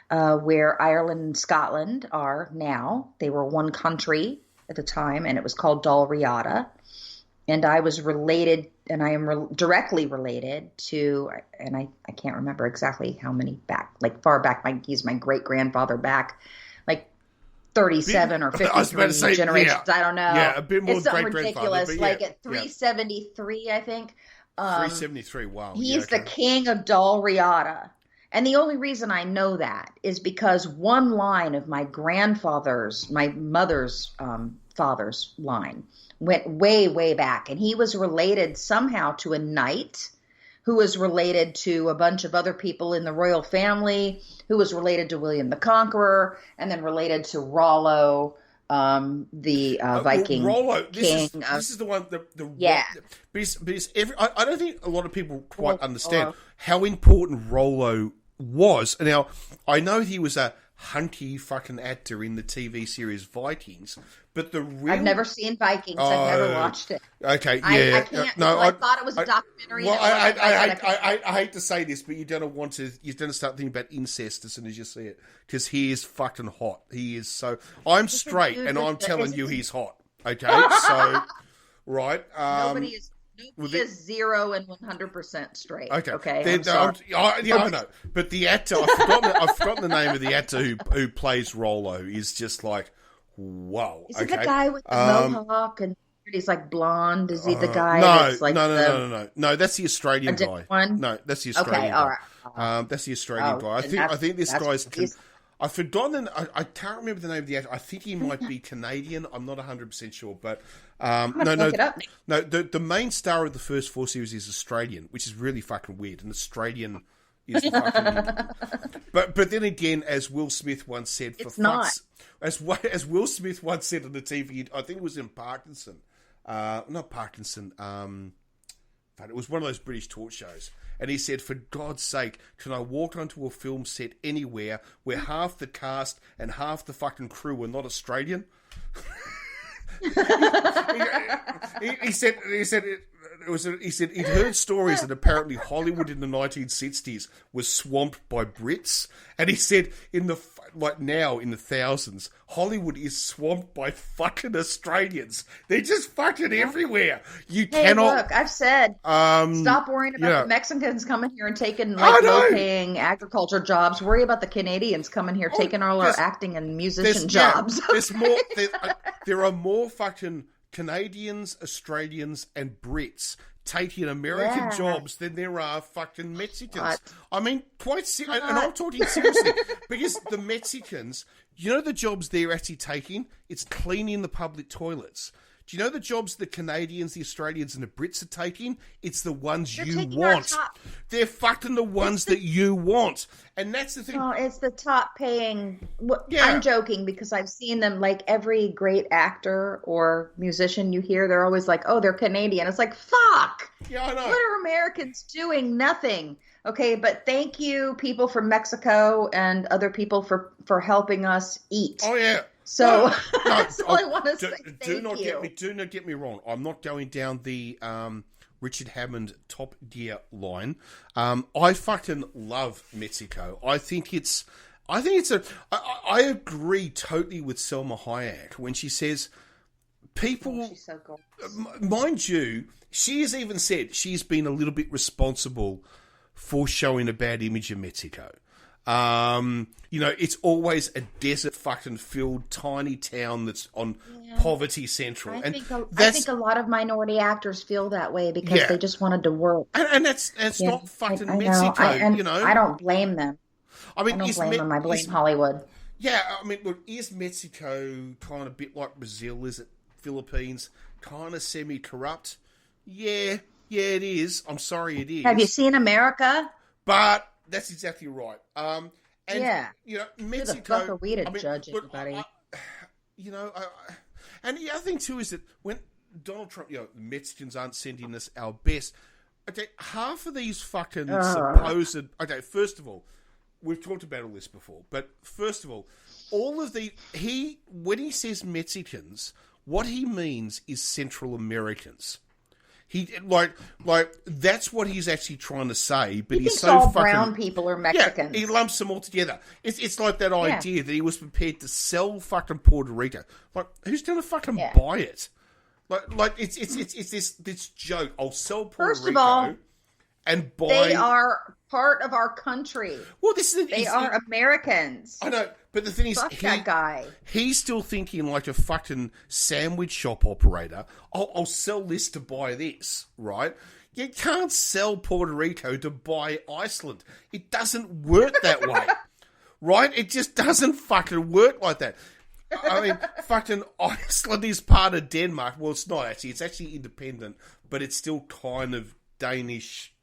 S2: where Ireland and Scotland are now. They were one country at the time, and it was called Dalriada. And I was related, and I am directly related to, and I can't remember exactly how many back, like far back, he's my great-grandfather back, like 37 or 53 generations. Yeah. I don't know.
S1: Yeah, a bit more
S2: it's something ridiculous, like at 373, I think.
S1: 373, wow.
S2: He's the king of Dalriada. And the only reason I know that is because one line of my mother's father's line went way, way back. And he was related somehow to a knight who was related to a bunch of other people in the royal family, who was related to William the Conqueror, and then related to Rollo, the Viking
S1: Rollo.
S2: king.
S1: This is the one.
S2: Yeah.
S1: Because I don't think a lot of people quite understand how important Rollo was. Now, I know he was a hunky fucking actor in the TV series Vikings, but
S2: I've never seen Vikings. I've never watched it.
S1: Okay, yeah.
S2: I can't. I thought it was a documentary.
S1: Well, I hate to say this, but you're gonna start thinking about incest as soon as you see it, because he is fucking hot. He is so. I'm straight, and I'm telling you, he's hot. Okay, so right.
S2: Nobody is 0 and 100% straight. Okay.
S1: I'm sorry. I know. But the actor, I've forgotten the name of the actor who plays Rollo. Is just like, wow.
S2: Is he the guy with the mohawk and he's like blonde? Is he the guy?
S1: No. That's the Australian guy.
S2: One?
S1: No, that's the Australian guy. All right. That's the Australian guy. I think this guy's. I've forgotten. I can't remember the name of the actor. I think he might be Canadian. I'm not 100% sure, but no. The main star of the first 4 series is Australian, which is really fucking weird. An Australian is fucking. But then again, as Will Smith once said, as Will Smith once said on the TV, I think it was in Parkinson, not Parkinson. But it was one of those British talk shows. And he said, for God's sake, can I walk onto a film set anywhere where half the cast and half the fucking crew are not Australian? he said he'd heard stories that apparently Hollywood in the 1960s was swamped by Brits. And he said now in the thousands, Hollywood is swamped by fucking Australians. They're just fucking everywhere.
S2: Look, I've said, stop worrying about the Mexicans coming here and taking low-paying agriculture jobs. Worry about the Canadians coming here taking all our acting and musician jobs.
S1: There's more. There are more fucking Canadians, Australians, and Brits taking American jobs than there are fucking Mexicans.
S2: What?
S1: I mean, quite seriously, and I'm talking seriously, because the Mexicans, you know the jobs they're actually taking? It's cleaning the public toilets. Do you know the jobs the Canadians, the Australians, and the Brits are taking? It's the ones you want. They're fucking the ones that you want. And that's the thing.
S2: No, it's the top paying. I'm joking because I've seen them, like every great actor or musician you hear, they're always like, oh, they're Canadian. It's like, fuck.
S1: Yeah, I know.
S2: What are Americans doing? Nothing. Okay, but thank you, people from Mexico and other people for helping us eat.
S1: Oh, yeah.
S2: So that's all I want to say.
S1: Do not get me wrong. I'm not going down the Richard Hammond Top Gear line. I fucking love Mexico. I agree totally with Selma Hayek when she says people.
S2: She's so gorgeous.
S1: Mind you, she has even said she's been a little bit responsible for showing a bad image of Mexico. It's always a desert fucking filled tiny town that's on poverty central.
S2: I think a lot of minority actors feel that way because they just wanted to work.
S1: And that's not fucking Mexico,
S2: I don't blame them.
S1: I mean,
S2: I don't blame them. I blame Hollywood.
S1: Yeah, I mean, look, is Mexico kind of a bit like Brazil? Is it Philippines? Kind of semi-corrupt? Yeah, it is. I'm sorry, it is.
S2: Have you seen America?
S1: But that's exactly right.
S2: Mexico. Who the fuck are we to judge anybody?
S1: And the other thing too is that when Donald Trump, the Mexicans aren't sending us our best. Okay, half of these fucking supposed. Okay, first of all, we've talked about all this before, but first of all when he says Mexicans, what he means is Central Americans. He like that's what he's actually trying to say, but he's so
S2: all
S1: fucking
S2: brown people are Mexicans.
S1: Yeah, he lumps them all together. It's like that idea that he was prepared to sell fucking Puerto Rico. Like, who's gonna fucking buy it? Like it's this joke. I'll sell Puerto Rico and buy.
S2: They are part of our country.
S1: Well,
S2: they are Americans.
S1: I know, but the thing is,
S2: that guy.
S1: He's still thinking like a fucking sandwich shop operator. I'll sell this to buy this, right? You can't sell Puerto Rico to buy Iceland. It doesn't work that way, right? It just doesn't fucking work like that. I mean, fucking Iceland is part of Denmark. Well, it's not actually. It's actually independent, but it's still kind of Danish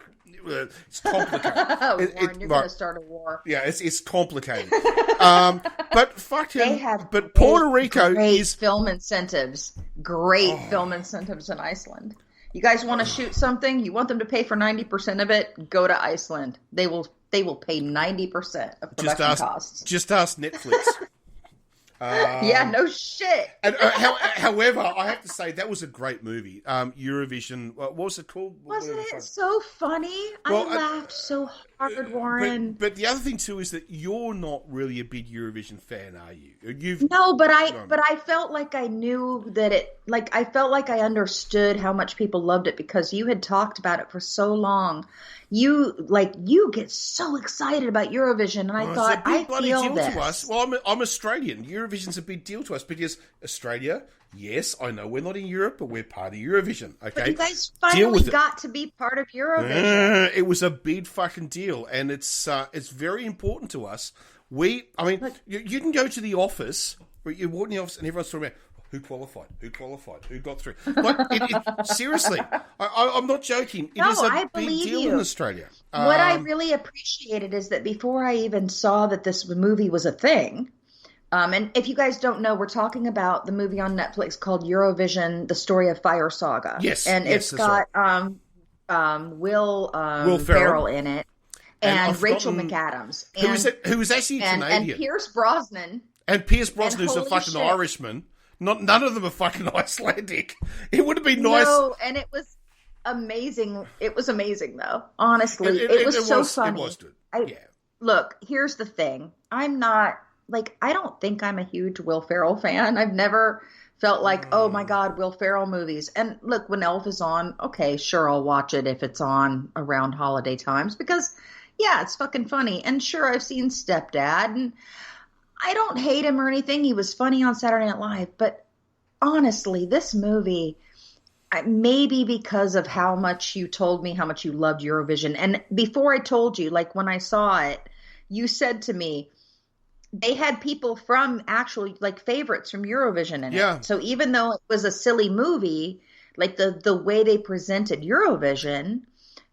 S1: It's complicated.
S2: Warren, you're going to start a war.
S1: Yeah, it's complicated. But fucking, but Puerto Rico is
S2: film incentives. Great film incentives in Iceland. You guys want to shoot something? You want them to pay for 90% of it? Go to Iceland. They will pay 90% of production costs.
S1: Just ask Netflix.
S2: Yeah, no shit.
S1: And however, I have to say that was a great movie. Eurovision. What was it called?
S2: Wasn't it so funny? Well, I laughed so hard, Warren.
S1: But the other thing too is that you're not really a big Eurovision fan, are you?
S2: But I felt like I knew that it. Like I felt like I understood how much people loved it because you had talked about it for so long. You get so excited about Eurovision, and I thought, I feel this.
S1: To us. Well, I'm Australian. Eurovision's a big deal to us because Australia, yes, I know we're not in Europe, but we're part of Eurovision. Okay,
S2: but you guys finally got to be part of Eurovision.
S1: It was a big fucking deal, and it's very important to us. You can go to the office, or you walk in the office, and everyone's talking about who qualified, who got through. Like, seriously, I'm not joking. It is a big deal in Australia.
S2: What I really appreciated is that before I even saw that this movie was a thing, and if you guys don't know, we're talking about the movie on Netflix called Eurovision: The Story of Fire Saga.
S1: Yes,
S2: and it's got Will Ferrell in it, and Rachel McAdams,
S1: who was actually Canadian,
S2: and Pierce Brosnan.
S1: And Pierce Brosnan is a fucking Irishman. None of them are fucking Icelandic. It would have been nice. No,
S2: and it was amazing. It was amazing, though. Honestly, it was so funny. It was good. Look, here's the thing. I'm not, I don't think I'm a huge Will Ferrell fan. I've never felt like, oh my God, Will Ferrell movies. And look, when Elf is on, okay, sure, I'll watch it if it's on around holiday times because, yeah, it's fucking funny. And sure, I've seen Stepdad, and I don't hate him or anything. He was funny on Saturday Night Live. But honestly, this movie, maybe because of how much you told me how much you loved Eurovision. And before I told you, when I saw it, you said to me, they had people from actually favorites from Eurovision in it. So even though it was a silly movie, the way they presented Eurovision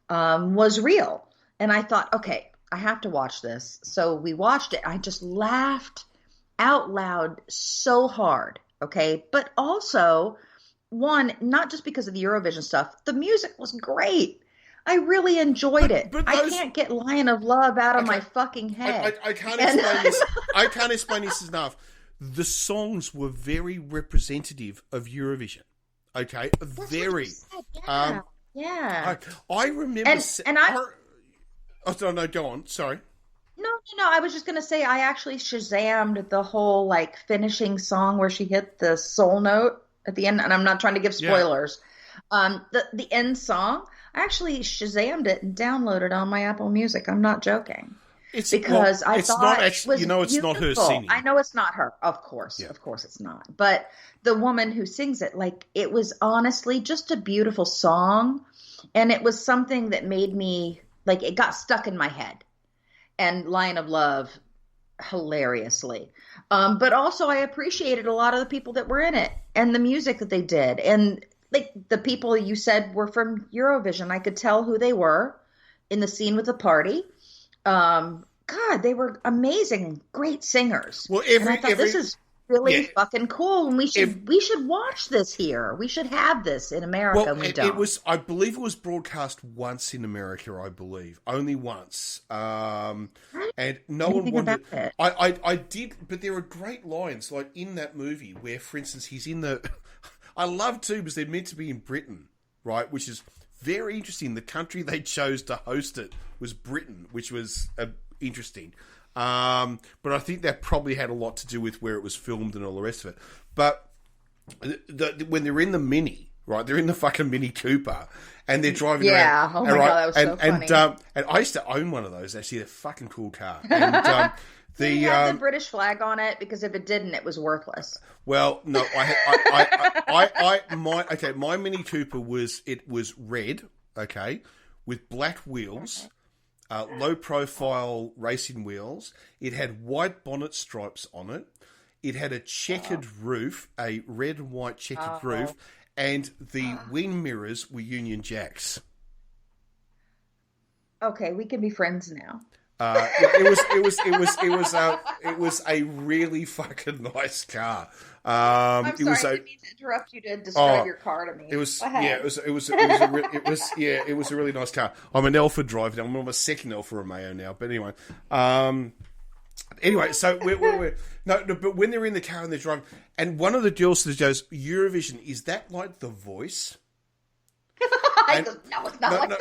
S2: was real. And I thought, okay, I have to watch this. So we watched it. I just laughed out loud so hard. Okay. But also, one, not just because of the Eurovision stuff, the music was great. I really enjoyed it. I can't get Lion of Love out of my fucking head.
S1: I can't explain this. I can't explain this enough. The songs were very representative of Eurovision. Okay. Very.
S2: Yeah.
S1: I remember. Oh, no, go on. Sorry.
S2: No. I was just going to say I actually Shazammed the whole finishing song where she hit the soul note at the end. And I'm not trying to give spoilers. The end song, I actually Shazammed it and downloaded it on my Apple Music. I'm not joking. I thought it was
S1: it's not her singing.
S2: I know it's not her. Of course. Yeah. Of course it's not. But the woman who sings it, it was honestly just a beautiful song. And it was something that made me... it got stuck in my head. And Lion of Love, hilariously. But also I appreciated a lot of the people that were in it and the music that they did. And the people you said were from Eurovision. I could tell who they were in the scene with the party. God, they were amazing, great singers. Well, and I thought this is really fucking cool, and we should watch this here. We should have this in America.
S1: Well, it was, I believe, it was broadcast once in America. I believe only once, and no one wanted. I did, but there are great lines in that movie where, for instance, he's in the. I love too because they're meant to be in Britain, right? Which is very interesting. The country they chose to host it was Britain, which was interesting. But I think that probably had a lot to do with where it was filmed and all the rest of it. But when they're in the Mini, right? They're in the fucking Mini Cooper, and they're driving around.
S2: Yeah, oh my God, that was so funny.
S1: And I used to own one of those. Actually, they're a fucking cool car. And
S2: it had the British flag on it because if it didn't, it was worthless.
S1: Well, no, my Mini Cooper was red, okay, with black wheels. Low profile racing wheels. It had white bonnet stripes on it. It had a checkered roof, a red and white checkered roof, and the wing mirrors were Union Jacks.
S2: Okay, we can be friends now.
S1: It was a really fucking nice car.
S2: I'm
S1: It was
S2: sorry, I
S1: a
S2: didn't mean to interrupt you to describe your car to me.
S1: it was
S2: Go ahead.
S1: it was a really nice car. I'm an Alfa driver now. I'm on my second Alfa Romeo now. But anyway, so we're no, but when they're in the car and they're driving, and one of the girls goes, "Eurovision, is that like The Voice?" And,
S2: no, it's not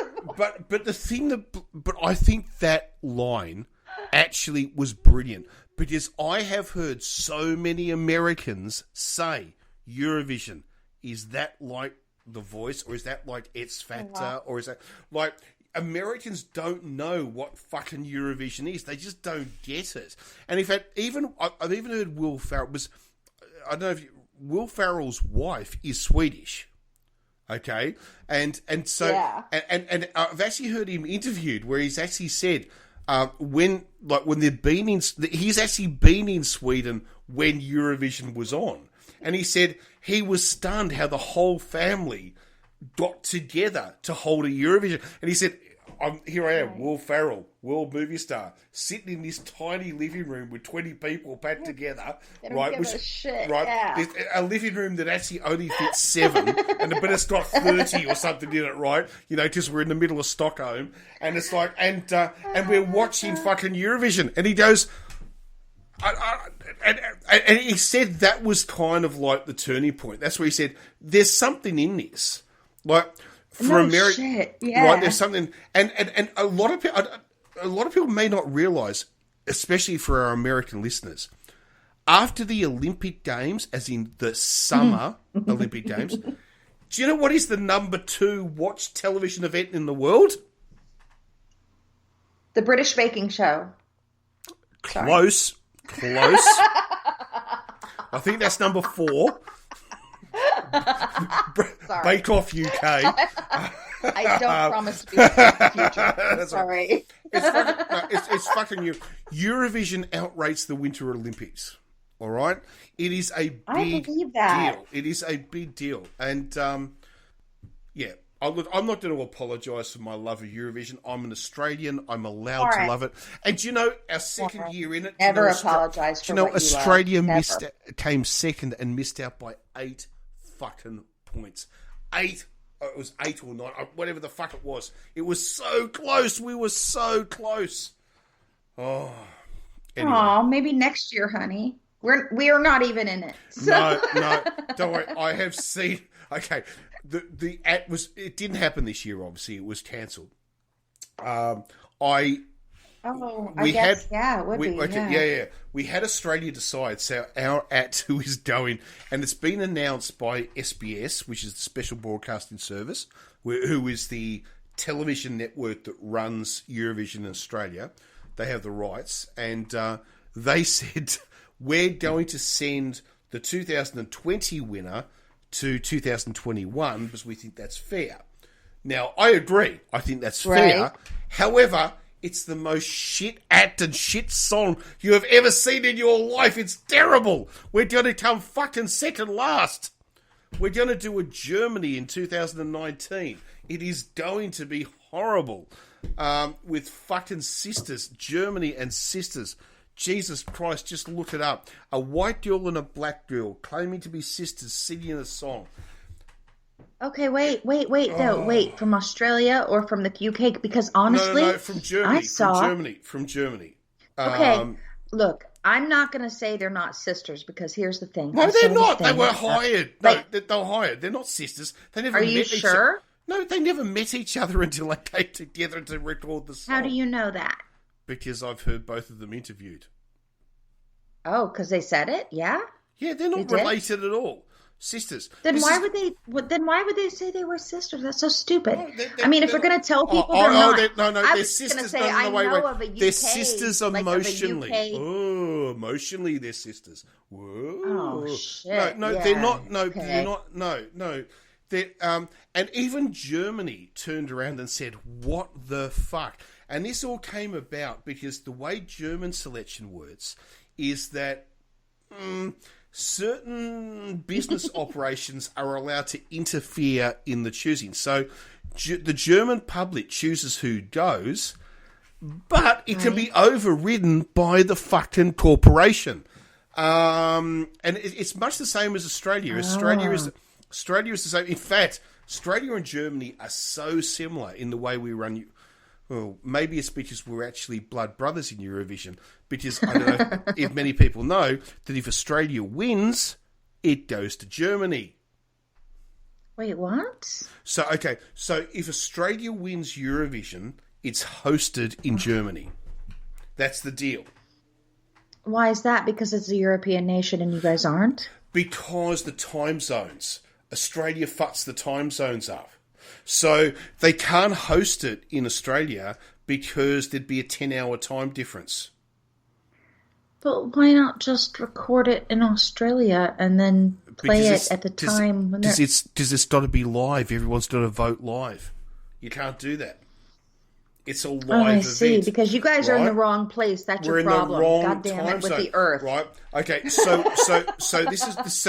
S1: but the thing but I think that line actually was brilliant because I have heard so many Americans say Eurovision, is that like The Voice, or is that like X Factor, or is that like Americans don't know what fucking Eurovision is. They just don't get it. And in fact, I've even heard Will Ferrell I don't know if Will Ferrell's wife is Swedish. Okay, and so
S2: Yeah.
S1: and I've actually heard him interviewed where he's actually said when they've been he's actually been in Sweden when Eurovision was on, and he said he was stunned how the whole family got together to hold a Eurovision, and he said, here I am, right. Will Ferrell, world movie star, sitting in this tiny living room with 20 people packed together, right? A living room that actually only fits 7, but it's got 30 or something in it, right? You know, because we're in the middle of Stockholm, and it's like, and we're watching fucking Eurovision, and he goes, and he said that was kind of like the turning point. That's where he said, "There's something in this, like." For America,
S2: yeah.
S1: Right? There's something, and a lot of people may not realize, especially for our American listeners, after the Olympic Games, as in the summer Olympic Games, do you know what is the number 2 watched television event in the world?
S2: The British Baking Show.
S1: Close. I think that's number 4. Bake Off UK.
S2: I don't promise to be in the future. Sorry.
S1: It's fucking you. Eurovision outrates the Winter Olympics. All right? It is a big deal. It is a big deal. And, yeah. I'm not going to apologise for my love of Eurovision. I'm an Australian. I'm allowed to love it. And do you know, our second year in it...
S2: Never apologise for what you love.
S1: Australia came second and missed out by 8 fucking points. 8. It was 8 or 9. Whatever the fuck it was. It was so close. We were so close. Oh. Anyway.
S2: Aw, maybe next year, honey. We are not even in it.
S1: So. No. Don't worry. I have seen... Okay. It didn't happen this year, obviously. It was cancelled.
S2: Yeah, it would be.
S1: Yeah. We had Australia decide, so our at who is going, and it's been announced by SBS, which is the Special Broadcasting Service, who is the television network that runs Eurovision in Australia. They have the rights, and they said, we're going to send the 2020 winner to 2021 because we think that's fair. Now, I agree. I think that's fair. However... It's the most shit-acted shit song you have ever seen in your life. It's terrible. We're going to come fucking second last. We're going to do a Germany in 2019. It is going to be horrible. With fucking sisters. Germany and sisters. Jesus Christ, just look it up. A white girl and a black girl claiming to be sisters singing a song.
S2: Okay, wait, from Australia or from the UK? Because honestly,
S1: no, from Germany. From Germany.
S2: Okay, look, I'm not going to say they're not sisters because here's the thing.
S1: No, they're not. They were hired. They were hired. They're not sisters. They never.
S2: Are you sure?
S1: No, they never met each other until they came together to record the song.
S2: How do you know that?
S1: Because I've heard both of them interviewed.
S2: Oh, because they said it? Yeah.
S1: Yeah, they're not related at all. Sisters.
S2: Then why would they say they were sisters? That's so stupid. No, if we're going to tell people they're not,
S1: they're sisters. Wait. They're sisters emotionally. Emotionally, they're sisters. Whoa.
S2: Oh shit.
S1: No, they're not. No, okay. They're not. No. And even Germany turned around and said, "What the fuck?" And this all came about because the way German selection works is that. Certain business operations are allowed to interfere in the choosing. So the German public chooses who goes, but it can be overridden by the fucking corporation. And it's much the same as Australia. Australia is the same. In fact, Australia and Germany are so similar in the way we run. Well, maybe it's because we're actually blood brothers in Eurovision. Because I don't know if many people know that if Australia wins, it goes to Germany.
S2: Wait, what?
S1: So if Australia wins Eurovision, it's hosted in Germany. That's the deal.
S2: Why is that? Because it's a European nation and you guys aren't?
S1: Because the time zones. Australia fucks the time zones up. So they can't host it in Australia because there'd be a 10-hour time difference.
S2: But why not just record it in Australia and then play it at the time when they're...
S1: Because it's got to be live. Everyone's got to vote live. You can't do that. It's a live event.
S2: I see. Because you guys are in the wrong place. That's your problem.
S1: We're in the wrong
S2: God damn it, with
S1: zone,
S2: the Earth.
S1: right? Okay. So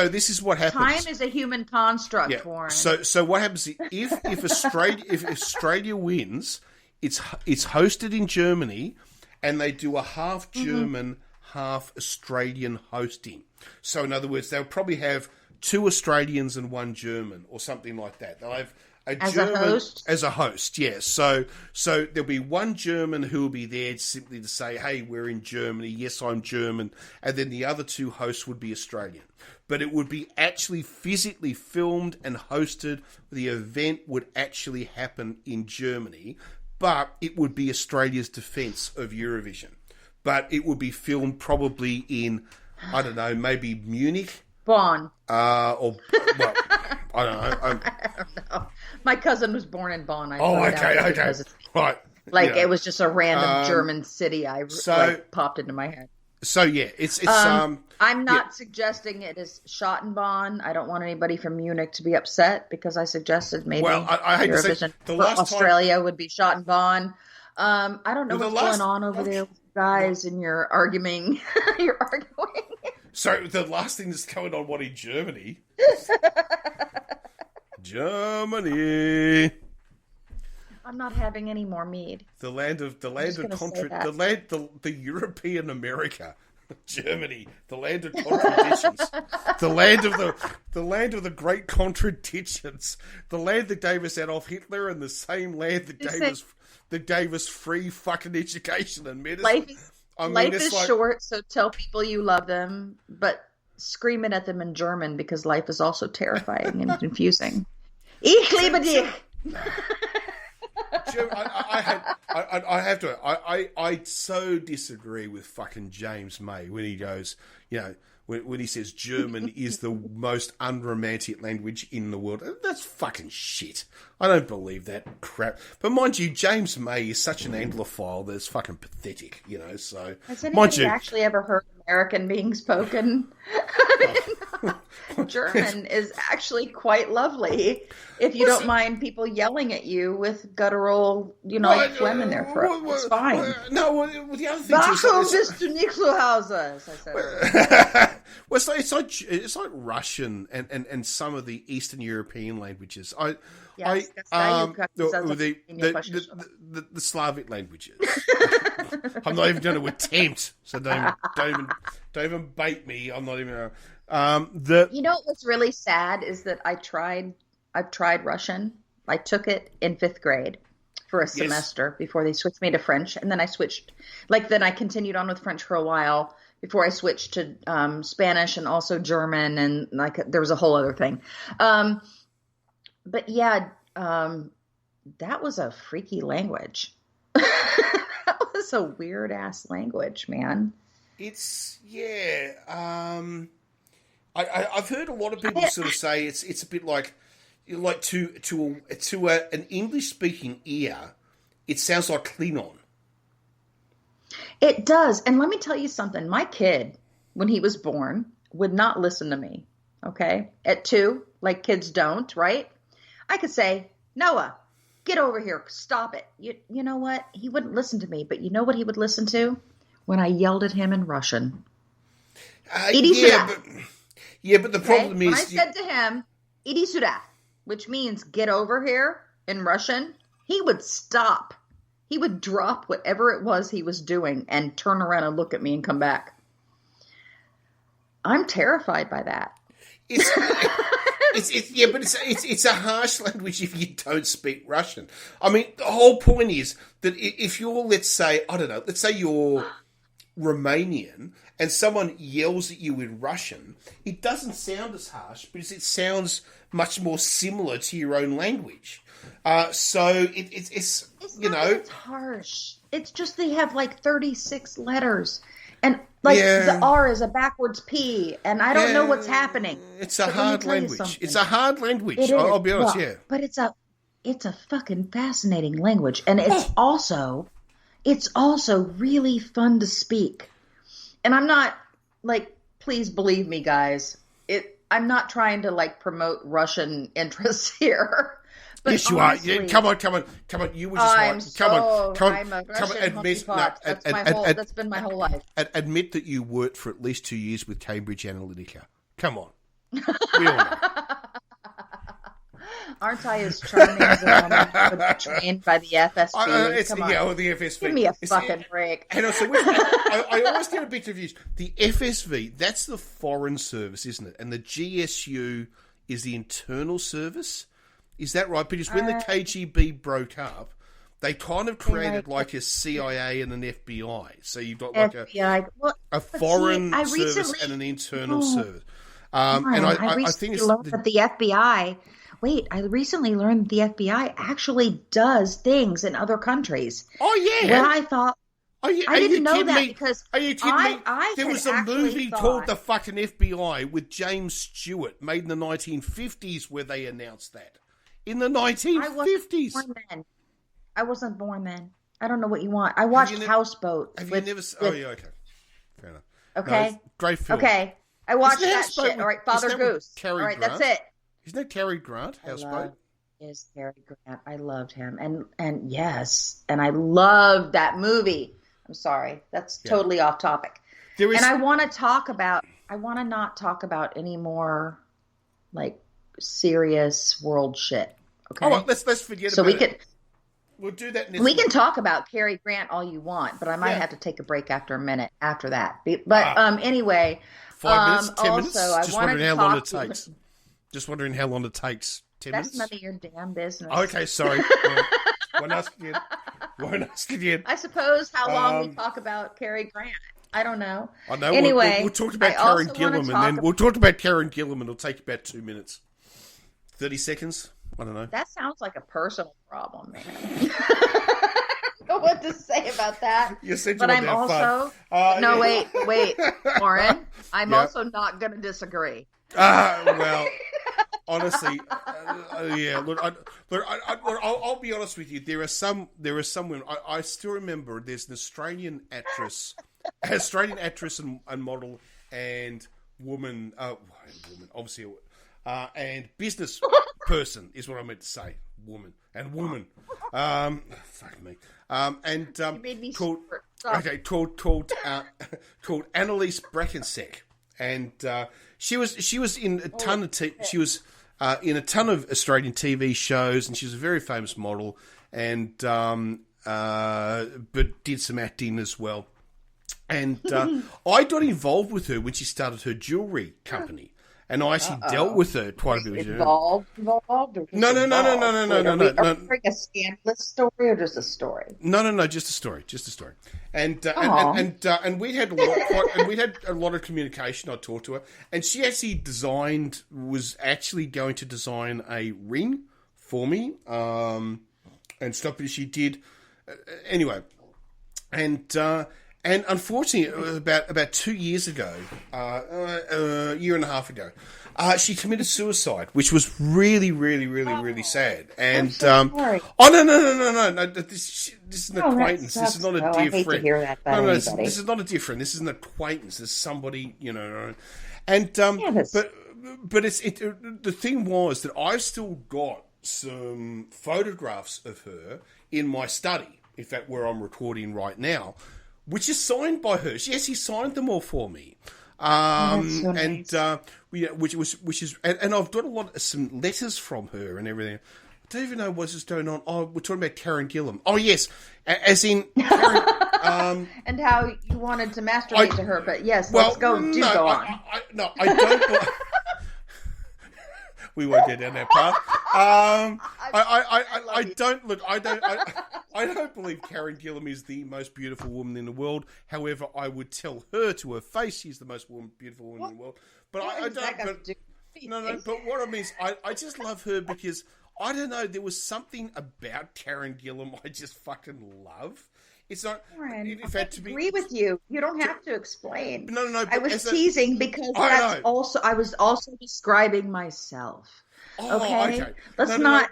S1: this is what happens.
S2: Time is a human construct, Warren.
S1: So what happens if Australia wins? It's hosted in Germany, and they do a half German, half Australian hosting. So in other words, they'll probably have 2 Australians and 1 German, or something like that. They'll have a host, yes. So there'll be 1 German who will be there simply to say, hey, we're in Germany, yes, I'm German, and then the other 2 hosts would be Australian. But it would be actually physically filmed and hosted. The event would actually happen in Germany, but it would be Australia's defence of Eurovision. But it would be filmed probably in, I don't know, maybe Munich.
S2: Bonn.
S1: I don't know.
S2: I don't know. My cousin was born in Bonn.
S1: Okay. Right.
S2: It was just a random German city popped into my head.
S1: So, yeah, it's
S2: I'm not suggesting it is shot in Bonn. I don't want anybody from Munich to be upset because I suggested maybe
S1: I hate
S2: Eurovision
S1: to say,
S2: for Australia would be shot in Bonn. I don't know what's going on over there with you guys and you're arguing. You're arguing.
S1: So the last thing that's going on, in Germany? Germany.
S2: I'm not having any more mead.
S1: The European America, Germany, the land of contradictions, the land of the great contradictions, the land that gave us Adolf Hitler, and the same land that gave us free fucking education and medicine.
S2: Life is short, so tell people you love them, but scream it at them in German because life is also terrifying and confusing. Ich liebe dich.
S1: I so disagree with fucking James May when he goes, when he says German is the most unromantic language in the world. That's fucking shit. I don't believe that crap. But mind you, James May is such an Anglophile that it's fucking pathetic, so...
S2: Has anybody actually ever heard American being spoken? German is actually quite lovely if you don't mind people yelling at you with guttural, phlegm in their throat. It's fine.
S1: The other thing
S2: Warum bist du nicht zu Hause? As I said.
S1: It's like Russian and some of the Eastern European languages. The Slavic languages. I'm not even going to attempt, so don't even bait me. I'm not even.
S2: What's really sad is that I've tried Russian. I took it in 5th grade for a semester before they switched me to French, and then I switched. Then I continued on with French for a while before I switched to Spanish and also German, and there was a whole other thing. But yeah, that was a freaky language. That was a weird ass language, man.
S1: It's I've heard a lot of people sort of say it's a bit like to an English speaking ear, it sounds like Klingon.
S2: It does, and let me tell you something. My kid, when he was born, would not listen to me. Okay, at 2, like kids don't, right? I could say, Noah, get over here, stop it. You know what? He wouldn't listen to me, but you know what he would listen to? When I yelled at him in Russian.
S1: But the problem is...
S2: When I said to him, Idi sюда, which means get over here, in Russian, he would stop. He would drop whatever it was he was doing and turn around and look at me and come back. I'm terrified by that.
S1: It's a harsh language if you don't speak Russian. I mean, the whole point is that if you're, let's say you're Romanian and someone yells at you in Russian, it doesn't sound as harsh because it sounds much more similar to your own language. So it's you know,
S2: it's harsh. It's just they have like 36 letters. And the R is a backwards P, and I don't know what's happening.
S1: It's a hard language. It's a hard language. I'll be honest,
S2: But it's a fucking fascinating language, and it's also really fun to speak. And I'm not like, please believe me, guys. I'm not trying to like promote Russian interests here. But
S1: yes, you honestly, are. Yeah, come on. You were just come on.
S2: I'm a Russian admit, that's been my whole life.
S1: Admit that you worked for at least 2 years with Cambridge Analytica. Come on. We all know.
S2: Aren't I as charming as a woman trained by the FSB? Come on.
S1: Yeah, the FSB.
S2: Give me a fucking break.
S1: And also, I always get a bit confused. The FSV, that's the foreign service, isn't it? And the GSU is the internal service. Is that right? Because when the KGB broke up, they kind of created like a CIA and an FBI. So you've got like a foreign service and an internal service. And I think it's
S2: that the FBI. Wait, I recently learned that the FBI actually does things in other countries.
S1: Oh yeah.
S2: When I thought
S1: I
S2: didn't know that because
S1: are you kidding me? There was a movie called The Fucking FBI with James Stewart made in the 1950s where they announced that. In the 1950s.
S2: I wasn't born then. I don't know what you want. I watched Houseboat.
S1: Have you never? Oh yeah, okay, fair enough.
S2: Okay,
S1: no, great film.
S2: Okay, I watched that shit. All right, Father Goose. All right,
S1: Grant?
S2: that's it.
S1: Isn't that Cary Grant? Houseboat.
S2: Is Cary Grant? I loved him, and yes, and I loved that movie. I'm sorry, that's totally off topic. And I want to talk about. I want to not talk about any more, like, serious world shit. Okay.
S1: Oh, well, let's forget about it. We'll do that next week.
S2: Can talk about Cary Grant all you want, but I might have to take a break after a minute after that. But anyway,
S1: 5 minutes, 10
S2: also,
S1: minutes. Just wondering how long it takes. Just wondering how long it takes. 10 minutes.
S2: That's none of your damn business.
S1: Okay, sorry. Won't ask again.
S2: I suppose how long we talk about Cary Grant. I don't know.
S1: I know.
S2: Anyway,
S1: we'll talk about Karen Gillan, and then we'll talk about Karen Gillan, and it'll take about 2 minutes. 30 seconds? I don't know.
S2: That sounds like a personal problem, man. I don't know what to say about that.
S1: You said you
S2: but I'm also... no, wait, Warren. I'm also not going to disagree.
S1: Well, honestly, Look, I'll be honest with you. There are some women. I still remember. There's an Australian actress and model and woman, obviously, and business person is what I meant to say. Woman. Fuck me.
S2: You made me
S1: called Annalise Brackensek, and she was in a ton of she was in a ton of Australian TV shows, and she was a very famous model, and but did some acting as well. And I got involved with her when she started her jewelry company. And I actually dealt with her quite a bit.
S2: Involved?
S1: No.
S2: A scandalous story or just a story?
S1: No, just a story. And we had a lot of communication. I talked to her, and she actually was actually going to design a ring for me, and stuff. But she did anyway, and unfortunately, about 2 years ago, a year and a half ago, she committed suicide, which was really, really, really, really sad. And
S2: sorry.
S1: No, this is an acquaintance. This is not a dear
S2: I hate
S1: friend.
S2: To hear that
S1: This is not a dear friend. This is an acquaintance. This is somebody, And but the thing was that I've still got some photographs of her in my study. In fact, where I'm recording right now. Which is signed by her. She actually signed them all for me,
S2: that's so nice.
S1: And which is, and I've got some letters from her and everything. I'll don't even know what's just going on. Oh, we're talking about Karen Gillan. Oh, yes. As in Karen...
S2: and how you wanted to masturbate to her, but yes, let's go. Go on.
S1: I don't... We won't go down that path. I don't look. I don't believe Karen Gillan is the most beautiful woman in the world. However, I would tell her to her face she's the most beautiful woman in the world. But I don't. But what I mean is, I just love her because I don't know. There was something about Karen Gillan I just fucking love. It's not.
S2: Karen, I agree with you. You don't have to explain.
S1: No.
S2: I was teasing because I was also describing myself.
S1: Oh, okay.
S2: Let's not.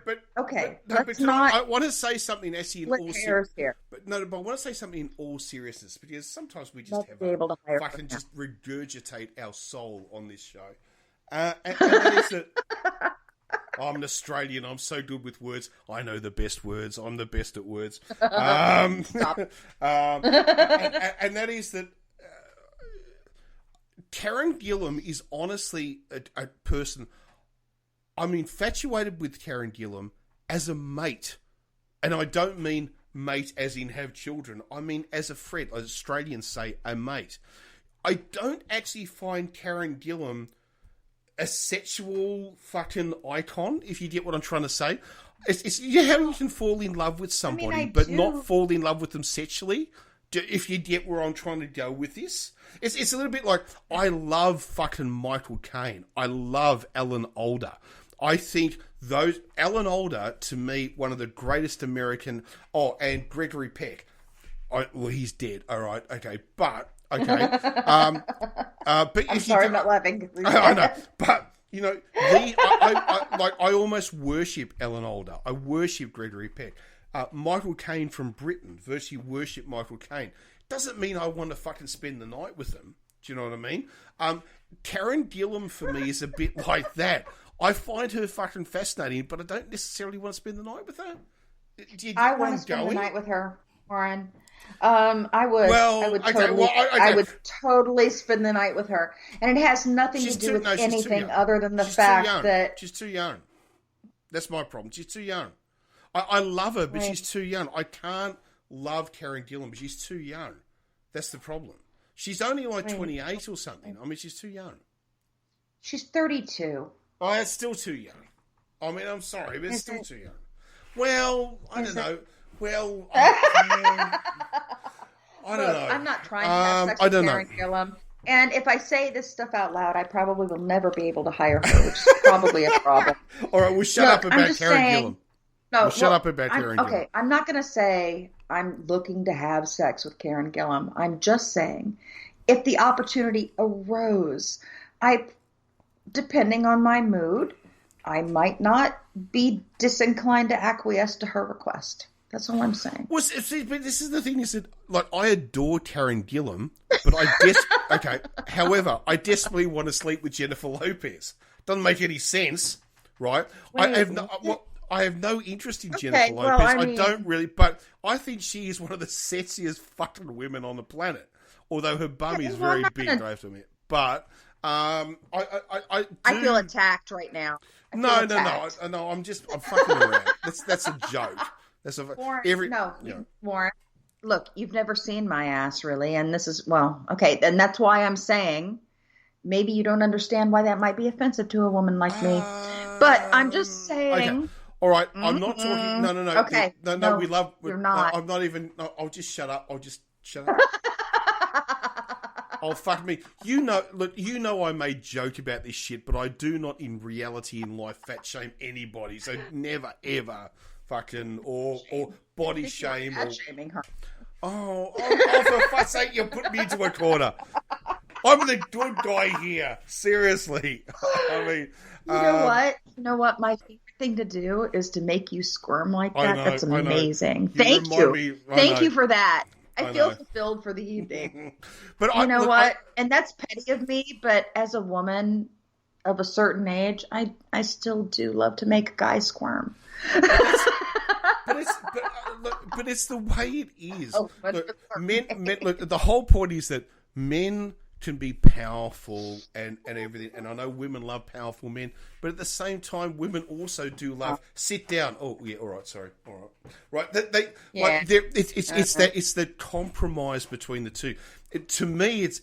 S1: I want to say something, Essie, in all seriousness.
S2: Here.
S1: But I want to say something in all seriousness because sometimes we just fucking just regurgitate our soul on this show. And that is that. I'm an Australian. I'm so good with words. I know the best words. I'm the best at words.
S2: Stop.
S1: And that is that Karen Gillan is honestly a person. I'm infatuated with Karen Gillan as a mate. And I don't mean mate as in have children. I mean as a friend. As Australians say, a mate. I don't actually find Karen Gillan a sexual fucking icon, if you get what I'm trying to say. It's how you can fall in love with somebody, but not fall in love with them sexually, if you get where I'm trying to go with this. It's a little bit like, I love fucking Michael Caine. I love Alan Alda. I think Alan Alda, to me, one of the greatest American... Oh, and Gregory Peck. Well, he's dead, all right, okay, but... Okay. But
S2: I'm sorry, I'm not laughing.
S1: I know, but I almost worship Alan Alda. I worship Gregory Peck. Michael Caine from Britain, virtually worship Michael Caine. Doesn't mean I want to fucking spend the night with them. Do you know what I mean? Karen Gillan for me is a bit like that. I find her fucking fascinating, but I don't necessarily want to spend the night with her.
S2: I want to spend the night with her, Warren. I would totally spend the night with her, and it has nothing to do with anything other than the fact that
S1: she's too young. That's my problem. She's too young. I love her, but she's too young. I can't love Karen Gillan, but she's too young. That's the problem. She's only like 28 or something. I mean, she's too young.
S2: She's 32.
S1: Oh, that's still too young. I mean, I'm sorry, but it's still too young. Well, I don't know. Well, I don't know.
S2: I'm not trying to have sex with Karen Gillan. And if I say this stuff out loud, I probably will never be able to hire her, which is probably a problem.
S1: All right, we'll shut up about Karen Gillan. Shut up about Karen Gillan.
S2: Okay, I'm not going to say I'm looking to have sex with Karen Gillan. I'm just saying, if the opportunity arose, depending on my mood, I might not be disinclined to acquiesce to her request. That's all I'm saying.
S1: Well, see, but this is the thing: is that I adore Karen Gillan, but however, I desperately want to sleep with Jennifer Lopez. Doesn't make any sense, right? I have no interest in Jennifer Lopez. I don't really, but I think she is one of the sexiest fucking women on the planet. Although her bum is very big, I have to admit. But I
S2: feel attacked right now.
S1: No. I'm fucking around. That's a joke.
S2: Warren, look, you've never seen my ass, really, and this is, and that's why I'm saying maybe you don't understand why that might be offensive to a woman like me. But I'm just saying.
S1: Okay. All right, I'm not talking. No.
S2: Okay.
S1: No, we love.
S2: You're not.
S1: I'm not even. I'll just shut up. Oh, fuck me. Look, I may joke about this shit, but I do not in reality in life fat shame anybody. So never, ever fucking, or body shame.
S2: Fat shaming her.
S1: Oh, for fuck's sake, you're putting me into a corner. I'm the good guy here. Seriously. I mean.
S2: You know what? My favorite thing to do is to make you squirm like that. That's amazing. Thank you. Thank you for that. I feel fulfilled for the evening.
S1: But
S2: you know what? And that's petty of me, but as a woman of a certain age, I still do love to make a guy squirm.
S1: But it's the way it is. Look, men, the whole point is that men can be powerful and everything. And I know women love powerful men, but at the same time, women also do love sit down. Oh yeah, all right, sorry, all right, right. It's the compromise between the two. To me, it's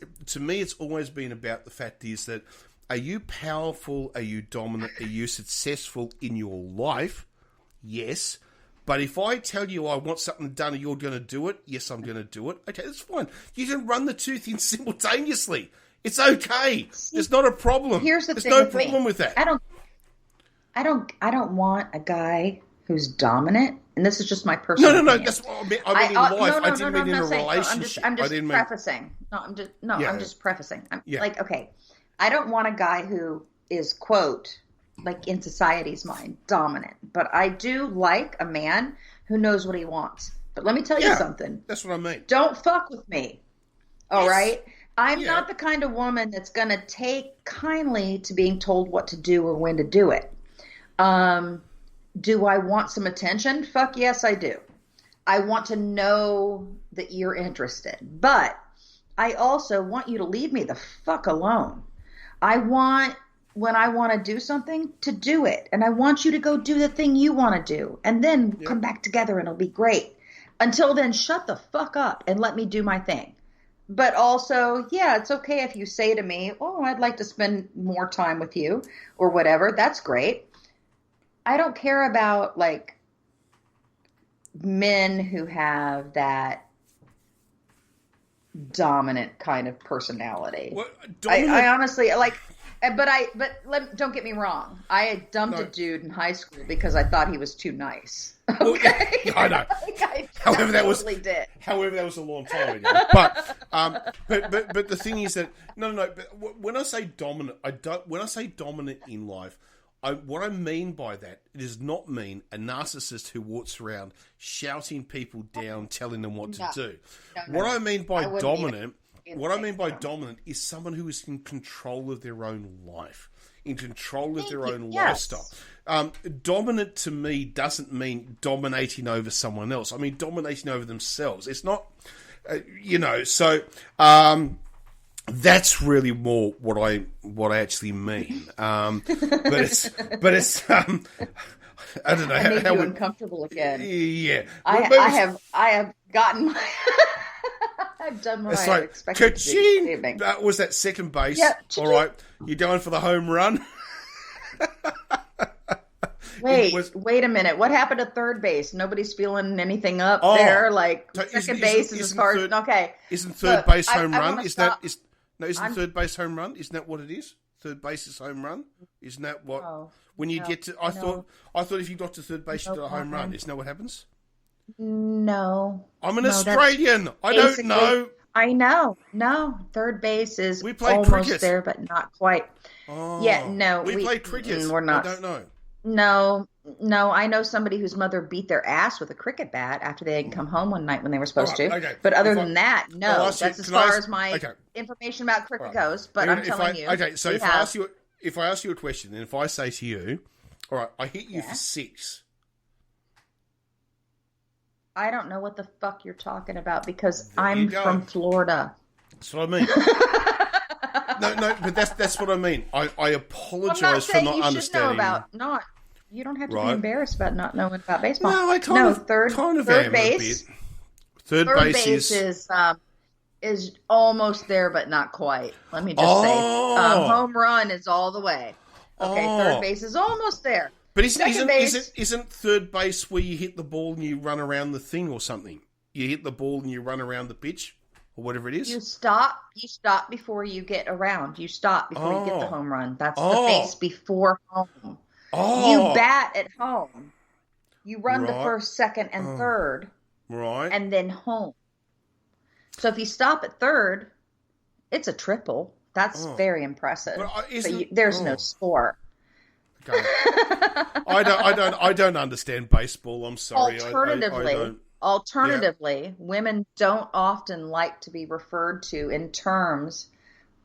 S1: always been about the fact is that are you powerful? Are you dominant? Are you successful in your life? Yes. But if I tell you I want something done and you're going to do it, yes, I'm going to do it. Okay, that's fine. You can run the two things simultaneously. It's okay. There's not a problem. There's no problem with that.
S2: I don't want a guy who's dominant, and this is just my personal opinion.
S1: No. That's what I mean. I mean in life. I didn't mean in a relationship.
S2: I'm just prefacing. I'm just prefacing. Like, okay, I don't want a guy who is, quote, like in society's mind, dominant. But I do like a man who knows what he wants. But let me tell you something.
S1: That's what I mean.
S2: Don't fuck with me. All right? I'm not the kind of woman that's going to take kindly to being told what to do or when to do it. Do I want some attention? Fuck yes, I do. I want to know that you're interested. But I also want you to leave me the fuck alone. When I want to do something, to do it. And I want you to go do the thing you want to do. And then come back together and it'll be great. Until then, shut the fuck up and let me do my thing. But also, it's okay if you say to me, oh, I'd like to spend more time with you or whatever. That's great. I don't care about, like, men who have that dominant kind of personality. I honestly, like... don't get me wrong. I had dumped a dude in high school because I thought he was too nice. Okay?
S1: Well, I know. However, that was a long time ago. But the thing is that no. But when I say dominant, when I say dominant in life, what I mean by that, it does not mean a narcissist who walks around shouting people down, telling them what to do. What I mean by dominant. What I mean by dominant is someone who is in control of their own life, in control of their own lifestyle. Dominant to me doesn't mean dominating over someone else. I mean dominating over themselves. It's not, So that's really more what I actually mean. But it's. I don't know.
S2: I make you uncomfortable again.
S1: Yeah,
S2: I have gotten. I've done what I expected to do.
S1: That was that second base. Yep. All right. You're going for the home run?
S2: Wait a minute. What happened to third base? Nobody's feeling anything up there. Like second base is as far as okay.
S1: Isn't third base home run? Isn't third base home run? Isn't that what it is? Third base is home run. Isn't that what? When you get to, I thought if you got to third base, you got a home run. Isn't that what happens?
S2: No.
S1: I'm an Australian. I don't know.
S2: I know. No. Third base is almost cricket there, but not quite.
S1: Oh.
S2: Yeah, no.
S1: We play cricket.
S2: We're not.
S1: I don't know.
S2: No. I know somebody whose mother beat their ass with a cricket bat after they didn't come home one night when they were supposed to. Okay. But other than that, no. That's as far as my information about cricket goes. But I'm telling you.
S1: Okay, so if I ask you a question, and if I say to you, all right, I hit you for 6.
S2: I don't know what the fuck you're talking about because I'm from Florida.
S1: That's what I mean. No, but that's what I mean. I apologize for not understanding.
S2: You don't have to be embarrassed about not knowing about baseball.
S1: No, I kind of third base. Third base
S2: is almost there, but not quite. Let me just say, home run is all the way. Okay, third base is almost there.
S1: But isn't third base where you hit the ball and you run around the thing or something? You hit the ball and you run around the pitch or whatever it is?
S2: You stop before you get around. You stop before you get the home run. That's the base before home. You bat at home. You run the first, second, and third.
S1: Right.
S2: And then home. So if you stop at third, it's a triple. That's very impressive. There's no score.
S1: I don't understand baseball. I'm sorry.
S2: Alternatively, women don't often like to be referred to in terms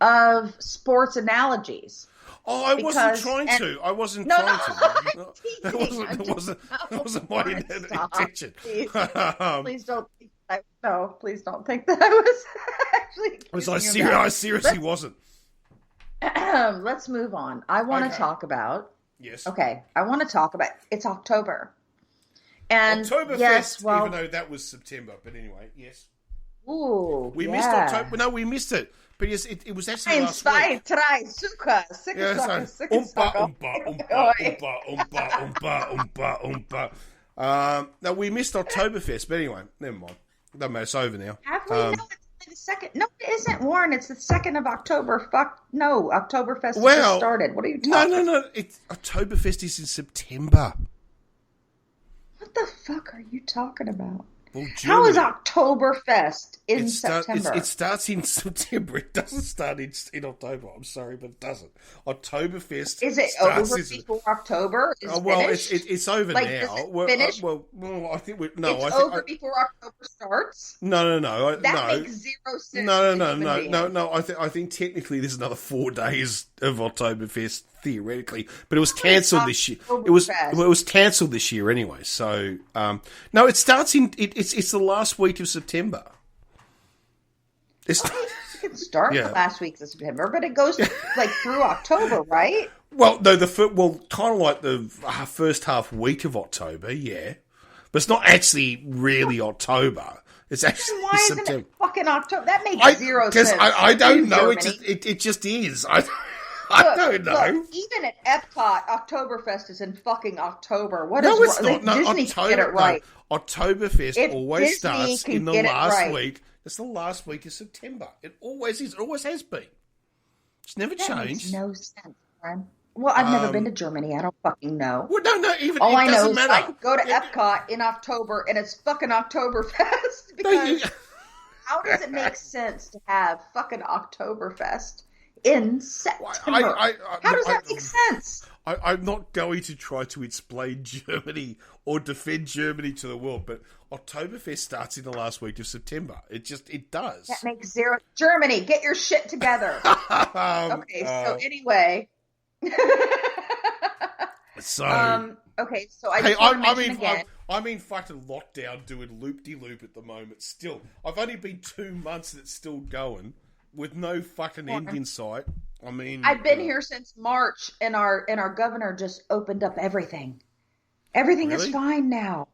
S2: of sports analogies.
S1: Oh, I wasn't trying to. That wasn't my intention.
S2: Please don't think that. No, please don't think that I was actually accusing you of
S1: I
S2: that.
S1: seriously wasn't.
S2: Let's move on. I want to talk about.
S1: Yes.
S2: Okay, I want to talk about. It's October, and
S1: Oktoberfest,
S2: yes, well,
S1: even though that was September. But anyway, yes.
S2: Ooh,
S1: We missed October. No, we missed it. But yes, it was actually last week.
S2: Drei, suka,
S1: No, we missed Oktoberfest. But anyway, never mind. Doesn't matter. It's over now.
S2: Have we? No, it's only the second. No, it isn't, Warren. It's the 2nd of October. Fuck no, Oktoberfest just started. What are you talking?
S1: No. Oktoberfest is in September.
S2: What the fuck are you talking about?
S1: Well,
S2: how is Oktoberfest in September?
S1: It starts in September. It doesn't start in October. I'm sorry, but it doesn't. Oktoberfest
S2: is it over before October?
S1: It's over now.
S2: Finished?
S1: I think we
S2: over before October starts.
S1: No.
S2: That makes zero sense.
S1: No. I think technically there's another 4 days of Oktoberfest theoretically, but it was cancelled this year. It was cancelled this year anyway. So no, it starts in it's the last week of September.
S2: It can start the last week of September, but it goes like through October, right?
S1: Well, no, kind of like the first half week of October, yeah, but it's not actually really October. It's actually
S2: why
S1: September.
S2: Isn't it fucking October? That makes zero sense.
S1: I don't know. It just is. I don't know.
S2: Look, even at Epcot, Oktoberfest is in fucking October.
S1: It's not. No,
S2: Disney can get it right.
S1: No, Oktoberfest always
S2: Disney
S1: starts in the last week. It's the last week of September. It always is. It always has been. It's never changed.
S2: Makes no sense, Brian. Well, I've never been to Germany. I don't fucking know.
S1: Well, no. Even
S2: all
S1: it
S2: I know
S1: doesn't
S2: is
S1: matter.
S2: I could go to Epcot in October and it's fucking Oktoberfest because how does it make sense to have fucking Oktoberfest in September? How does that make sense?
S1: I'm not going to try to explain Germany or defend Germany to the world, but Oktoberfest starts in the last week of September. It does.
S2: That makes zero. Germany, get your shit together. Okay, so anyway. Okay, so
S1: I'm in fucking lockdown doing loop-de-loop at the moment still. I've only been 2 months and it's still going with no fucking end in sight. I mean,
S2: I've been here since March and our governor just opened up everything. Everything is fine now.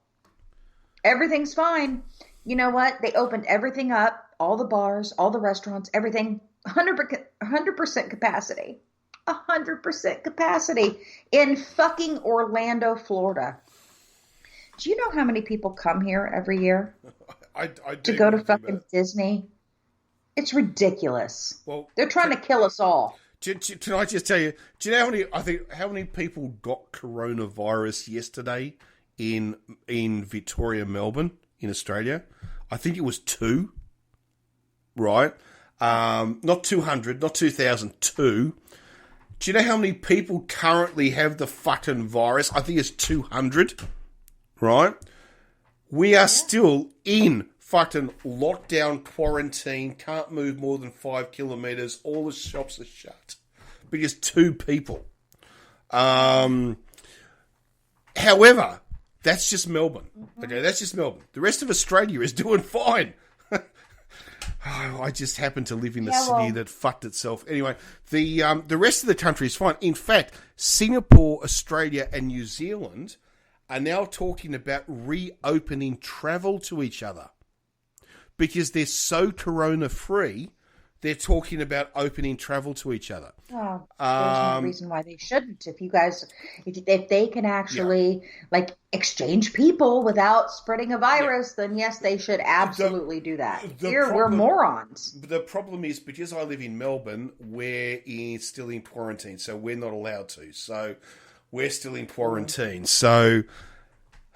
S2: Everything's fine. You know what? They opened everything up, all the bars, all the restaurants, everything, 100% capacity. 100% capacity in fucking Orlando, Florida. Do you know how many people come here every year to go to fucking Disney? It's ridiculous. Well, they're trying to kill us all.
S1: Can I just tell you? Do you know how many people got coronavirus yesterday in Victoria, Melbourne, in Australia? I think it was 2. Right? Not 200, not 2,000, 2. Do you know how many people currently have the fucking virus? I think it's 200. Right? We are still in fucking lockdown, quarantine, can't move more than 5 kilometres, all the shops are shut. Because 2 people. However, that's just Melbourne. Okay, that's just Melbourne. The rest of Australia is doing fine. I just happen to live in the city that fucked itself. Anyway, the rest of the country is fine. In fact, Singapore, Australia, and New Zealand are now talking about reopening travel to each other. Because they're so corona-free, they're talking about opening travel to each other.
S2: Oh, there's no reason why they shouldn't. If they can actually exchange people without spreading a virus, then yes, they should absolutely do that. We're morons.
S1: The problem is, because I live in Melbourne, we're still in quarantine, so we're not allowed to. So we're still in quarantine. So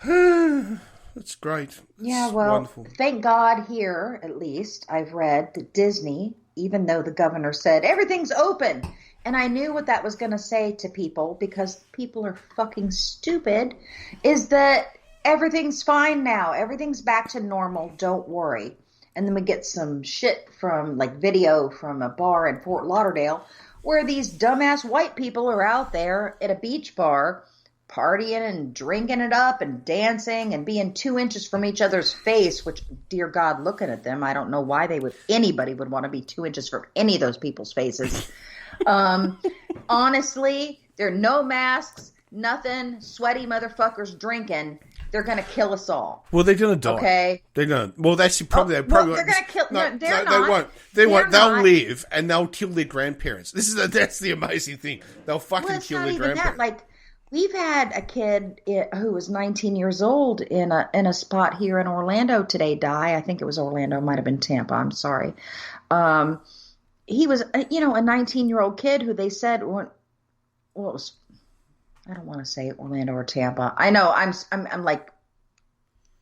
S1: it's great. It's wonderful.
S2: Thank God here, at least, I've read that Disney, even though the governor said everything's open, and I knew what that was going to say to people because people are fucking stupid, is that everything's fine now. Everything's back to normal. Don't worry. And then we get some shit from video from a bar in Fort Lauderdale where these dumbass white people are out there at a beach bar partying and drinking it up and dancing and being 2 inches from each other's face, which, dear God, looking at them, I don't know why anybody would want to be 2 inches from any of those people's faces. Honestly, there are no masks, nothing, sweaty motherfuckers drinking. They're going to kill us all.
S1: Well, they're going to die.
S2: Okay.
S1: They're going to. Well, that's probably.
S2: They're going to kill. No, they're not.
S1: They won't. They won't. They'll live and they'll kill their grandparents. That's the amazing thing. They'll fucking kill their grandparents.
S2: Like, we've had a kid who was 19 years old in a spot here in Orlando today die. I think it was Orlando. It might have been Tampa. I'm sorry. He was, a 19-year-old kid who they said, it was. I don't want to say Orlando or Tampa. I know I'm like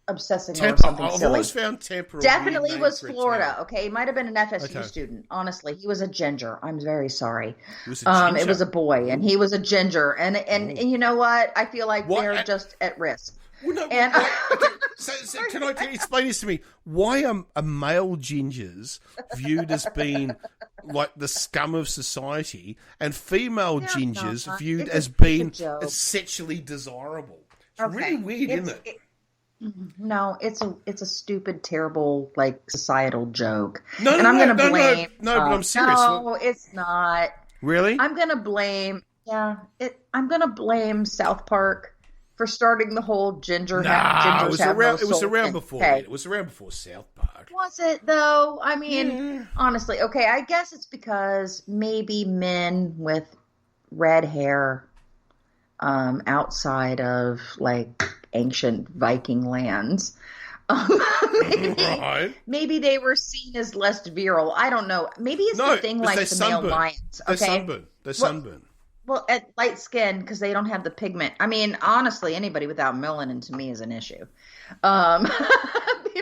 S2: obsessing over something silly.
S1: I've always found Tampa.
S2: Definitely was Florida. Okay, he might have been an FSU student. Honestly, he was a ginger. I'm very sorry. It was a boy, and he was a ginger. And you know what? I feel like they're just at risk.
S1: Well, no, so can I explain this to me? Why are male gingers viewed as being like the scum of society, and female gingers viewed as being sexually desirable? It's really weird, isn't it?
S2: No, it's a stupid, terrible, like, societal joke.
S1: No, but I'm serious.
S2: No, it's not.
S1: Really?
S2: I'm gonna blame. Yeah, I'm gonna blame South Park for starting the whole ginger.
S1: It was around before. It was around before South Park.
S2: Was it though? I mean, honestly, okay. I guess it's because maybe men with red hair, outside of like ancient Viking lands, maybe they were seen as less virile. I don't know. Maybe it's the thing like the male lions. Okay,
S1: they're sunburned.
S2: Well, at light skin, because they don't have the pigment. I mean, honestly, anybody without melanin to me is an issue.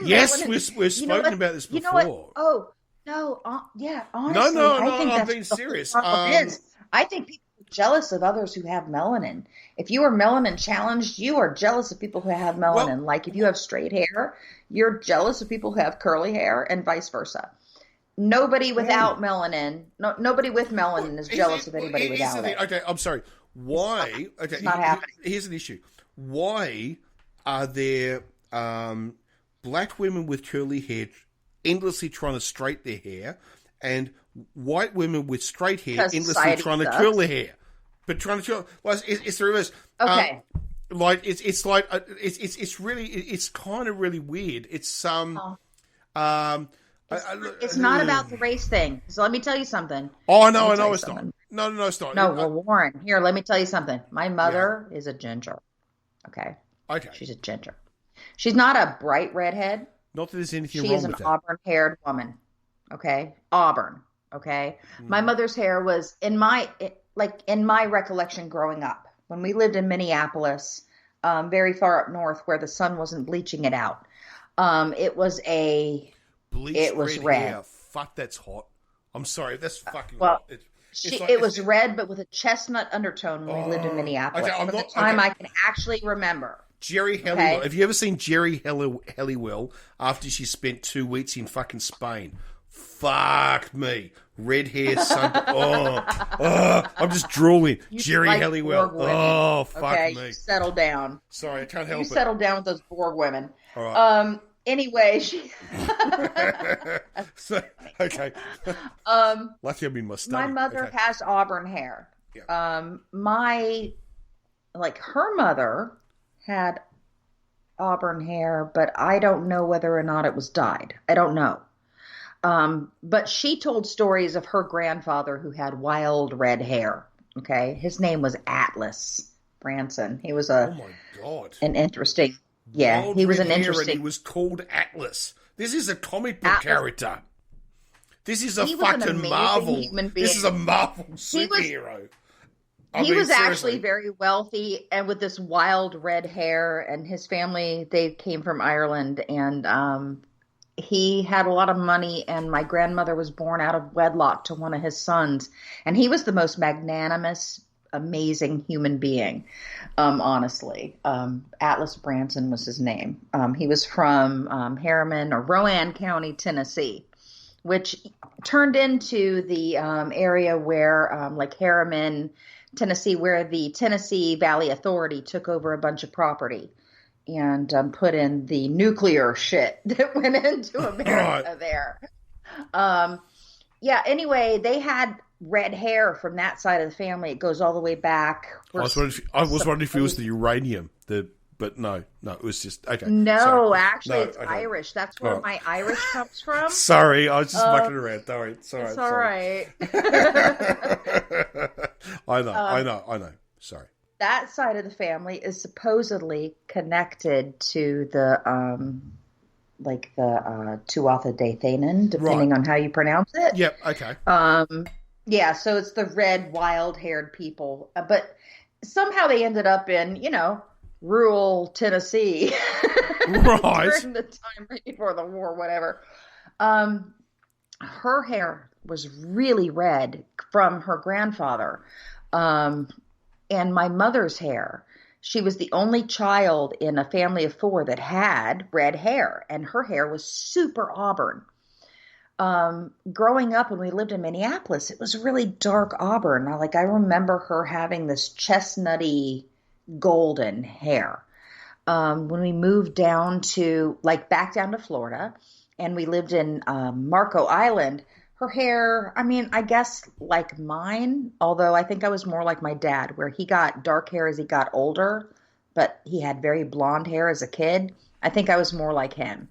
S1: Yes, we've spoken about this before.
S2: You know what? Oh, no. Yeah, honestly.
S1: No,
S2: I think
S1: I'm being serious.
S2: I think people are jealous of others who have melanin. If you are melanin challenged, you are jealous of people who have melanin. Like if you have straight hair, you're jealous of people who have curly hair and vice versa. Nobody without melanin, nobody with melanin is jealous of anybody without it.
S1: Okay, I'm sorry. Why?
S2: It's not happening.
S1: Here's an issue. Why are there black women with curly hair endlessly trying to straighten their hair, and white women with straight hair endlessly trying to curl their hair? But trying to curl, well, it's the reverse.
S2: Okay.
S1: It's kind of really weird. It's
S2: It's not about the race thing. So let me tell you something.
S1: Oh, no, I know it's not. No, it's not.
S2: No, well, Warren, here, let me tell you something. My mother is a ginger. Okay. She's a ginger. She's not a bright redhead.
S1: Not that there's anything wrong with that.
S2: She is an auburn-haired woman. Okay? Auburn. Okay? My mother's hair was, in my recollection growing up, when we lived in Minneapolis, very far up north where the sun wasn't bleaching it out, it was red.
S1: Hair. Fuck, that's hot. I'm sorry, that's fucking hot.
S2: It was red, but with a chestnut undertone when we lived in Minneapolis. For the time I can actually remember.
S1: Jerry Halliwell. Okay. Have you ever seen Jerry Halliwell after she spent 2 weeks in fucking Spain? Fuck me. Red hair, sun. I'm just drooling. Jerry Halliwell. Oh, fuck me.
S2: Settle down.
S1: Sorry, I can't help it.
S2: You settle down with those Borg women.
S1: All right.
S2: Anyway, she.
S1: Okay. Lucky I'm in my study.
S2: My mother has auburn hair.
S1: Yeah.
S2: Her mother had auburn hair, but I don't know whether or not it was dyed. I don't know. But she told stories of her grandfather who had wild red hair. Okay, his name was Atlas Branson. He was
S1: oh my God,
S2: an interesting. Yeah,
S1: wild
S2: he was an
S1: hair
S2: interesting.
S1: And he was called Atlas. This is a comic book character. This is a fucking Marvel. This is a Marvel superhero.
S2: He was actually very wealthy and with this wild red hair, and his family, they came from Ireland, and he had a lot of money, and my grandmother was born out of wedlock to one of his sons, and he was the most magnanimous, amazing human being, honestly. Atlas Branson was his name. He was from Harriman or Rowan County, Tennessee, which turned into the area where like Harriman, Tennessee, where the Tennessee Valley Authority took over a bunch of property and put in the nuclear shit that went into America there. Yeah, anyway, they had red hair from that side of the family. It goes all the way back.
S1: I was wondering if it was the uranium. But no, it was just okay.
S2: No,
S1: sorry.
S2: Actually, it's okay. Irish. That's where my Irish comes from.
S1: Sorry, I was just mucking around. Sorry,
S2: it's all right.
S1: I know. Sorry.
S2: That side of the family is supposedly connected to the Tuatha De Danann, depending on how you pronounce it.
S1: Yep. Okay.
S2: Yeah. So it's the red, wild-haired people, but somehow they ended up in, rural Tennessee,
S1: right?
S2: During the time right before the war, whatever. Her hair was really red from her grandfather, and my mother's hair. She was the only child in a family of 4 that had red hair, and her hair was super auburn. Growing up when we lived in Minneapolis, it was really dark auburn. I remember her having this chestnutty golden hair. When we moved down to, back down to Florida, and we lived in Marco Island, her hair, I guess like mine, although I think I was more like my dad, where he got dark hair as he got older, but he had very blonde hair as a kid. I think I was more like him,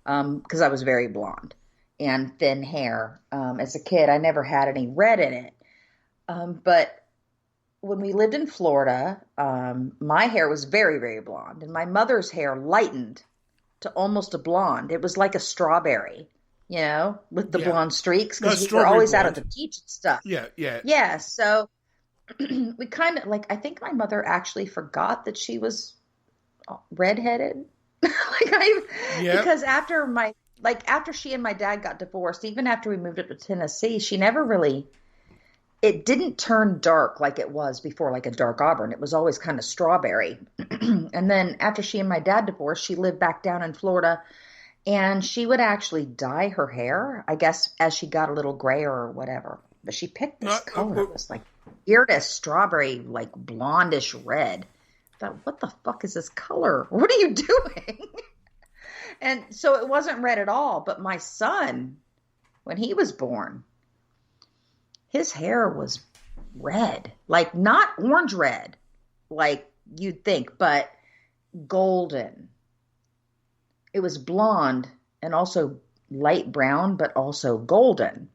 S2: because I was very blonde and thin hair. As a kid, I never had any red in it. But when we lived in Florida, my hair was very, very blonde, and my mother's hair lightened to almost a blonde. It was like a strawberry, with the blonde streaks, because we were always blonde. Out at the beach and stuff.
S1: Yeah.
S2: Yeah, so we kind of, I think my mother actually forgot that she was redheaded. Because after she and my dad got divorced, even after we moved up to Tennessee, she never really... It didn't turn dark like it was before, like a dark auburn. It was always kind of strawberry. And then after she and my dad divorced, she lived back down in Florida, and she would actually dye her hair, I guess, as she got a little grayer or whatever. But she picked this color. It was weirdest strawberry, blondish red. I thought, what the fuck is this color? What are you doing? And so it wasn't red at all. But my son, when he was born, his hair was red, not orange red, like you'd think, but golden. It was blonde and also light brown, but also golden.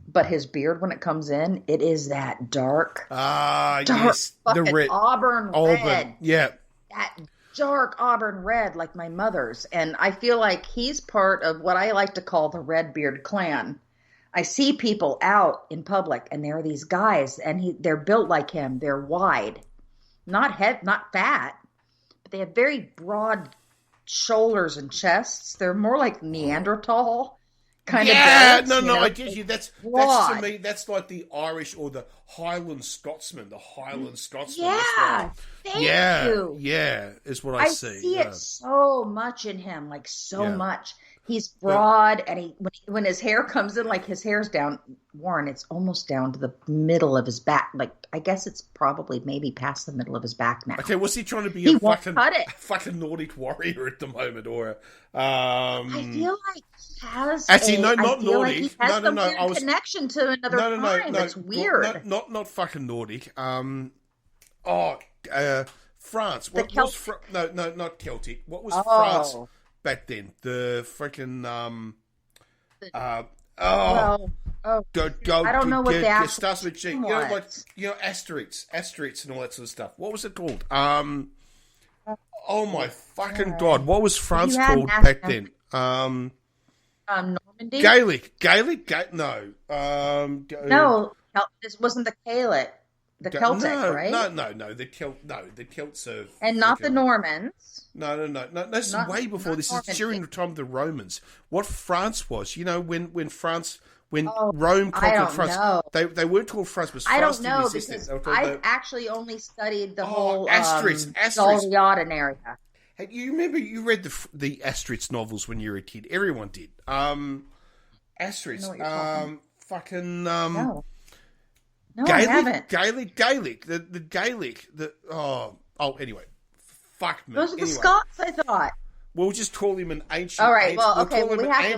S2: But his beard, when it comes in, it is that dark,
S1: yes, the red,
S2: auburn red.
S1: Yeah,
S2: that dark auburn red, like my mother's. And I feel like he's part of what I like to call the Redbeard clan. I see people out in public, and there are these guys, and they're built like him. They're wide, not fat, but they have very broad shoulders and chests. They're more like Neanderthal kind of.
S1: Yeah, no, I get you. That's to me. That's like the Irish or the Highland Scotsman. The Highland Scotsman.
S2: Yeah, thank you.
S1: Yeah, is what I see.
S2: I see it so much in him, much. He's broad, and when his hair comes in, his hair's down, Warren, it's almost down to the middle of his back. I guess it's probably maybe past the middle of his back now.
S1: Okay, was he trying to be a fucking Nordic warrior at the moment, or?
S2: I feel like he has.
S1: Actually, no, not Nordic.
S2: Like he has some weird connection to another time. That's weird.
S1: Not fucking Nordic. France. What was not Celtic. What was France? Back then, the freaking
S2: I don't know what the actual
S1: starts with G.
S2: was.
S1: Asterix, and all that sort of stuff. What was it called? Oh my fucking god! What was France called back then?
S2: Normandy.
S1: Gaelic. No.
S2: No, this wasn't the Gaelic. The Celtic, right?
S1: No. The Celts are...
S2: And not the Normans.
S1: No. This is way before. This is during the time of the Romans. What France was, when Rome conquered France, they weren't called France, but France did resist.
S2: I actually only studied the whole
S1: Asterix.
S2: Dalriadan area.
S1: Hey, you remember you read the Asterix novels when you were a kid? Everyone did. Asterix.
S2: No. No, I haven't.
S1: Gaelic. The Gaelic. Anyway. Fuck me.
S2: Those are the
S1: Anyway,
S2: Scots, I thought.
S1: we'll just call him an ancient.
S2: All right. We have to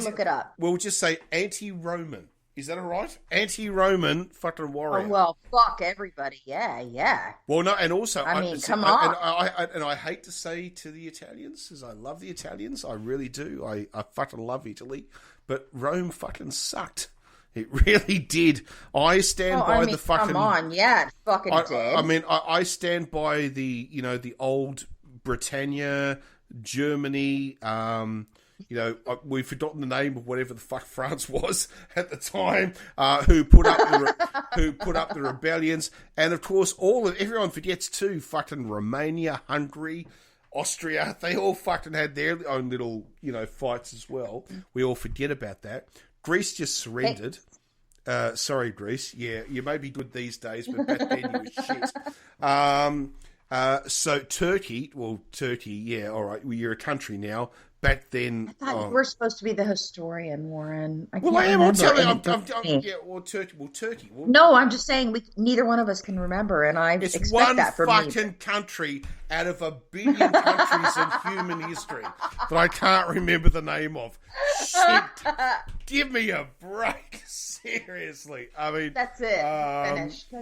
S2: look it up.
S1: We'll just say anti-Roman. Is that all right? Anti-Roman fucking warrior.
S2: Oh, well, fuck everybody. Yeah.
S1: Well, no, and also,
S2: come on.
S1: I hate to say to the Italians, because I love the Italians, I really do. I fucking love Italy, but Rome fucking sucked. It really did. I stand by the fucking.
S2: Come on, yeah, it fucking did.
S1: I stand by the old Britannia, Germany. We've forgotten the name of whatever the fuck France was at the time. Who put up the rebellions, and of course, everyone forgets too. Fucking Romania, Hungary, Austria. They all fucking had their own little fights as well. We all forget about that. Greece just surrendered. Sorry, Greece. Yeah, you may be good these days, but back then you were shit. So Turkey, yeah, all right. Well, you're a country now. Back then,
S2: I thought you were supposed to be the historian, Warren.
S1: I am. I'm telling you. Turkey.
S2: No, I'm just saying neither one of us can remember, and I expect that from
S1: me. It's one fucking country out of 1 billion countries in human history that I can't remember the name of. Shit, give me a break. Seriously, I mean
S2: that's it. Finished.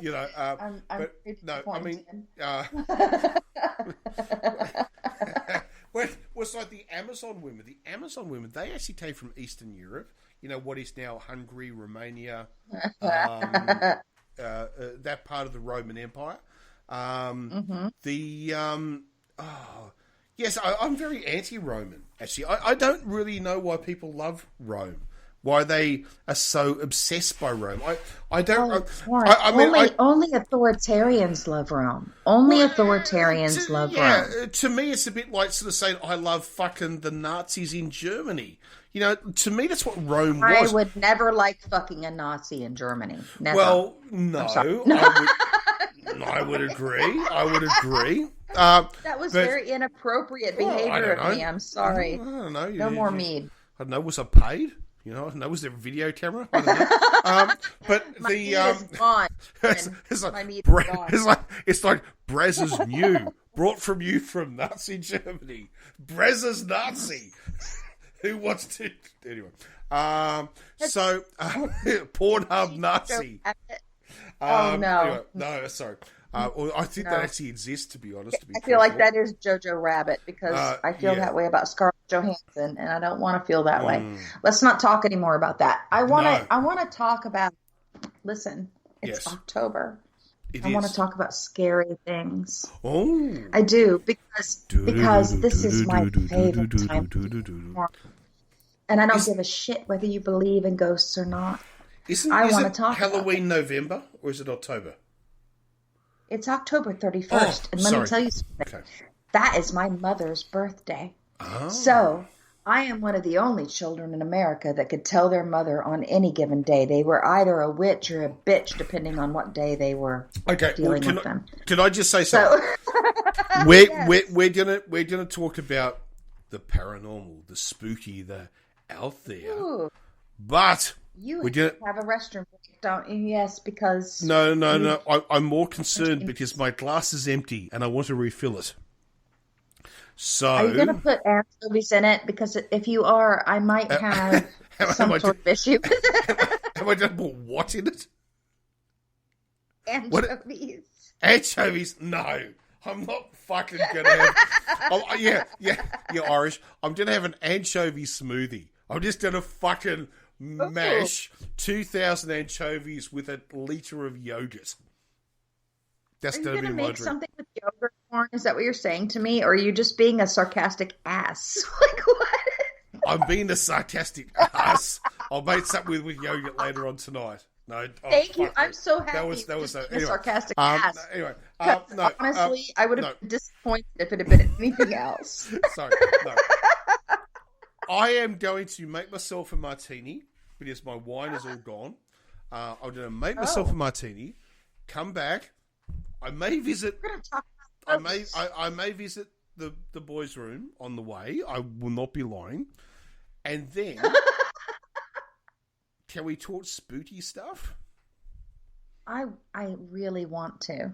S1: Was like the Amazon women. The Amazon women, they actually came from Eastern Europe. What is now Hungary, Romania, that part of the Roman Empire. Yes, I'm very anti-Roman. Actually, I don't really know why people love Rome. Why they are so obsessed by Rome. I don't.
S2: Only authoritarians love Rome. Only authoritarians love Rome.
S1: To me, it's a bit like sort of saying I love fucking the Nazis in Germany. To me, that's what Rome was.
S2: I would never like fucking a Nazi in Germany. Never.
S1: Well, no, I would agree. That was
S2: very inappropriate behavior of me. I'm sorry.
S1: I don't know.
S2: No more mead.
S1: I don't know. Was I paid? Was there a video camera? I don't know. But
S2: my meat is gone.
S1: It's like Brez's new, brought from you from Nazi Germany. Brez's Nazi. Who wants to anyway? Pornhub Nazi.
S2: Oh no!
S1: Anyway, no, sorry. I think that actually exists, to be honest.
S2: I feel like that is Jojo Rabbit because I feel that way about Scarlett Johansson, and I don't want to feel that way. Let's not talk anymore about that. I want to talk about. Listen, it's October. I want to talk about scary things.
S1: Oh,
S2: I do because this is my favorite time. And I don't give a shit whether you believe in ghosts or not.
S1: Is it Halloween November or is it October?
S2: It's October 31st. And let me tell you something. Okay. That is my mother's birthday.
S1: Oh.
S2: So I am one of the only children in America that could tell their mother on any given day they were either a witch or a bitch, depending on what day they were dealing with them.
S1: Can I just say something? We're gonna talk about the paranormal, the spooky, the out there.
S2: Ooh.
S1: But
S2: you have a restroom break, don't you? Yes, because...
S1: No. I'm more concerned because my glass is empty and I want to refill it. So...
S2: Are you going to put anchovies in it? Because if you are, I might have some sort of issue.
S1: Am I going to put what in it?
S2: Anchovies.
S1: Anchovies? No. I'm not fucking going to have... you're Irish. I'm going to have an anchovy smoothie. I'm just going to fucking... mash 2,000 anchovies with a litre of yogurt. That's going to be my drink. Are you going to make
S2: something with yogurt, Warren? Is that what you're saying to me? Or are you just being a sarcastic ass? Like what?
S1: I'm being a sarcastic ass. I'll make something with yogurt later on tonight. No,
S2: thank you. I'm so happy. That was a sarcastic ass.
S1: Anyway,
S2: honestly, I would have been disappointed if it had been anything else.
S1: Sorry, no. I am going to make myself a martini because my wine is all gone. I'm going to make myself a martini. Come back. I may visit. I may visit the boys' room on the way. I will not be lying. And then, can we talk spooky stuff?
S2: I really want to.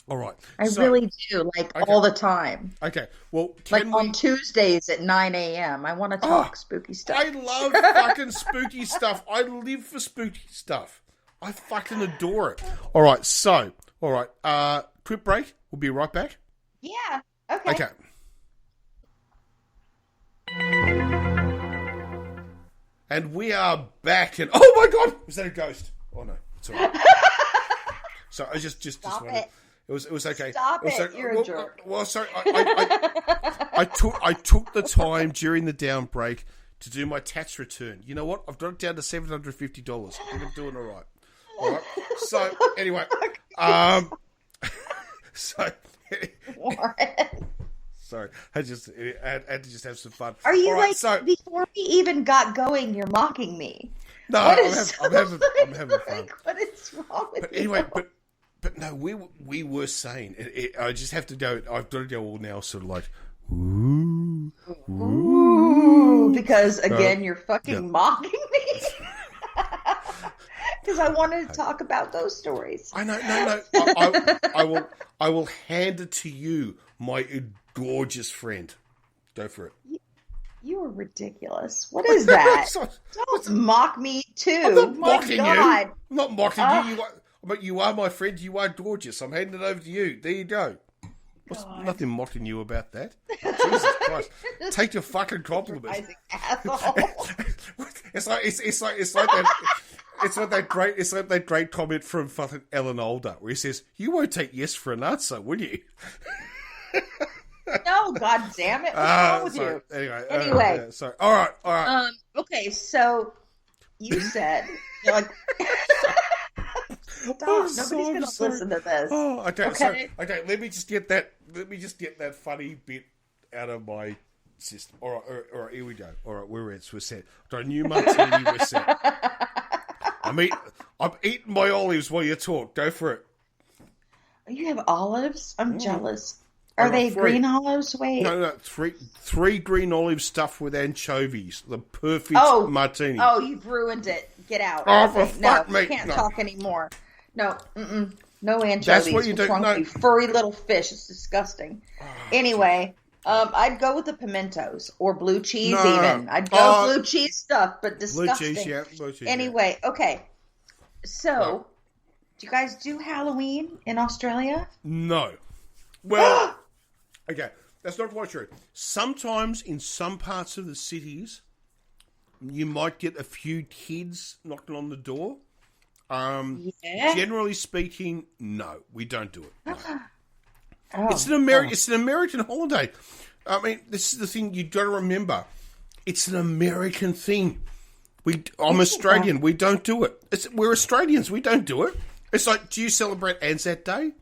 S1: All right.
S2: I really do, like
S1: okay.
S2: all the time.
S1: Okay. Well,
S2: Like on Tuesdays at 9 a.m. I want to talk spooky stuff.
S1: I love fucking spooky stuff. I live for spooky stuff. I fucking adore it. All right. Quick break. We'll be right back.
S2: Yeah. Okay.
S1: Okay. And we are back. And oh my god, was that a ghost? Oh no, it's all right. So I just
S2: Stop
S1: wanted.
S2: it.
S1: It was okay.
S2: Stop it. You're a jerk.
S1: Well, sorry. I took the time during the down break to do my tax return. You know what? I've got it down to $750. I'm doing all right. All right. So anyway, so. Sorry, I had to just have some fun.
S2: Are you right, before we even got going, you're mocking me?
S1: No, I'm having fun.
S2: Like, what is wrong with you?
S1: Anyway, but no, we were sane. I just have to go. I've got to go all now, sort of like, ooh,
S2: because again, you're fucking mocking me. Because I wanted to talk about those stories.
S1: I know. No. I will hand it to you, my gorgeous friend. Go for it.
S2: You are ridiculous. What is that? Don't mock me too.
S1: I'm not mocking
S2: God.
S1: you. I'm not mocking you. But you are my friend. You are gorgeous. I'm handing it over to you. There you go. There's nothing mocking you about that. Jesus Christ! Take your fucking compliment.
S2: Asshole.
S1: It's like that great comment from fucking Alan Alda where he says, "You won't take yes for an answer, will you?"
S2: No, god damn it. What's wrong with you? Anyway.
S1: Sorry. All right.
S2: Okay, so you said you're like stop. Nobody's gonna listen to this.
S1: Oh, okay. So, let me just get that funny bit out of my system. All right, here we go. All right, we're set. Got a new martini, we're set. I'm eating my olives while you talk. Go for it.
S2: You have olives? I'm jealous. Are they green olives? Wait.
S1: No. Three green olives stuffed with anchovies. The perfect martini.
S2: Oh, you've ruined it. Get out.
S1: Oh, for fuck me.
S2: You can't talk anymore. No, no anchovies.
S1: That's what you do.
S2: No. Furry little fish. It's disgusting. Anyway, I'd go with the pimentos or blue cheese even. I'd go blue cheese stuff, but disgusting.
S1: Blue cheese,
S2: anyway, okay. So, do you guys do Halloween in Australia?
S1: No. Well... Okay, that's not quite true. Sometimes in some parts of the cities, you might get a few kids knocking on the door. Generally speaking, no, we don't do it. No. It's an American holiday. I mean, this is the thing you've got to remember. It's an American thing. I'm Australian. We don't do it. We're Australians. We don't do it. It's like, do you celebrate Anzac Day?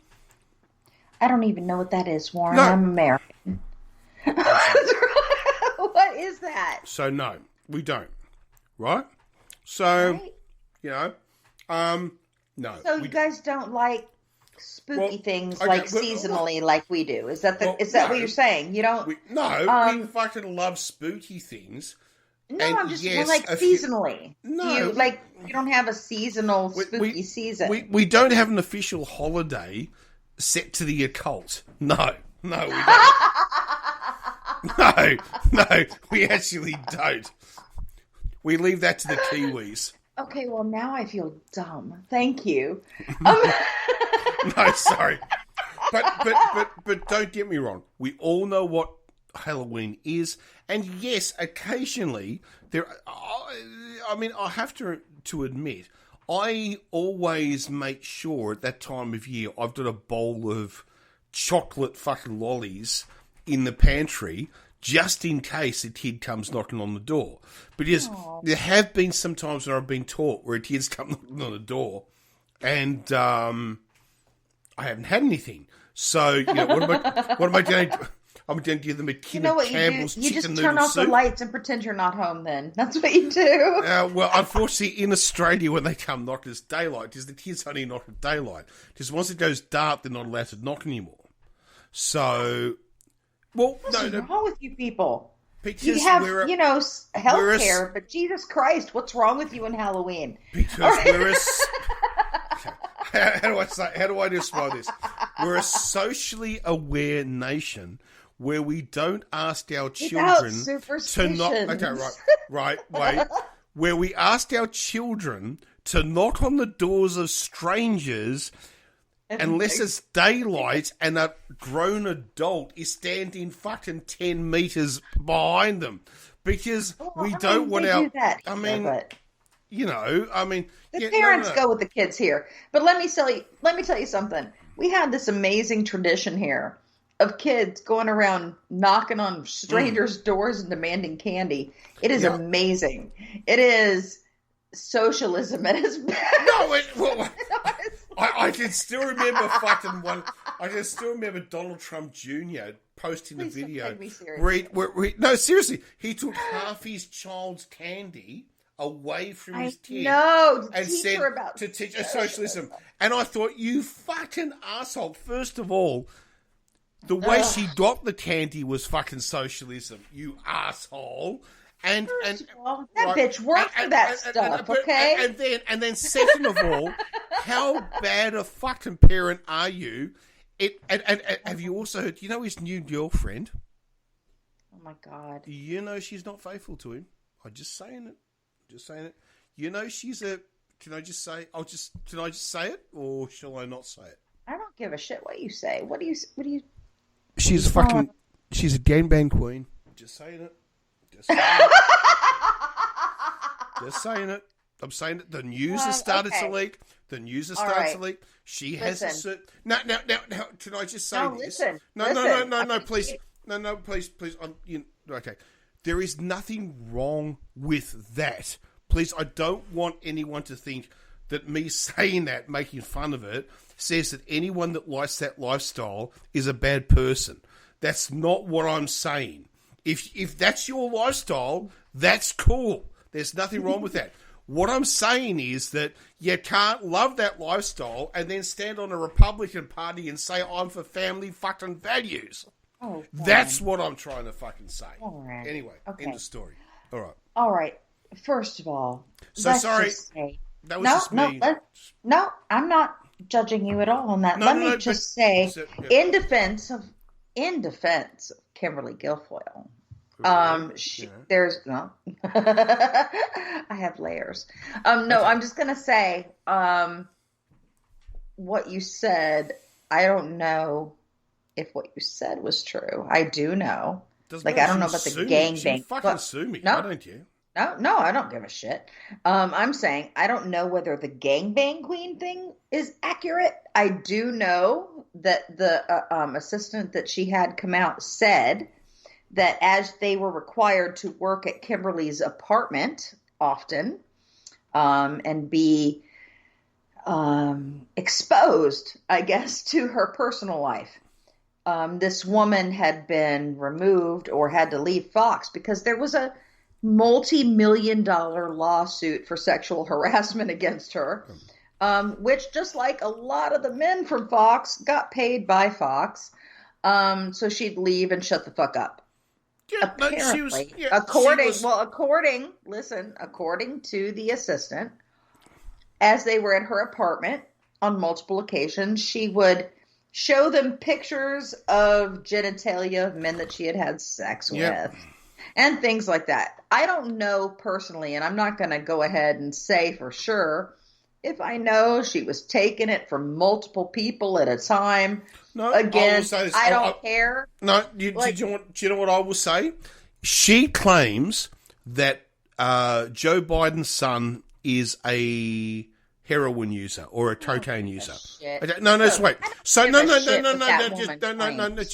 S2: I don't even know what that is, Warren.
S1: No.
S2: I'm American. What is that?
S1: So, no, we don't. Right? So, no.
S2: So, you guys don't like spooky things seasonally like we do? Is that what you're saying? You don't?
S1: We fucking love spooky things.
S2: No, I'm just seasonally.
S1: No.
S2: You don't have a seasonal spooky season?
S1: We don't have an official holiday set to the occult. No, we don't. No, we actually don't. We leave that to the Kiwis.
S2: Okay, well, now I feel dumb. Thank you.
S1: No, sorry. But don't get me wrong. We all know what Halloween is. And yes, occasionally, I have to admit, I always make sure at that time of year I've got a bowl of chocolate fucking lollies in the pantry just in case a kid comes knocking on the door. Because there have been some times when I've been taught where a kid's come knocking on the door and I haven't had anything. So, what am I going to do? I'm going to give them a tin of Campbell's chicken noodle soup. You just turn off the lights and pretend you're not home then. That's what you do. Well, unfortunately, in Australia, when they come knock, it's daylight. Because the kids only knock at daylight. Because once it goes dark, they're not allowed to knock anymore. So,
S2: what's wrong with you people?
S1: Because
S2: you have, health care, but Jesus Christ, what's wrong with you in Halloween?
S1: Because we're How do I describe this? We're a socially aware nation where we don't ask our children to not. Okay, right, wait. Where we ask our children to knock on the doors of strangers unless it's daylight and a grown adult is standing fucking 10 meters behind them, because we don't want our. I mean,
S2: the parents go with the kids here. But let me tell you something. We have this amazing tradition here of kids going around knocking on strangers' doors and demanding candy. It is amazing. It is socialism at its best.
S1: I can still remember fucking one. I can still remember Donald Trump Jr. posting a video. No, seriously, he took half his child's candy away from his kid
S2: and
S1: said to teach socialism. And I thought, you fucking asshole. First of all, the way she got the candy was fucking socialism. You asshole. And
S2: bitch worked for that stuff, okay?
S1: And then second of all, how bad a fucking parent are you? And have you also heard? You know his new girlfriend?
S2: Oh my God!
S1: You know she's not faithful to him. I'm just saying it. You know she's a. Can I just say? Can I just say it, or shall I not say it?
S2: I don't give a shit what you say. What do you?
S1: She's fucking. She's a gangbang queen. Just saying it. Just saying it. I'm saying it. The news has started to leak. The news has started to leak. She has a certain. Now. Can I just say this? No. Please. No. Please. Okay. There is nothing wrong with that. Please. I don't want anyone to think that me saying that, making fun of it, says that anyone that likes that lifestyle is a bad person. That's not what I'm saying. If that's your lifestyle, that's cool. There's nothing wrong with that. What I'm saying is that you can't love that lifestyle and then stand on a Republican Party and say, I'm for family fucking values.
S2: Oh,
S1: that's what I'm trying to fucking say.
S2: Right.
S1: Anyway, end of story.
S2: All right. First of all,
S1: sorry. That was just me.
S2: No, I'm not judging you at all on that. Let me just say, in defense of Kimberly Guilfoyle, there's no. I have layers. I'm just gonna say, what you said. I don't know if what you said was true. I do know. I don't know about the gangbang.
S1: Fucking sue me. I don't care.
S2: No, I don't give a shit. I'm saying I don't know whether the gangbang queen thing is accurate. I do know that the assistant that she had come out said that as they were required to work at Kimberly's apartment often and be exposed, I guess, to her personal life, this woman had been removed or had to leave Fox because there was a multi-million-dollar lawsuit for sexual harassment against her, which, just like a lot of the men from Fox, got paid by Fox, so she'd leave and shut the fuck up.
S1: Yeah,
S2: apparently, according to the assistant, as they were at her apartment on multiple occasions, she would show them pictures of genitalia of men that she had sex with. And things like that. I don't know personally, and I'm not going to go ahead and say for sure if I know she was taking it from multiple people at a time.
S1: No,
S2: again, I don't care.
S1: No, do you know what I will say? She claims that Joe Biden's son is a heroin user or a cocaine user. Wait.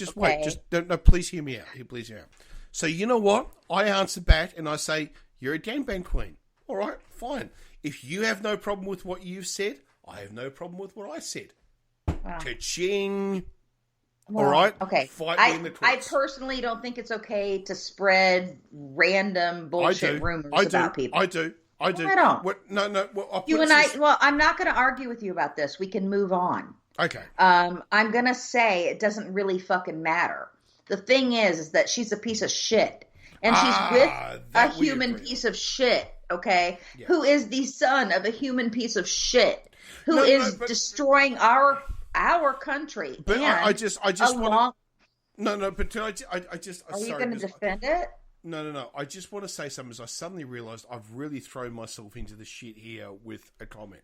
S1: Just wait. Please hear me out. Please hear me out. So you know what? I answer back and I say, you're a gangbang queen. All right, fine. If you have no problem with what you've said, I have no problem with what I said. Wow. Ka-ching. All right?
S2: Okay.
S1: Fight me in the courts.
S2: I personally don't think it's okay to spread random bullshit rumors about people.
S1: I do.
S2: I don't.
S1: No.
S2: I'm not going to argue with you about this. We can move on.
S1: Okay.
S2: I'm going to say it doesn't really fucking matter. The thing is that she's a piece of shit. And she's with a human piece of shit, okay? Yeah. Who is the son of a human piece of shit. who is destroying our country.
S1: But
S2: and
S1: I just want to. No, but I just.
S2: Are you going to defend it?
S1: No. I just want to say something. As I suddenly realised I've really thrown myself into the shit here with a comment.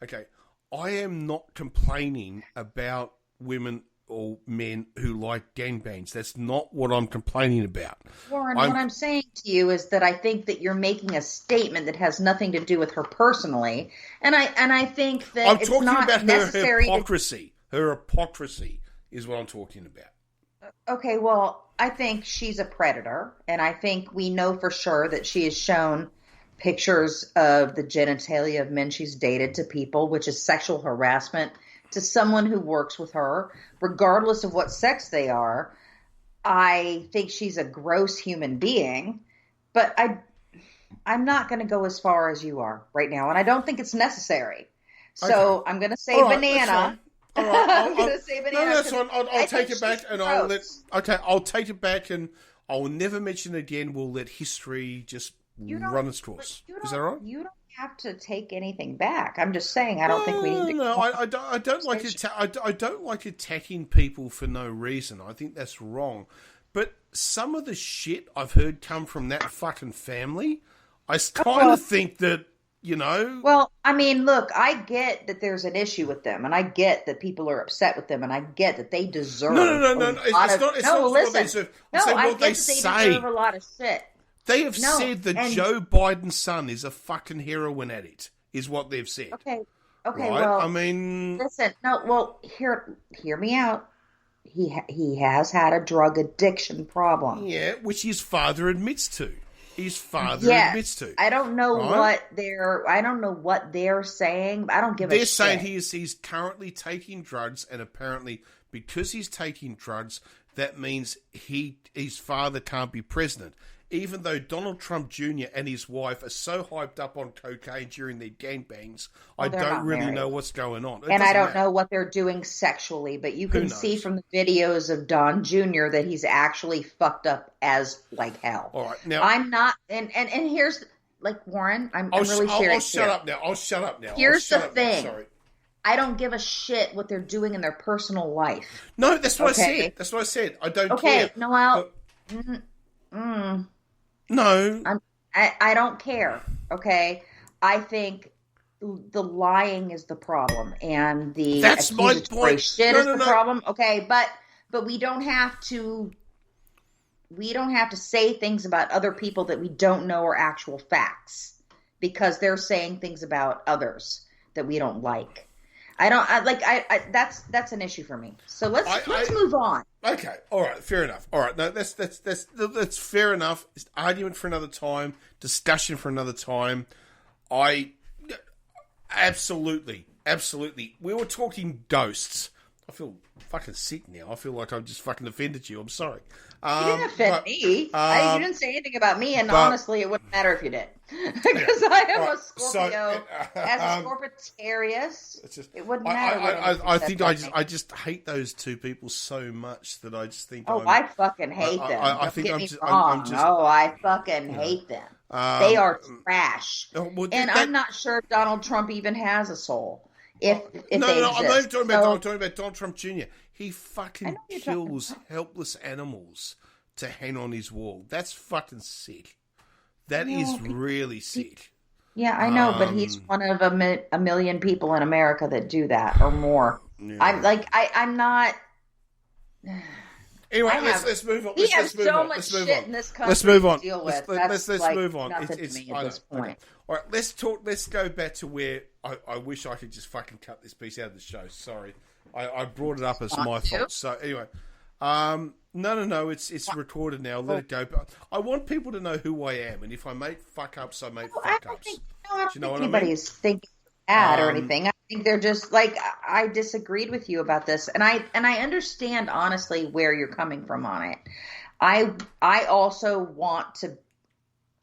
S1: Okay, I am not complaining about women or men who like gangbangs. That's not what I'm complaining about.
S2: Warren, what I'm saying to you is that I think that you're making a statement that has nothing to do with her personally, and I think that it's not necessary.
S1: Her hypocrisy. Her hypocrisy is what I'm talking about.
S2: Okay, well, I think she's a predator, and I think we know for sure that she has shown pictures of the genitalia of men she's dated to people, which is sexual harassment to someone who works with her, regardless of what sex they are. I think she's a gross human being, but I'm not going to go as far as you are right now, and I don't think it's necessary. So okay. I'm going to say banana.
S1: All right, I'm going to say banana. No, that's fine. I'll take it back, and I'll let. Okay, I'll take it back, and I'll never mention it again. We'll let history just run its course. Is that right?
S2: You don't have to take anything back. I'm just saying I don't think we need to.
S1: No, I don't like I don't like attacking people for no reason. I think that's wrong. But some of the shit I've heard come from that fucking family, I kind of think that, you know.
S2: Well, I mean, look, I get that there's an issue with them, and I get that people are upset with them, and I get that they deserve.
S1: No. It's not what they deserve.
S2: I get that they deserve a lot of shit.
S1: They have said that Joe Biden's son is a fucking heroin addict, is what they've said.
S2: Okay, right?
S1: Well, I mean,
S2: listen, hear me out. He has had a drug addiction problem.
S1: Yeah, which his father admits to. Admits to.
S2: I don't know what they're saying. I don't give a shit.
S1: They're saying he's currently taking drugs, and apparently because he's taking drugs, that means his father can't be president. Even though Donald Trump Jr. and his wife are so hyped up on cocaine during their gangbangs, I don't really know what's going on.
S2: And I don't know what they're doing sexually, but you can see from the videos of Don Jr. that he's actually fucked up as like hell.
S1: All right, now
S2: I'm not, and here's like Warren, I'm really serious.
S1: I'll shut up now.
S2: Here's the thing. Sorry. I don't give a shit what they're doing in their personal life.
S1: No, that's what I said. I don't care.
S2: Okay, Noel.
S1: No.
S2: I don't care, okay? I think the lying is the problem, and the accusatory shit is the problem, okay? But we don't have to say things about other people that we don't know are actual facts, because they're saying things about others that we don't like. That's an issue for me. So let's move on.
S1: Okay, all right, fair enough. All right, no, that's fair enough. It's argument for another time, discussion for another time. Absolutely. We were talking ghosts. I feel fucking sick now. I feel like I've just fucking offended you. I'm sorry.
S2: You didn't offend me. You didn't say anything about me, and honestly, it wouldn't matter if you did. Because I am a Scorpio. As a Scorpitarius, it wouldn't matter.
S1: I just hate those two people so much that I just think.
S2: I fucking hate them. I fucking hate them. They are trash. I'm not sure if Donald Trump even has a soul. If they exist.
S1: I'm not talking about Donald Trump Jr. He fucking kills helpless animals to hang on his wall. That's fucking sick. That is really sick.
S2: Yeah, I know, but he's one of a million people in America that do that or more. Yeah. I'm not.
S1: Anyway, let's move on.
S2: We have so much shit in this country
S1: to move on.
S2: Deal with.
S1: Let's move on.
S2: Nothing to me at this point.
S1: Okay. All right, let's talk. Let's go back to where I wish I could just fucking cut this piece out of the show. Sorry, I brought it up as my fault. So anyway, no, it's recorded now. Let it go. But I want people to know who I am, and if I make fuck ups, I make fuck ups.
S2: I don't think anybody is thinking bad or anything. I think they're just like, I disagreed with you about this, and I understand honestly where you're coming from on it. I also want to.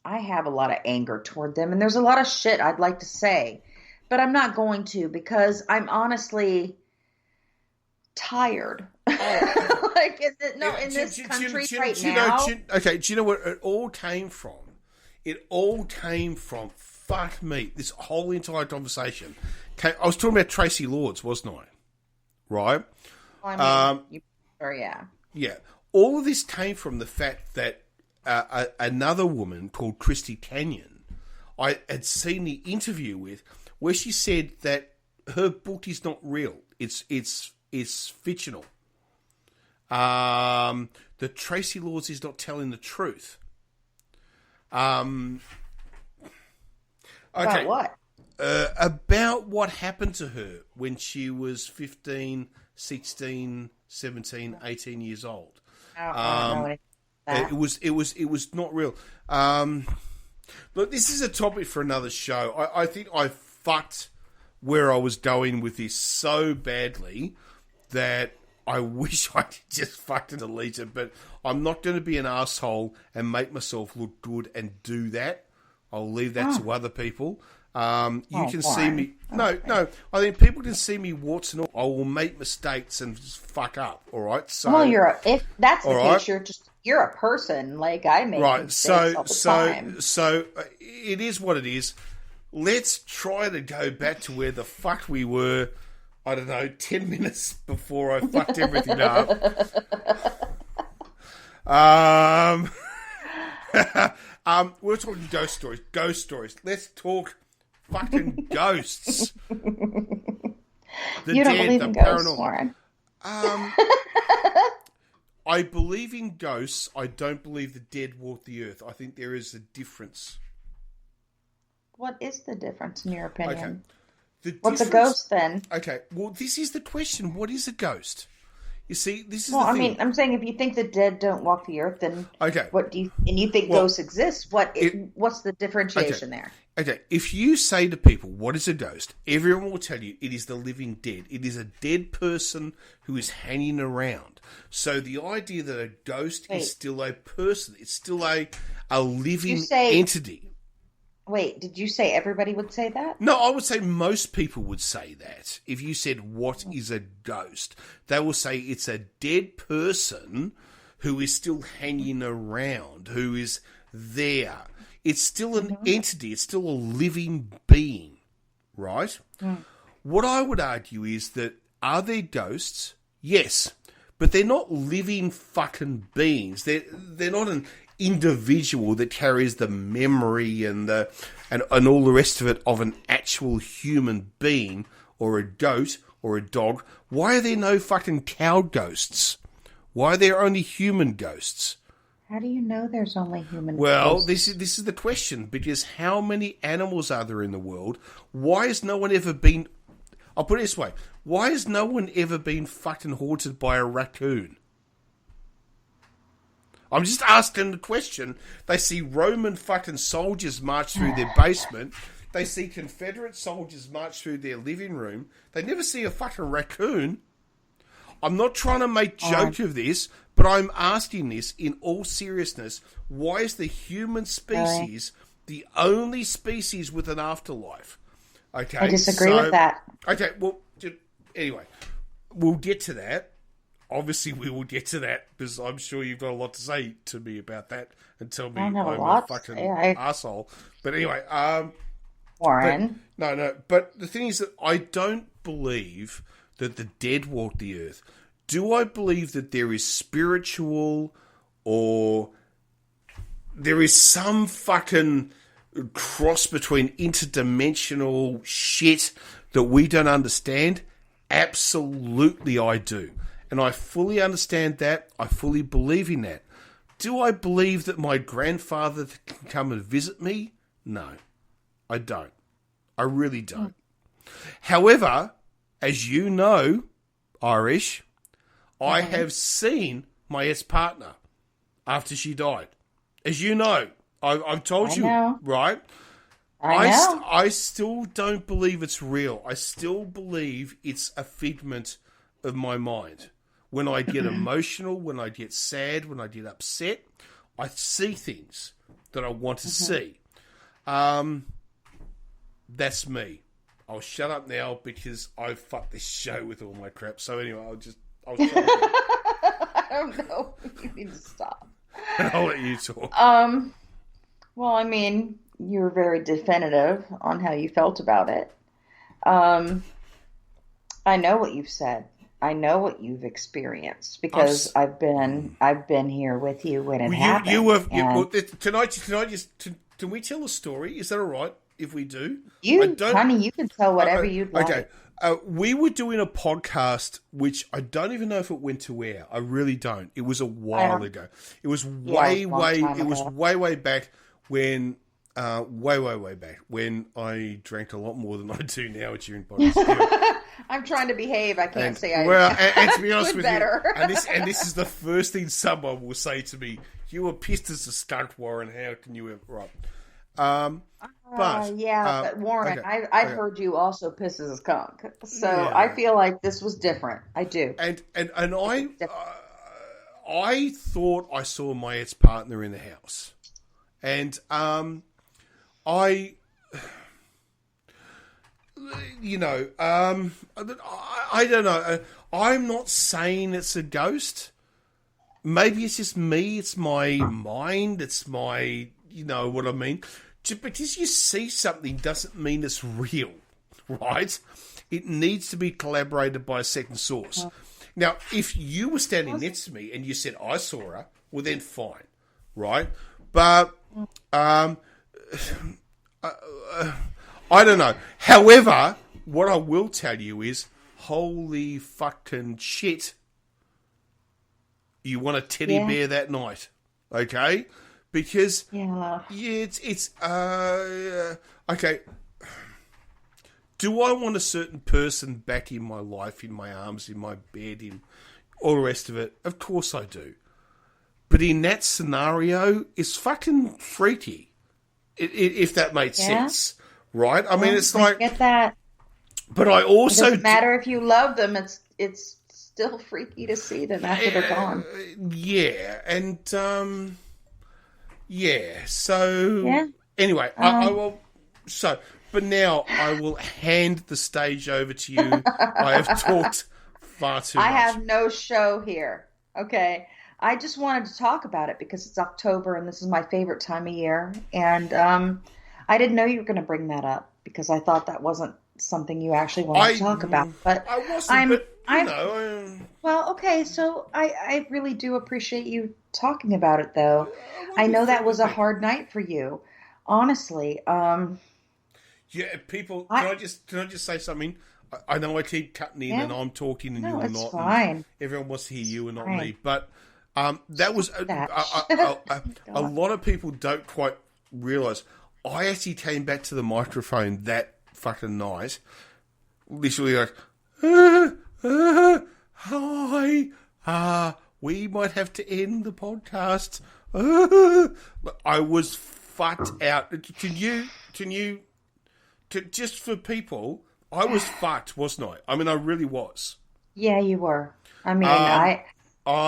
S2: I have a lot of anger toward them, and there's a lot of shit I'd like to say, but I'm not going to, because I'm honestly tired. Like, in this country right now.
S1: Do you know where it all came from? It all came from, fuck me, this whole entire conversation Okay, I was talking about Tracy Lords, wasn't I? Right?
S2: Yeah.
S1: Yeah. All of this came from the fact that another woman called Christy Canyon, I had seen the interview with, where she said that her book is not real. It's fictional. That Tracy Lords is not telling the truth. Okay.
S2: About what?
S1: About what happened to her when she was 15, 16, 17, 18 years old.
S2: I don't know that.
S1: It was not real. Look, this is a topic for another show. I think I fucked where I was going with this so badly that I wish I just fucked and deleted, but I'm not going to be an asshole and make myself look good and do that. I'll leave that to other people. You can see me. No. I think people can see me warts and all. I will make mistakes and just fuck up. All right. So,
S2: well, if that's the case, you're a person. Like I make mistakes all the time.
S1: So it is what it is. Let's try to go back to where the fuck we were. I don't know, 10 minutes before I fucked everything up. We're talking ghost stories. Ghost stories. Let's talk fucking ghosts.
S2: You don't believe in ghosts, Warren.
S1: I believe in ghosts. I don't believe the dead walk the earth. I think there is a difference.
S2: What is the difference in your opinion?
S1: Okay.
S2: What's a ghost then?
S1: Okay, well, this is the question. What is a ghost? You see, this is
S2: the
S1: thing.
S2: I mean, I'm saying if you think the dead don't walk the earth, then what do you? And you think ghosts exist? What's the differentiation there?
S1: Okay, if you say to people, "What is a ghost?" everyone will tell you it is the living dead. It is a dead person who is hanging around. So the idea that a ghost is still a person, it's still a living entity.
S2: Wait, did you say everybody would say that?
S1: No, I would say most people would say that. If you said, what is a ghost? They will say it's a dead person who is still hanging around, who is there. It's still an entity. It's still a living being, right? What I would argue is that, are there ghosts? Yes, but they're not living fucking beings. They're not an individual that carries the memory and all the rest of it of an actual human being or a goat or a dog. Why are there no fucking cow ghosts? Why are there only human ghosts?
S2: How do you know there's only human ghosts?
S1: Well, this is the question, because how many animals are there in the world? Why has no one ever been... I'll put it this way. Why has no one ever been fucking haunted by a raccoon? I'm just asking the question. They see Roman fucking soldiers march through their basement. They see Confederate soldiers march through their living room. They never see a fucking raccoon. I'm not trying to make joke of this, but I'm asking this in all seriousness. Why is the human species the only species with an afterlife? Okay,
S2: I disagree with that.
S1: Okay, well, anyway, we'll get to that. Obviously, we will get to that, because I'm sure you've got a lot to say to me about that and tell me I'm a fucking asshole. But anyway,
S2: Warren.
S1: But the thing is that I don't believe that the dead walk the earth. Do I believe that there is spiritual or there is some fucking cross between interdimensional shit that we don't understand? Absolutely, I do. And I fully understand that. I fully believe in that. Do I believe that my grandfather can come and visit me? No, I don't. I really don't. However, as you know, Irish, I have seen my ex-partner after she died. As you know, I've told you, right? I still don't believe it's real. I still believe it's a figment of my mind. When I get emotional, when I get sad, when I get upset, I see things that I want to see. That's me. I'll shut up now because I've fucked this show with all my crap. So anyway, I'll shut up.
S2: I don't know. You need to stop.
S1: I'll let you talk.
S2: Well, I mean, you were very definitive on how you felt about it. Um, I know what you've said. I know what you've experienced
S1: I'm.
S2: because I've been here with you when it
S1: Well, you
S2: happened.
S1: were well,
S2: And
S1: tonight. Can we tell a story? Is that all right if we do? I
S2: you,
S1: don't.
S2: honey, you can tell whatever you'd
S1: Okay.
S2: like.
S1: We were doing a podcast, which I don't even know if it went to air. I really don't. It was a
S2: I
S1: while
S2: don't,
S1: ago. It was
S2: yeah, it was a long
S1: it
S2: time
S1: was
S2: ago.
S1: way back when, way back when I drank a lot more than I do now at your podcast. Anyway,
S2: I'm trying to behave. I can't say I
S1: and to be honest
S2: could
S1: with
S2: better.
S1: you, this is the first thing someone will say to me. You were pissed as a stunt, Warren. How can you ever? Right. But
S2: Yeah, but Warren,
S1: okay,
S2: I've
S1: okay,
S2: heard you also piss as a skunk. So I
S1: yeah,
S2: feel like this was different. I do.
S1: and
S2: It was different.
S1: I thought I saw my ex partner in the house, and I, I don't know. I'm not saying it's a ghost. Maybe it's just me. It's my mind. It's my, you know what I mean. Just because you see something doesn't mean it's real, right? It needs to be collaborated by a second source. Now, if you were standing next to me and you said I saw her, well then fine, right? But I don't know. However, what I will tell you is, holy fucking shit, you want a teddy
S2: Yeah,
S1: bear that night, okay? Because
S2: yeah.
S1: yeah, it's okay. Do I want a certain person back in my life, in my arms, in my bed, in all the rest of it? Of course I do. But in that scenario, it's fucking freaky, if that makes
S2: Yeah.
S1: sense, right? I mean,
S2: Well,
S1: it's
S2: I
S1: like,
S2: get that.
S1: but I
S2: It
S1: also,
S2: doesn't matter if you love them. It's still freaky to see them after they're gone.
S1: yeah, and yeah. So
S2: Yeah.
S1: anyway, I
S2: Um,
S1: will. So, but now I will hand the stage over to you. I have talked far too
S2: I
S1: much.
S2: have no show here. Okay. I just wanted to talk about it because it's October and this is my favorite time of year. And I didn't know you were going to bring that up because I thought that wasn't something you actually wanted to
S1: I
S2: talk about. But
S1: I wasn't,
S2: I'm
S1: but you
S2: I'm
S1: know,
S2: well, okay, so I really do appreciate you talking about it though. I
S1: well,
S2: know that was a
S1: thank you.
S2: hard night for you. Honestly.
S1: Yeah, people.
S2: I
S1: Can I just say something? I know I keep cutting in,
S2: yeah,
S1: and I'm talking, and
S2: no,
S1: you're
S2: it's
S1: not, and
S2: fine.
S1: everyone wants to hear
S2: It's
S1: you and not
S2: fine.
S1: me. But that was
S2: That.
S1: a
S2: God.
S1: lot of people don't quite realize. I actually came back to the microphone that fucking night, literally like, hi, we might have to end the podcast. I was fucked out. Can you, just for people, I was fucked, wasn't I? I mean, I really was.
S2: Yeah, you were. I mean,
S1: Um,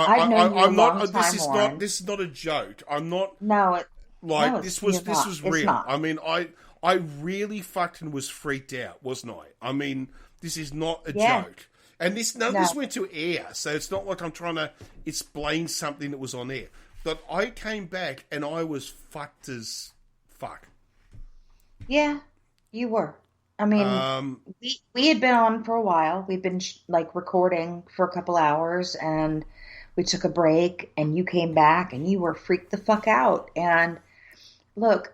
S2: I've known you a
S1: I'm not.
S2: long time, Warren.
S1: This is not a joke. I'm not
S2: No, no,
S1: like
S2: it's you're
S1: this
S2: not.
S1: was
S2: It's
S1: real.
S2: not.
S1: I mean, I really fucking was freaked out, wasn't I? I mean, this is not a
S2: Yeah,
S1: joke. And none of this
S2: no.
S1: went to air, so it's not like I'm trying to explain something that was on air. But I came back and I was fucked as fuck.
S2: Yeah, you were. I mean,
S1: Um,
S2: we had been on for a while. We've been like recording for a couple hours, and we took a break, and you came back, and you were freaked the fuck out. And look,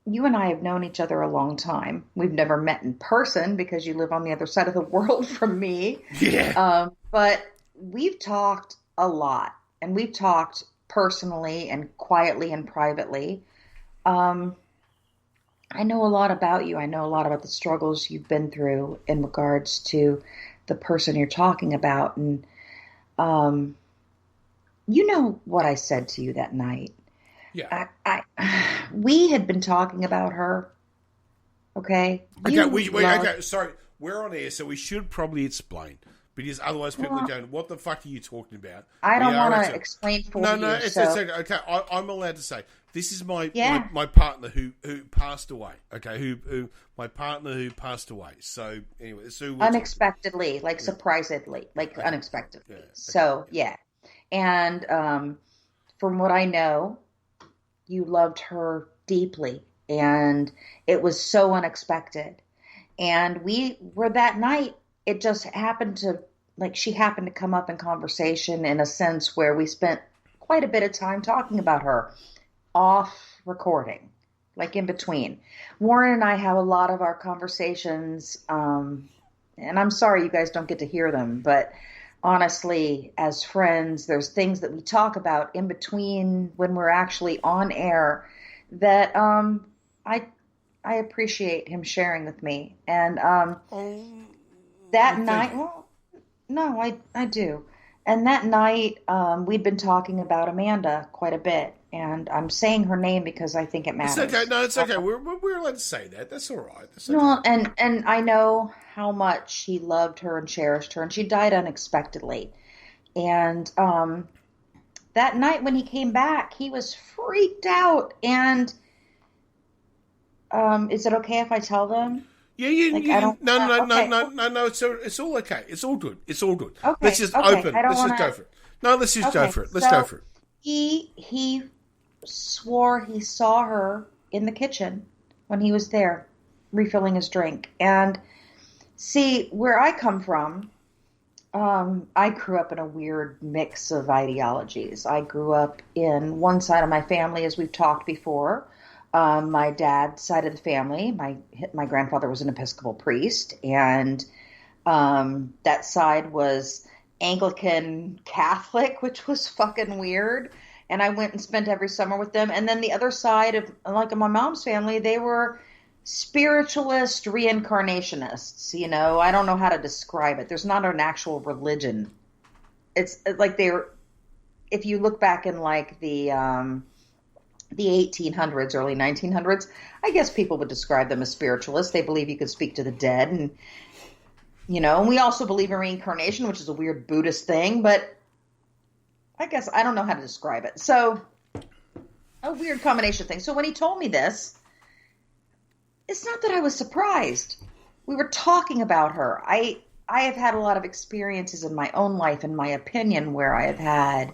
S2: you and I have known each other a long time. We've never met in person because you live on the other side of the world from me.
S1: yeah.
S2: But we've talked a lot, and we've talked personally and quietly and privately. Um, I know a lot about you. I know a lot about the struggles you've been through in regards to the person you're talking about. And um, you know what I said to you that night.
S1: Yeah.
S2: We had been talking about her. Okay,
S1: Okay,
S2: you love.
S1: okay, sorry. We're on air, so we should probably explain. Because otherwise people are
S2: Well,
S1: going, what the fuck are you talking about?
S2: I
S1: We
S2: don't
S1: are
S2: want to
S1: actually...
S2: explain for
S1: No,
S2: you.
S1: it's
S2: So
S1: okay. Okay, I'm allowed to say. This is
S2: yeah,
S1: my partner who passed away. Okay, my partner who passed away. So anyway, so we're talking.
S2: unexpectedly, like
S1: Yeah,
S2: surprisedly, like
S1: okay,
S2: unexpectedly.
S1: yeah, okay,
S2: So yeah, and from what I know, you loved her deeply, and it was so unexpected. And we were that night, it just happened to, like, she happened to come up in conversation in a sense where we spent quite a bit of time talking about her off recording, like in between. Warren and I have a lot of our conversations, and I'm sorry you guys don't get to hear them, but honestly, as friends, there's things that we talk about in between when we're actually on air that I I appreciate him sharing with me. And
S1: Oh,
S2: that
S1: well, thank
S2: night,
S1: you.
S2: well, no, I do. And that night, we'd been talking about Amanda quite a bit, and I'm saying her name because I think it
S1: It's okay.
S2: matters.
S1: No, it's okay. We're allowed to say that. That's all right. That's okay.
S2: No, and I know how much she loved her and cherished her, and she died unexpectedly. And that night when he came back, he was freaked out. And is it okay if I tell them?
S1: Yeah,
S2: Like, I don't.
S1: no, no, no,
S2: Okay,
S1: no, no, no. It's all okay. It's all good. It's all good. Let's
S2: okay,
S1: just
S2: okay.
S1: open.
S2: I don't
S1: Let's
S2: want
S1: just go
S2: to.
S1: for it. No, let's just go
S2: Okay,
S1: for it. Let's go
S2: so
S1: for it.
S2: he swore he saw her in the kitchen when he was there refilling his drink. And see, where I come from, I grew up in a weird mix of ideologies. I grew up in one side of my family, as we've talked before. My dad's side of the family, my grandfather was an Episcopal priest, and that side was Anglican Catholic, which was fucking weird. And I went and spent every summer with them. And then the other side of, like, my mom's family, they were spiritualist reincarnationists. I don't know how to describe it. There's not an actual religion. It's like if you look back in like the 1800s, early 1900s, I guess people would describe them as spiritualists. They believe you could speak to the dead, and we also believe in reincarnation, which is a weird Buddhist thing, but I guess I don't know how to describe it. So, a weird combination of things. So when he told me this, it's not that I was surprised. We were talking about her. I have had a lot of experiences in my own life, in my opinion, where I have had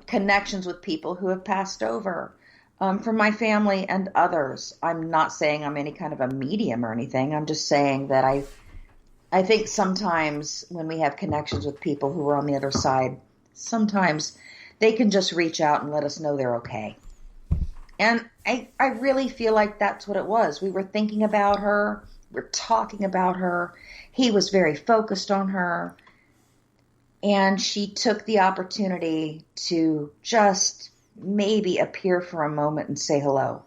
S2: connections with people who have passed over, from my family and others. I'm not saying I'm any kind of a medium or anything. I'm just saying that I think sometimes when we have connections with people who are on the other side, sometimes they can just reach out and let us know they're okay. And I really feel like that's what it was. We were thinking about her. We're talking about her. He was very focused on her. And she took the opportunity to just maybe appear for a moment and say hello.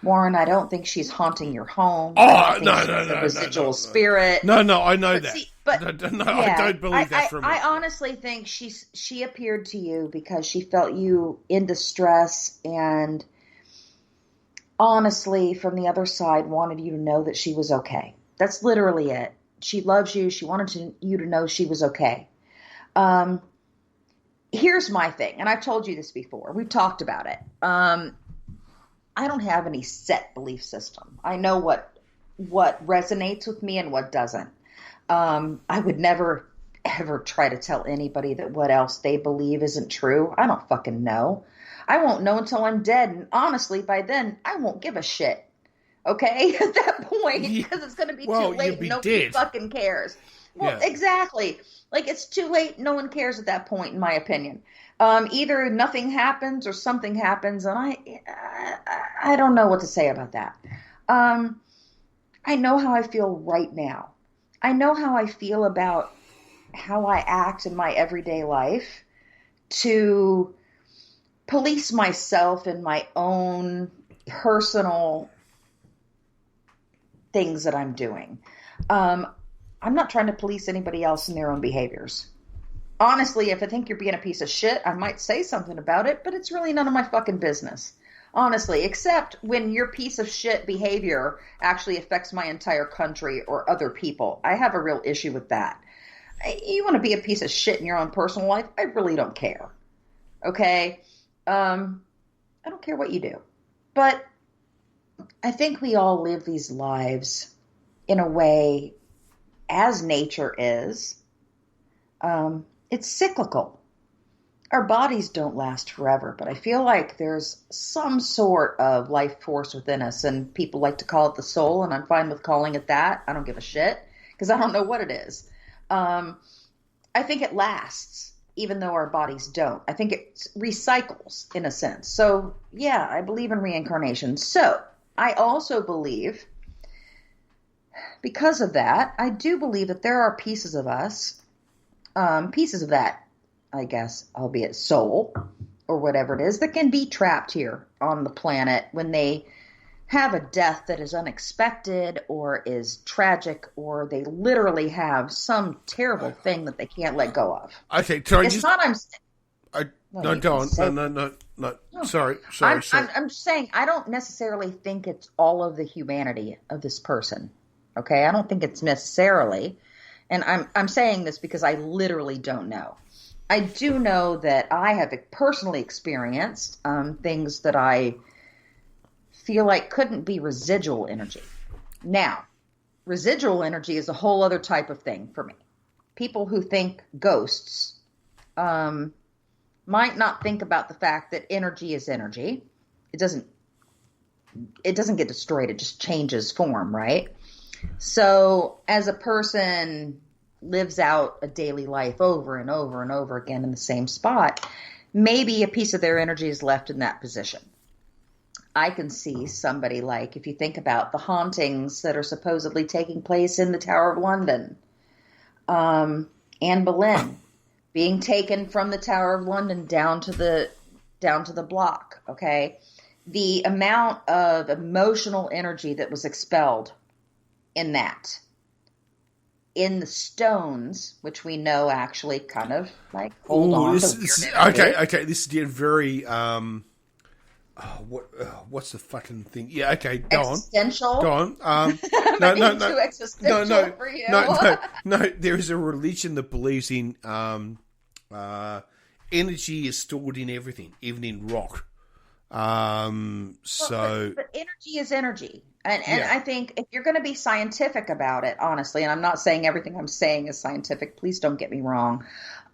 S2: Warren, I don't think she's haunting your home. I don't
S1: Oh
S2: think
S1: no,
S2: she's
S1: no,
S2: a
S1: no, no,
S2: residual
S1: no,
S2: spirit.
S1: no, no. I know
S2: But
S1: that.
S2: see, but
S1: No, I
S2: yeah,
S1: don't believe that for a
S2: I
S1: minute.
S2: honestly think she appeared to you because she felt you in distress, and honestly, from the other side, wanted you to know that she was okay. That's literally it. She loves you. She wanted you to know she was okay. Um, Here's my thing, and I've told you this before. We've talked about it. I don't have any set belief system. I know what resonates with me and what doesn't. I would never ever try to tell anybody that what else they believe isn't true. I don't fucking know. I won't know until I'm dead, and honestly, by then, I won't give a shit. Okay? At that point,
S1: Yeah.
S2: because it's going to be too
S1: Well,
S2: late
S1: you'd
S2: and
S1: be
S2: nobody
S1: dead.
S2: fucking cares. Well,
S1: Yeah.
S2: exactly. Like, it's too late. No one cares at that point, in my opinion. Either nothing happens or something happens, and I don't know what to say about that. Um, I know how I feel right now. I know how I feel about how I act in my everyday life to police myself in my own personal things that I'm doing. I'm not trying to police anybody else in their own behaviors. Honestly, if I think you're being a piece of shit, I might say something about it, but it's really none of my fucking business. Honestly, except when your piece of shit behavior actually affects my entire country or other people. I have a real issue with that. You want to be a piece of shit in your own personal life? I really don't care. Okay? I don't care what you do. But I think we all live these lives in a way, as nature is, it's cyclical. our bodies don't last forever, but I feel like there's some sort of life force within us, and people like to call it the soul, and I'm fine with calling it that. I don't give a shit because I don't know what it is. I think it lasts, even though our bodies don't. I think it recycles in a sense. So, yeah, I believe in reincarnation. So, I also believe, because of that, I do believe that there are pieces of us, pieces of that, I guess, albeit soul or whatever it is, that can be trapped here on the planet when they have a death that is unexpected or is tragic, or they literally have some terrible thing that they can't let go of.
S1: Okay, sorry.
S2: It's not I'm saying.
S1: No, go on. No. Sorry.
S2: I'm just saying, I don't necessarily think it's all of the humanity of this person. Okay? I don't think it's necessarily. And I'm saying this because I literally don't know. I do know that I have personally experienced things that I feel like couldn't be residual energy. Now, residual energy is a whole other type of thing for me. People who think ghosts might not think about the fact that energy is energy. It doesn't get destroyed. It just changes form, right? So as a person lives out a daily life over and over and over again in the same spot, maybe a piece of their energy is left in that position. I can see somebody like, if you think about the hauntings that are supposedly taking place in the Tower of London, Anne Boleyn being taken from the Tower of London down to the block, okay? The amount of emotional energy that was expelled in that. In the stones, which we know actually kind of like hold on.
S1: Okay. This is getting very what's the fucking thing? Yeah, okay, go
S2: existential.
S1: Go on. No.
S2: Too existential for you.
S1: No. There is a religion that believes in energy is stored in everything, even in rock. But
S2: energy is energy. And I think if you're going to be scientific about it, honestly, and I'm not saying everything I'm saying is scientific, please don't get me wrong.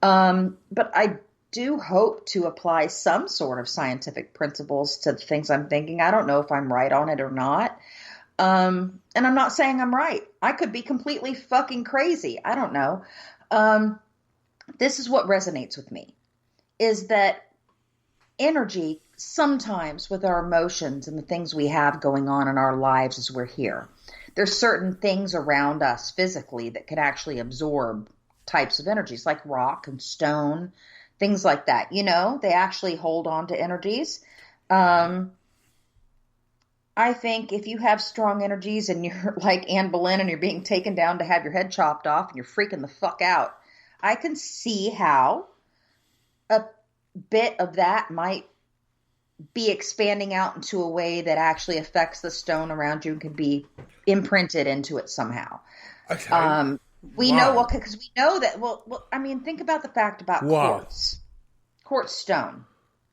S2: But I do hope to apply some sort of scientific principles to the things I'm thinking. I don't know if I'm right on it or not. And I'm not saying I'm right. I could be completely fucking crazy. I don't know. This is what resonates with me, is that energy sometimes with our emotions and the things we have going on in our lives as we're here. There's certain things around us physically that can actually absorb types of energies like rock and stone, things like that. You know, they actually hold on to energies. I think if you have strong energies and you're like Anne Boleyn and you're being taken down to have your head chopped off and you're freaking the fuck out, I can see how a bit of that might be expanding out into a way that actually affects the stone around you and can be imprinted into it somehow.
S1: Okay.
S2: We know, because we know that, well, I mean, think about the fact about quartz stone.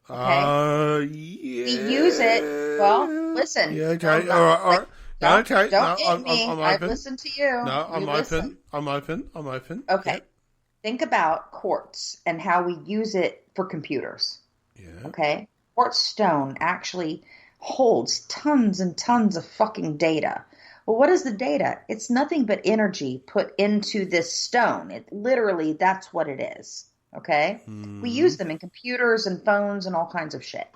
S2: Okay.
S1: Yeah.
S2: We use it. Well, listen.
S1: Yeah, okay. All right.
S2: Don't
S1: okay.
S2: hit me.
S1: I'm
S2: I've
S1: open.
S2: listened to you.
S1: No, I'm
S2: You
S1: open.
S2: listen.
S1: I'm open.
S2: Okay.
S1: Yep.
S2: Think about quartz and how we use it for computers.
S1: Yeah.
S2: Okay. Quartz stone actually holds tons and tons of fucking data. Well, what is the data? It's nothing but energy put into this stone. It literally, that's what it is. Okay? We use them in computers and phones and all kinds of shit.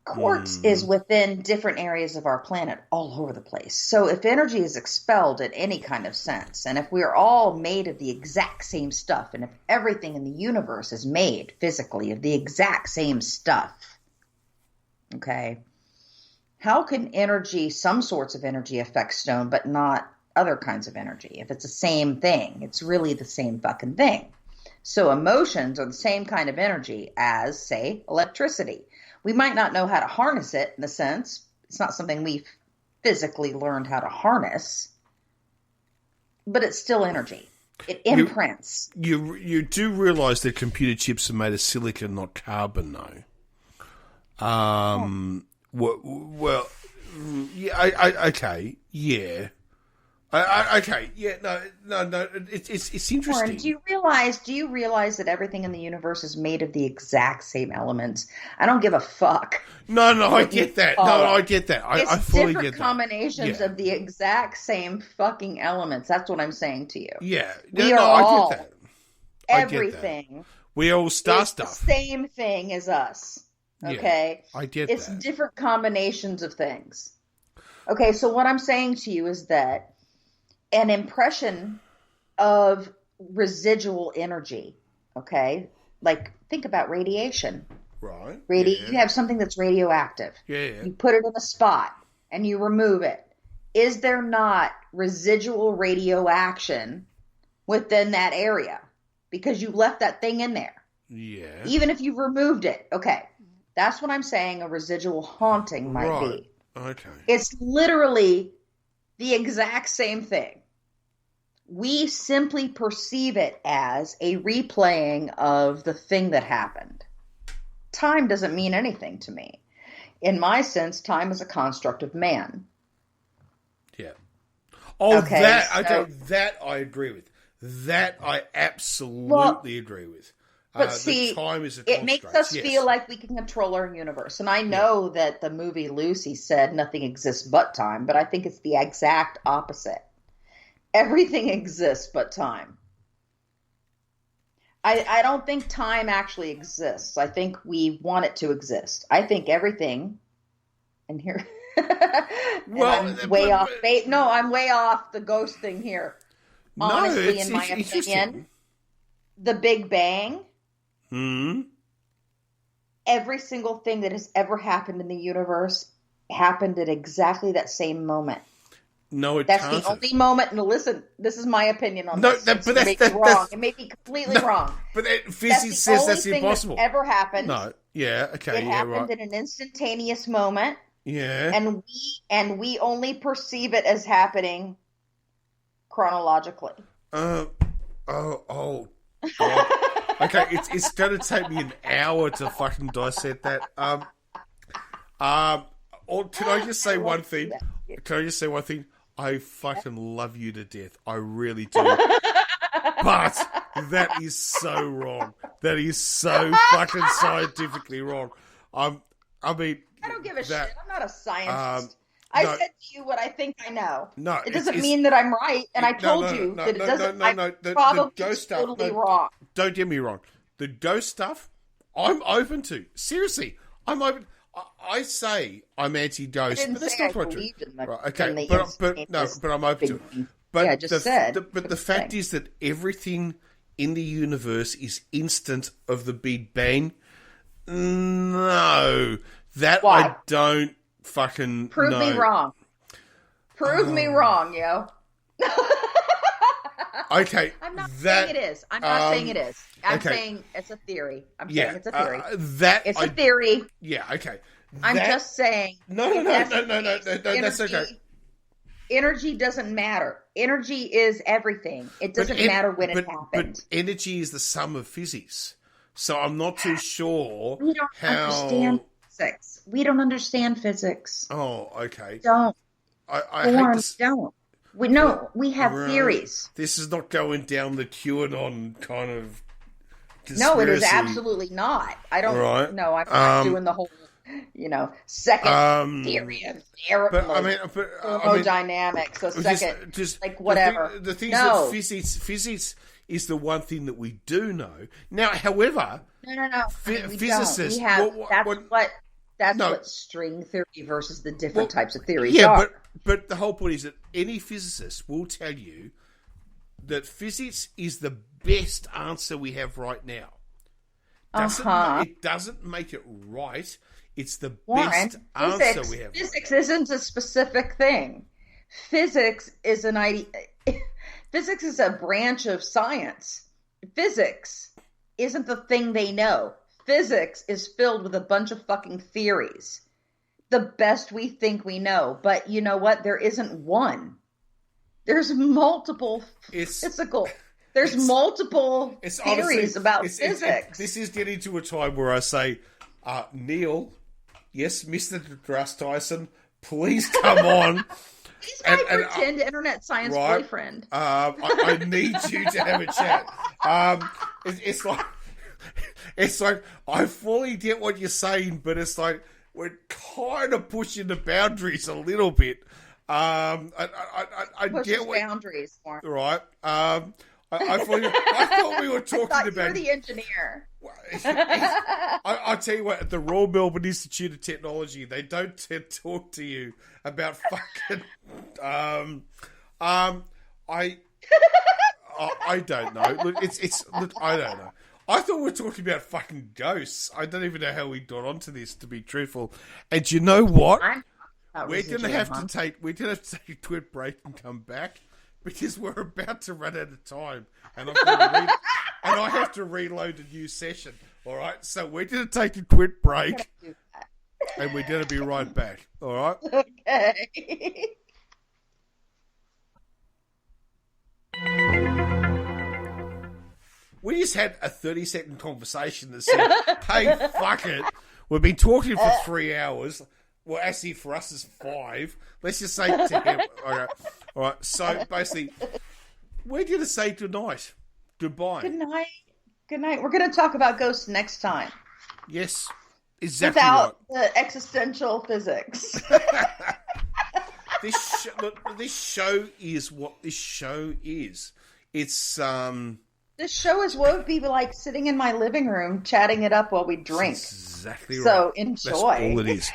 S2: Quartz is within different areas of our planet all over the place. So if energy is expelled in any kind of sense, and if we're all made of the exact same stuff, and if everything in the universe is made physically of the exact same stuff, okay, how can energy, some sorts of energy, affect stone, but not other kinds of energy? If it's the same thing, it's really the same fucking thing. So emotions are the same kind of energy as, say, electricity. We might not know how to harness it in a sense. It's not something we've physically learned how to harness, but it's still energy. It imprints.
S1: You do realize that computer chips are made of silicon, not carbon, though. Well, yeah, okay, yeah. Okay, yeah, no. It's interesting.
S2: Warren, do you realize that everything in the universe is made of the exact same elements? I don't give a fuck.
S1: No, I get that. No, I get that. I fully get that.
S2: Different combinations of the exact same fucking elements. That's what I'm saying to you.
S1: Yeah,
S2: I
S1: get that.
S2: Everything.
S1: We all star stuff.
S2: The same thing as us. Okay,
S1: yeah, I get
S2: it's
S1: that.
S2: It's different combinations of things. Okay, so what I'm saying to you is that an impression of residual energy, okay? Like, think about radiation.
S1: Right.
S2: You have something that's radioactive.
S1: Yeah.
S2: You put it in a spot and you remove it. Is there not residual radioaction within that area? Because you left that thing in there.
S1: Yeah.
S2: Even if you've removed it. Okay. That's what I'm saying a residual haunting might be.
S1: Okay.
S2: It's literally the exact same thing. We simply perceive it as a replaying of the thing that happened. Time doesn't mean anything to me. In my sense, time is a construct of man.
S1: Yeah. Oh,
S2: okay,
S1: that I agree with. That I absolutely agree with.
S2: But see,
S1: time is a
S2: it makes us feel like we can control our universe. And I know that the movie Lucy said nothing exists but time, but I think it's the exact opposite. Everything exists but time. I don't think time actually exists. I think we want it to exist. I think everything, and here, I'm way off the ghost thing here. Honestly, in my opinion, the Big Bang, every single thing that has ever happened in the universe happened at exactly that same moment.
S1: No, it
S2: That's
S1: can't.
S2: the only moment. And listen, this is my opinion on this. It may be completely wrong.
S1: But physics says that's impossible.
S2: That ever happened.
S1: No. Yeah. Okay.
S2: It happened in an instantaneous moment.
S1: Yeah.
S2: And we only perceive it as happening chronologically.
S1: God. Okay, it's going to take me an hour to fucking dissect that. Or can I just say one thing? I fucking love you to death. I really do. But that is so wrong. That is so fucking scientifically wrong. I mean,
S2: I don't give a shit. I'm not a scientist. I said to you what I think I know.
S1: No,
S2: it doesn't mean that I'm right, and I told you that it doesn't. The ghost stuff, totally wrong.
S1: Don't get me wrong. The ghost stuff, I'm open to. Seriously, I'm open. I say I'm anti-ghost, but that's not quite true. Right, okay, but I'm open to it. But
S2: I just said.
S1: But the fact is that everything in the universe is instant of the Big Bang. No, that
S2: Why?
S1: I don't fucking
S2: prove
S1: know.
S2: me wrong. Prove me wrong, yo.
S1: Okay,
S2: I'm not saying it is. I'm not saying it is. I'm saying it's a theory. Saying it's a theory. It's a theory.
S1: Yeah, okay.
S2: I'm just saying.
S1: No. That's okay.
S2: Energy doesn't matter. Energy is everything. It doesn't matter when it happens.
S1: But energy is the sum of physics. So I'm not too sure
S2: we don't understand physics. We don't understand physics.
S1: Oh, okay.
S2: Don't.
S1: I hate to...
S2: don't. We have theories.
S1: This is not going down the QAnon kind of conspiracy.
S2: No, it is absolutely not. I don't.
S1: Right.
S2: No, I'm not doing the whole, second theory of thermodynamics. So second, just like whatever.
S1: The thing is that physics is the one thing that we do know. Now, however,
S2: no.
S1: Physicists.
S2: That's what string theory versus the different types of theories are.
S1: Yeah, but the whole point is that any physicist will tell you that physics is the best answer we have right now. It doesn't make it right. It's the best answer we have.
S2: Physics isn't a specific thing. Physics is an idea. Physics is a branch of science. Physics isn't the thing they know. Physics is filled with a bunch of fucking theories. The best we think we know. But you know what? There isn't one. There's multiple There's multiple theories about physics.
S1: This is getting to a time where I say, Neil, yes, Mr. DeGrasse Tyson, please come on.
S2: He's my pretend internet science boyfriend.
S1: I need you to have a chat. It's like I fully get what you're saying, but it's like we're kind of pushing the boundaries a little bit. I get what
S2: boundaries for him.
S1: Right. I thought we were talking about.
S2: You're the engineer.
S1: I'll tell you what. At the Royal Melbourne Institute of Technology, they don't talk to you about fucking. I don't know. Look, Look, I don't know. I thought we were talking about fucking ghosts. I don't even know how we got onto this, to be truthful. And you know what? We're gonna have to take a quick break and come back because we're about to run out of time, and I have to reload a new session. All right, so we're gonna take a quick break, and we're gonna be right back. All right.
S2: Okay.
S1: We just had a 30-second conversation that said, hey, fuck it. We've been talking for 3 hours. Well, actually, for us, it's 5. Let's just say to him. Okay. All right. So, basically, we're going to say goodnight. Goodbye.
S2: Good night. Good night. We're going to talk about ghosts next time.
S1: Yes. Exactly
S2: without
S1: right.
S2: the existential physics.
S1: This show is what this show is. It's
S2: This show is what would be like sitting in my living room, chatting it up while we drink.
S1: That's exactly right.
S2: So enjoy.
S1: That's all it is.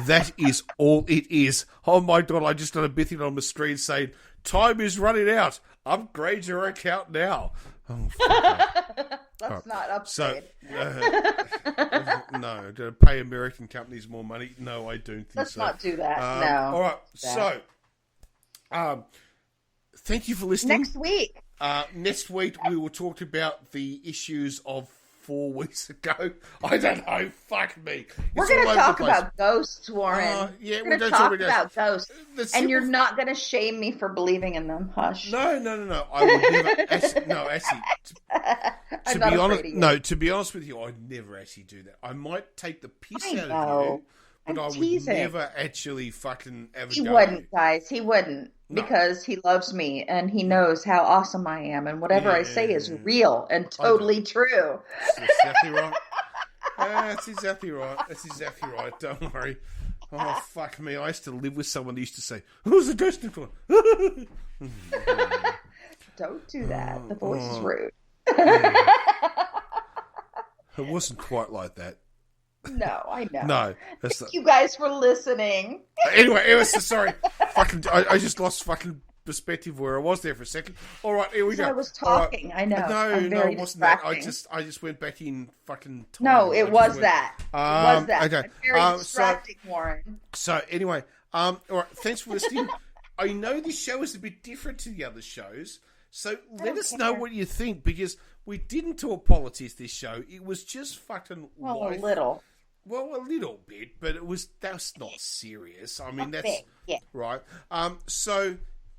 S1: That is all it is. Oh my God! I just got a bit thing on the screen saying, "Time is running out. Upgrade your account now." Oh,
S2: That's not upgrade.
S1: So, no, to pay American companies more money. No, I don't think
S2: Let's
S1: so.
S2: not do that. No.
S1: All right. So, thank you for listening.
S2: Next
S1: week we will talk about the issues of 4 weeks ago. I don't know. Fuck me.
S2: We're going to talk about ghosts, Warren.
S1: Yeah,
S2: we're going to talk about ghosts. And you're not going to shame me for believing in them. Hush.
S1: No. I would never. To be honest with you, I'd never actually do that. I might take the piss out of you, but I would never actually fucking ever.
S2: He wouldn't, guys. He wouldn't. No. Because he loves me and he knows how awesome I am, and whatever I say is real and totally true.
S1: That's exactly right. That's exactly right. Don't worry. Oh, fuck me. I used to live with someone who used to say, "Who's the ghost for?"
S2: Don't do that. The voice is rude.
S1: It wasn't quite like that.
S2: No, I know.
S1: No.
S2: Thank you guys for listening.
S1: Anyway, it was sorry. Fucking, I just lost fucking perspective where I was there for a second. All right, here we go.
S2: I was talking. Right. I know.
S1: No, it wasn't that. I just went back in fucking time.
S2: No, it was that. It was that.
S1: Okay.
S2: Very distracting, Warren.
S1: So anyway, all right. Thanks for listening. I know this show is a bit different to the other shows, so let us know what you think, because we didn't talk politics this show. It was just fucking life.
S2: A little.
S1: Well, a little bit, but that's not serious. I mean, that's right. So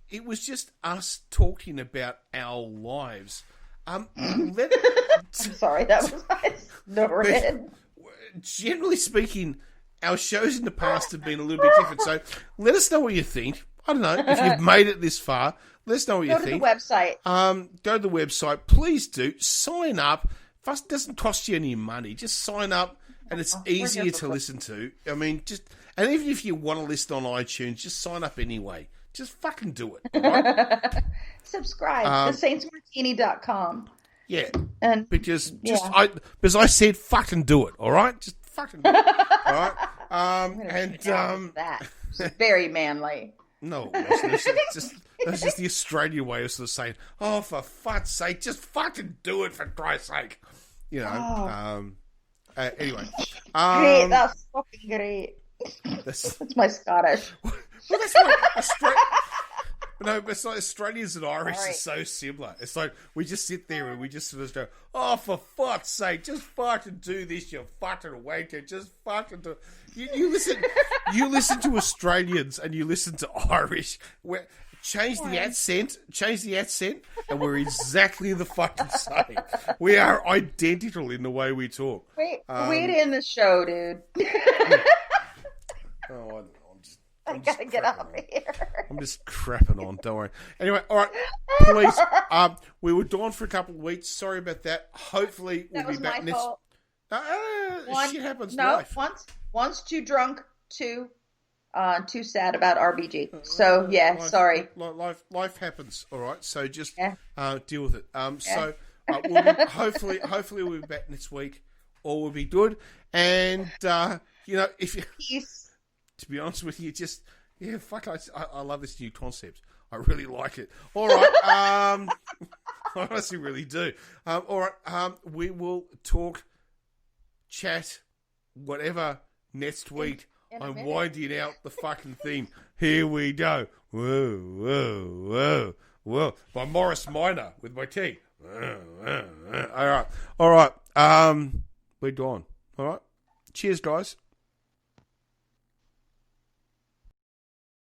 S1: it was just us talking about our lives.
S2: I'm sorry, that was nice.
S1: Generally speaking, our shows in the past have been a little bit different. So let us know what you think. I don't know if you've made it this far. Let us know what you think.
S2: Go to the website.
S1: Go to the website. Please do sign up. First, it doesn't cost you any money. Just sign up. And it's easier to listen to. I mean, and even if you want to listen on iTunes, just sign up anyway. Just fucking do it. All right?
S2: Subscribe to saintsmartini.com.
S1: Yeah. And because I said fucking do it, all right? Just fucking do it. All right?
S2: That was very manly.
S1: No, that's just the Australian way of sort of saying, "Oh, for fuck's sake, just fucking do it, for Christ's sake." You know. Anyway,
S2: great. That's fucking great. That's my Scottish.
S1: Well, that's like no, but it's like Australians and Irish are so similar. It's like we just sit there and we just sort of go, "Oh, for fuck's sake, just fucking do this, you fucking wanker! Just fucking do." You listen to Australians and you listen to Irish. Change the accent, and we're exactly the fucking same. We are identical in the way we talk.
S2: Wait to end the show, dude.
S1: Oh,
S2: I gotta get out of here.
S1: I'm just crapping on. Don't worry. Anyway, all right. Please. We were gone for a couple of weeks. Sorry about that. Hopefully we'll be back next.
S2: Fault.
S1: Shit happens.
S2: No,
S1: Life.
S2: once too drunk, too sad about RBG. So yeah, sorry.
S1: Life happens. All right. So just
S2: Yeah.
S1: Deal with it. So we'll be, hopefully we'll be back next week. All will be good. And if you,
S2: Peace.
S1: to be honest with you, just fuck. I love this new concept. I really like it. All right. I honestly really do. All right. We will talk, chat, whatever next week. I'm winding out the fucking theme. Here we go. Whoa, whoa, whoa, whoa. By Morris Minor with my tea. All right. We're gone. All right. Cheers, guys.